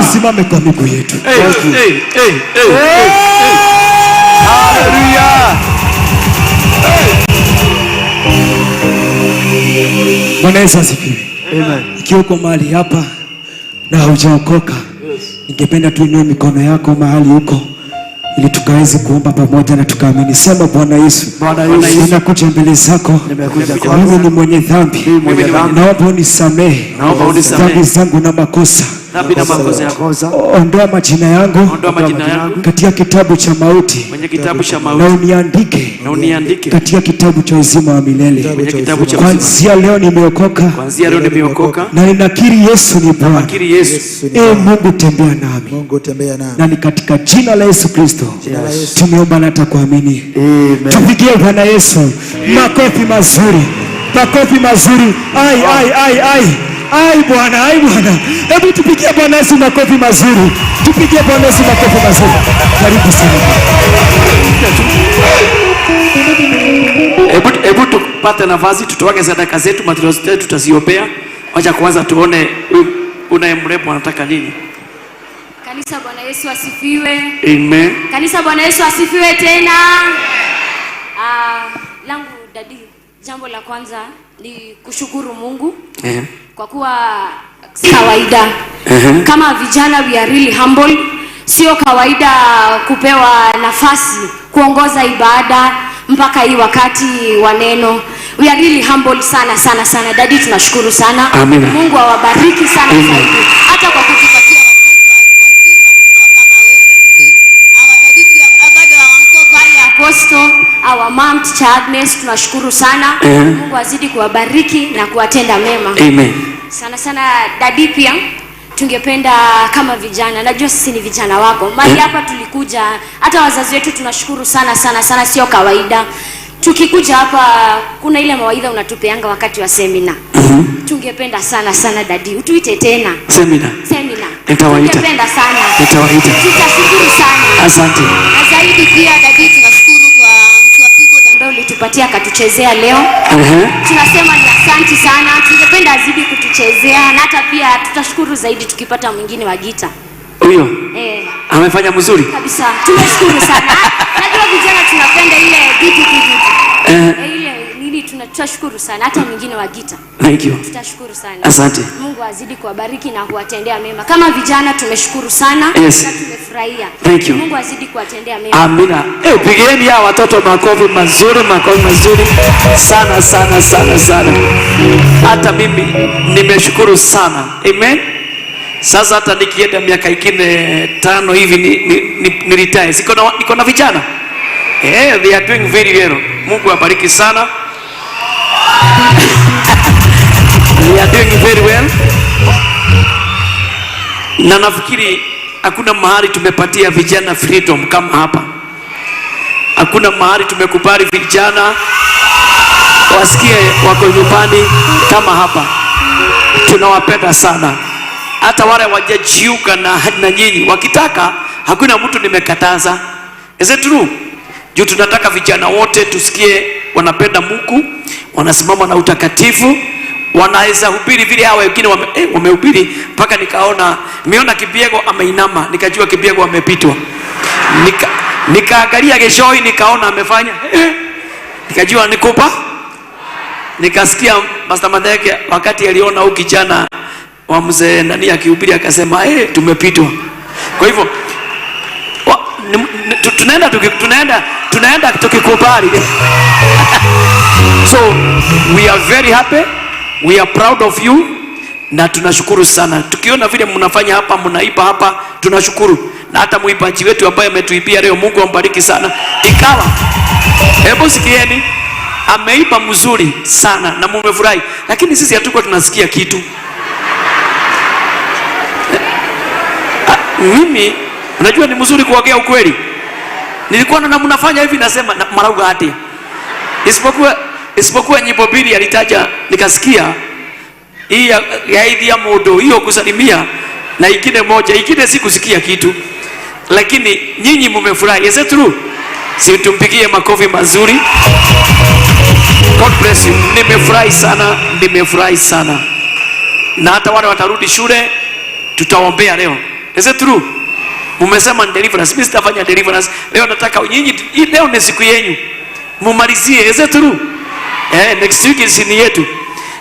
Tusimame kwa miguu yetu. Hallelujah. Bwana Yesu asifiwe. Ikiwa uko mahali hapa na hujaokoka, ningependa tuinue mikono yako mahali huko ili tukaweze kuomba pamoja na tukaamini. Sema, Bwana Yesu, ninakuja mbele zako. Mimi ni mwenye dhambi. Naomba unisamehe dhambi zangu na makosa. Ondoa majina yangu katika kitabu cha mauti na uniandike katika kitabu cha uzima wa milele. Kuanzia leo nimeokoka na ninakiri Yesu ni Bwana. Mungu tembea nami. Na ni katika jina la Yesu Kristo tumeomba na kuamini. Tupigie Bwana Yesu makofi mazuri. Makofi mazuri. Ai Bwana. Hebu tupigie Bwana Yesu makofi mazuri. Tupigie Bwana Yesu makofi mazuri. Karibu sana. Hebu tupate nafasi tutoke sadaka zetu, materials zetu tutaziombea. Wacha kwanza tuone unayemrembo anataka nini. Kanisa, Bwana Yesu asifiwe. Amen. Kanisa, Bwana Yesu asifiwe tena. Langu dadi, jambo la kwanza ni kushukuru Mungu. Kwa kuwa kawaida kama vijana we are really humble. Sio kawaida kupewa nafasi kuongoza ibada mpaka hii wakati wa neno. We are really humble sana. Daddy, tunashukuru sana. Amen. Mungu awabariki sana zaidi. Hata kwa kutupatia wazazi wazuri wa kiroho kama wewe. Our daddy pia bado wanko pale Apostle, our mom Teacher Agnes, tunashukuru sana. Mungu azidi kuwabariki na kuwatenda mema. Amen. Sana sana dadi pia tungependa kama vijana, najua sisi ni vijana wako. Mahali hapa tulikuja, hata wazazi wetu tunashukuru sana sana sana, sio kawaida. Tukikuja hapa kuna ile mawaidha unatupeanga wakati wa semina. Tungependa sana sana dadi, utuite tena. Semina. Nitawaita. Tungependa sana. Nitawaita. Tutashukuru sana. Asante. Na zaidi pia dadi tunashukuru kwa mtu wa keyboard ambaye ulitupatia akatuchezea leo. Tunasema ni asante sana. Tungependa azidi kutuchezea na hata pia tutashukuru zaidi tukipata mwingine wa gita. Huyo? Amefanya mzuri. Kabisa. Tunashukuru sana. Najua vijana tunapenda ile vitu. Ile nini tunashukuru sana hata mwingine wa gita. Thank you. Tutashukuru sana. Asante. Mungu azidi kuwabariki na kuwatendea mema. Kama vijana tumeshukuru sana na tumefurahia. Thank you. Mungu azidi kuwatendea mema. Amina. Pigieni hao watoto makofi mazuri sana sana sana sana. Hata mimi nimeshukuru sana. Amen. Sasa hata nikienda miaka ingine 5 hivi ni retire. Niko na vijana. They are doing very well. Mungu abariki sana. They are doing very well. Na nafikiri hakuna mahali tumepatia vijana freedom kama hapa. Hakuna mahali tumekubali vijana wasikie wako nyumbani kama hapa. Tunawapenda sana. Hata wale wajajiuka na nyinyi wakitaka, hakuna mtu nimekataza. Is it true? Juu tunataka vijana wote tusikie wanapenda Mungu, wanasimama na utakatifu, wanaweza hubiri vile hao wengine wamehubiri mpaka nimeona Kibiego ameinama, nikajua Kibiego amepitwa. Nikaangalia Geshoi nikaona amefanya nikajua nikupa. Nikasikia Pastor Madeke wakati aliona huyu kijana wa mzee nani akihubiri akasema tumepitwa. Kwa hivyo tunaenda tukikubali. So we are very happy, we are proud of you na tunashukuru sana. Tukiona vile mnafanya hapa, mnaipa hapa, tunashukuru. Na hata muipaji wetu ambaye ametuibia leo, Mungu ambariki sana. Ikawa hebu sikieni, ameipa mzuri sana na mumefurahi, lakini sisi hatuko tunasikia kitu. Mimi unajua ni mzuri kuongea ukweli. Nilikuwa na mnafanya hivi nasema marauga hati. Isipokuwa nyimbo mbili alitaja nikasikia. Hii ya idi ya modo hiyo kusalimia na ingine moja, ingine sikusikia kitu. Lakini nyinyi mmefurahi. Is it true? Si tumpigie makofi mazuri. God bless you. Nimefurahi sana. Na hata wale watarudi shule tutaombea leo. Is it true? Mumesema ni deliverance. Mimi sitafanya deliverance. Leo nataka nyinyi, leo ni siku yenu. Mumalizie. Is it true? Next week is ni yetu.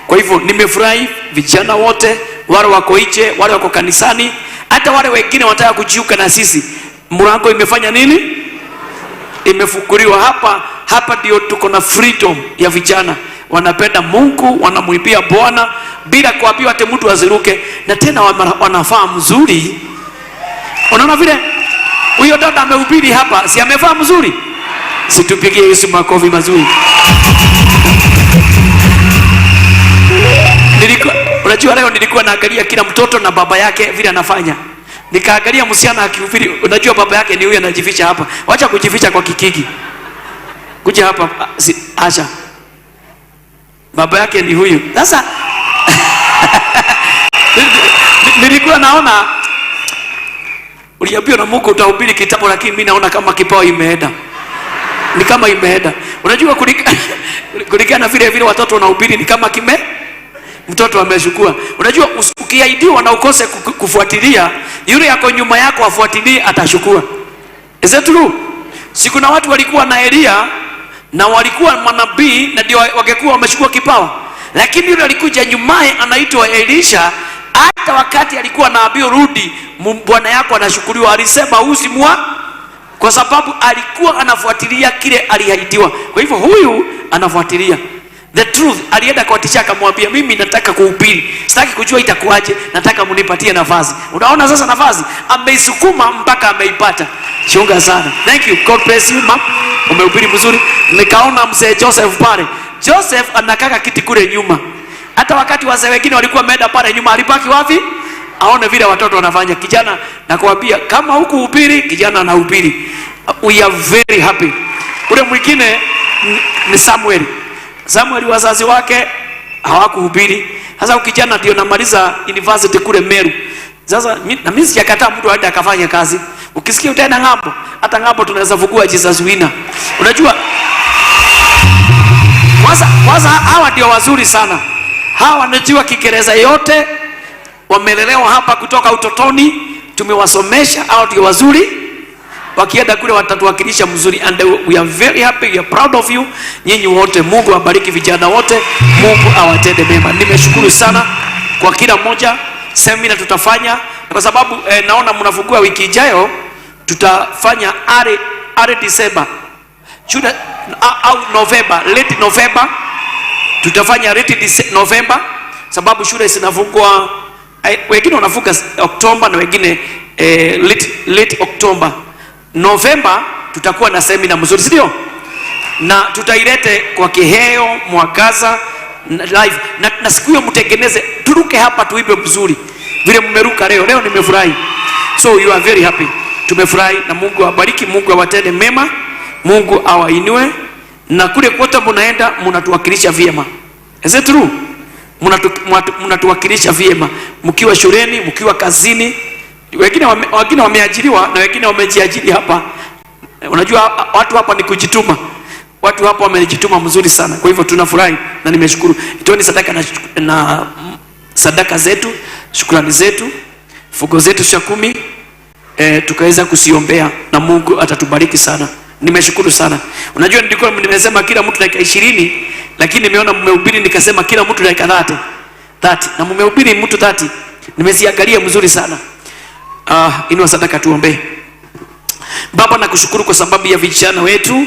Kwa hivyo nimefurahi vijana wote, wale wako nje, wale wako kanisani, hata wale wengine wanataka kujiunga na sisi. Mlango imefanya nini? Imefunguliwa hapa ndio tuko na freedom ya vijana. Wanapenda Mungu, wanamuibia Bwana bila kuambiwa ate mtu aziruke, na tena wanafaa mzuri. Unaona vile huyo dada amehubiri hapa, si amefaa mzuri? Situpigie Yesu makofi mazuri. Unajua leo nilikuwa naangalia kila mtoto na baba yake vile anafanya. Nikaangalia msichana akihubiri, unajua baba yake ni huyu anajificha hapa. Wacha kujificha kwa kikiki. Kuja hapa acha. Baba yake ni huyu. Sasa nilikuwa naona uliambiwa na Mungu utahubiri kitabu, lakini mimi naona kama kipao imeenda. Ni kama imeenda. Unajua kulikana vile watoto wanahubiri ni kama mtoto ameshukua. Unajua ukiahidiwa na ukose kufuatilia, yule yako nyuma yako afuatilie atashukua. Is it true? Siku na watu walikuwa na Elia na walikuwa manabii na ndio wangekuwa wamechukua kipawa. Lakini yule alikuja nyumaye anaitwa Elisha, hata wakati alikuwa anaambiwa rudi, bwana yako anashukuriwa, alisema usimwa, kwa sababu alikuwa anafuatilia kile aliahidiwa. Kwa hivyo huyu anafuatilia the truth. Alienda kwa tisha akamwambia, mimi nataka kuhubiri, sitaki kujua itakuaje, nataka munipatie nafasi. Unaona sasa nafasi ameisukuma mpaka ameipata. Chunga sana. Thank you. God bless you, ma. Umehubiri mzuri. Nikaona mzee Joseph pale. Joseph anakaka kiti kule nyuma. Hata wakati wazee wengine walikuwa wameenda pale nyuma, alibaki wapi? Aone vile watoto wanafanya. Kijana nakwambia, kama huku hubiri, kijana anahubiri. We are very happy. Ule mwingine ni Samuel. Samuel wazazi wake hawakuhubiri. Sasa kijana ndio namaliza university kule Meru. Sasa na mimi sijakataa mtu aende akafanya kazi. Ukisikia utaenda ng'ambo, hata ng'ambo tunaweza fungua Jesus winner. Unajua? Kwanza hawa ndio wazuri sana. Hawa wanajua Kiingereza yote, wamelelewa hapa kutoka utotoni, tumewasomesha. Hao ndio wazuri. Wakienda kule watatuwakilisha mzuri, and we are very happy, we are proud of you. Nyinyi wote, Mungu awabariki vijana wote, Mungu awatende mema. Nimeshukuru sana kwa kila mmoja. Semina tutafanya kwa sababu naona mnafungua wiki ijayo, tutafanya are December au November, late November. Tutafanya late November sababu shule zinafungwa, wengine wanafunga Oktoba na wengine late October. November tutakuwa na semina mzuri, sio? Na tutailete kwa Kiheo, Mwangaza live. Na siku hiyo mtengeneze, turuke hapa tuibe mzuri. Vile mmeruka leo nimefurahi. So you are very happy. Tumefurahi na Mungu awabariki, Mungu awatende mema, Mungu awainue, na kule kote mnaenda mnatuwakilisha vyema. Is it true? Mnatuwakilisha vyema. Mkiwa shuleni, mkiwa kazini, wengine wameajiriwa na wengine wamejiajiri hapa. Unajua watu hapa ni kujituma. Watu hapa wamejituma mzuri sana. Kwa hivyo tunafurahi na nimeshukuru. Itoeni sadaka na sadaka zetu, shukrani zetu, fungo zetu za 10, tukaweza kusiombea na Mungu atatubariki sana. Nimeshukuru sana. Unajua nilikuwa nimesema kila mtu dakika 20, lakini nimeona mmehubiri nikasema kila mtu dakika 30. Na mmehubiri mtu 30. Nimeziangalia mzuri sana. Inua sadaka tuombe. Baba, nakushukuru kwa sababu ya vijana wetu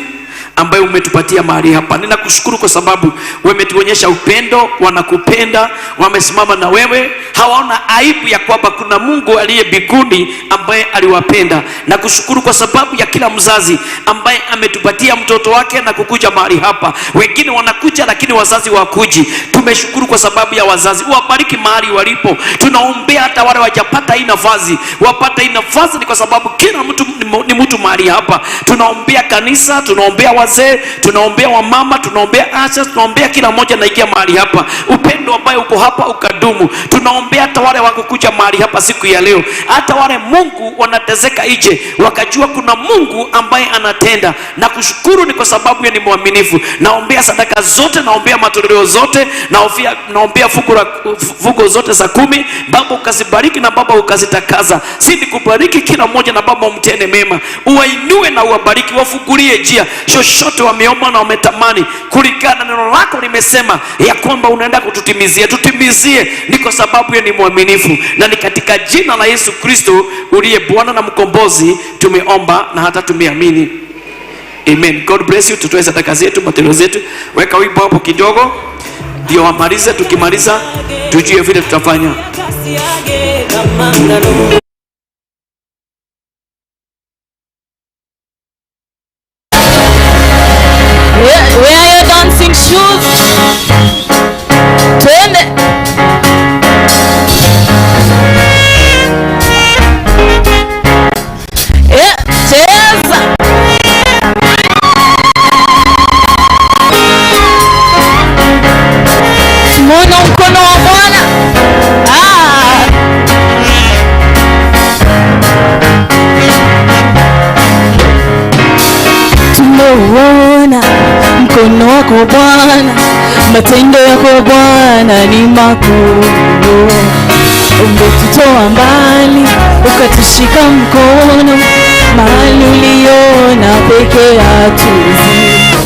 ambaye umetupatia mahali hapa. Ninakushukuru kwa sababu umetuonyesha upendo, wanakupenda, wamesimama na wewe, hawaona aibu ya kwamba kuna Mungu aliye mbinguni ambaye aliwapenda. Nakushukuru kwa sababu ya kila mzazi ambaye ametupatia mtoto wake na kukuja mahali hapa. Wengine wanakuja lakini wazazi wakuji. Tumeshukuru kwa sababu ya wazazi. Uwabariki mahali walipo. Tunaombea hata wale wajapata hii nafasi, wapata hii nafasi, ni kwa sababu kila mtu ni mtu mahali hapa. Tunaombea kanisa, tunaombea wazee, tunaombea wamama, tunaombea asha, tunaombea kila mmoja naingia mahali hapa. Upendo ambaye uko hapa ukadumu. Tunaombea hata wale wakukuja mahali hapa siku ya leo, hata wale Mungu wanatezeka ije wakajua kuna Mungu ambaye anatenda. Na kushukuru ni kwa sababu ni mwaminifu. Naombea sadaka zote, naombea matoleo zote, naombea fungo zote za 10. Baba ukazibariki na Baba ukazitakaza. Sisi kubariki kila mmoja na Baba umtende mema. Uwainue na uwabariki, wafungulie njia chochote wameomba na wametamani, kulingana na neno lako limesema ya kwamba unaenda kututimizia. Tutimizie, ni kwa sababu ni mwaminifu, na ni katika jina la Yesu Kristo uliye Bwana na mkombozi tumeomba na hata tumeamini. Amen. God bless you. Tutoe sadaka zetu, matoleo zetu. Weka wimbo hapo kidogo ndio wamalize. Tukimaliza tujue vile tutafanya. Where are your dancing shoes? Twende. Cheza. Tumeona mkono wa Bwana. Tumeona mkono wako Bwana, matendo yako Bwana ni makuu. Umetutoa mbali ukatushika mkono, mahali uliona peke hatuwezi.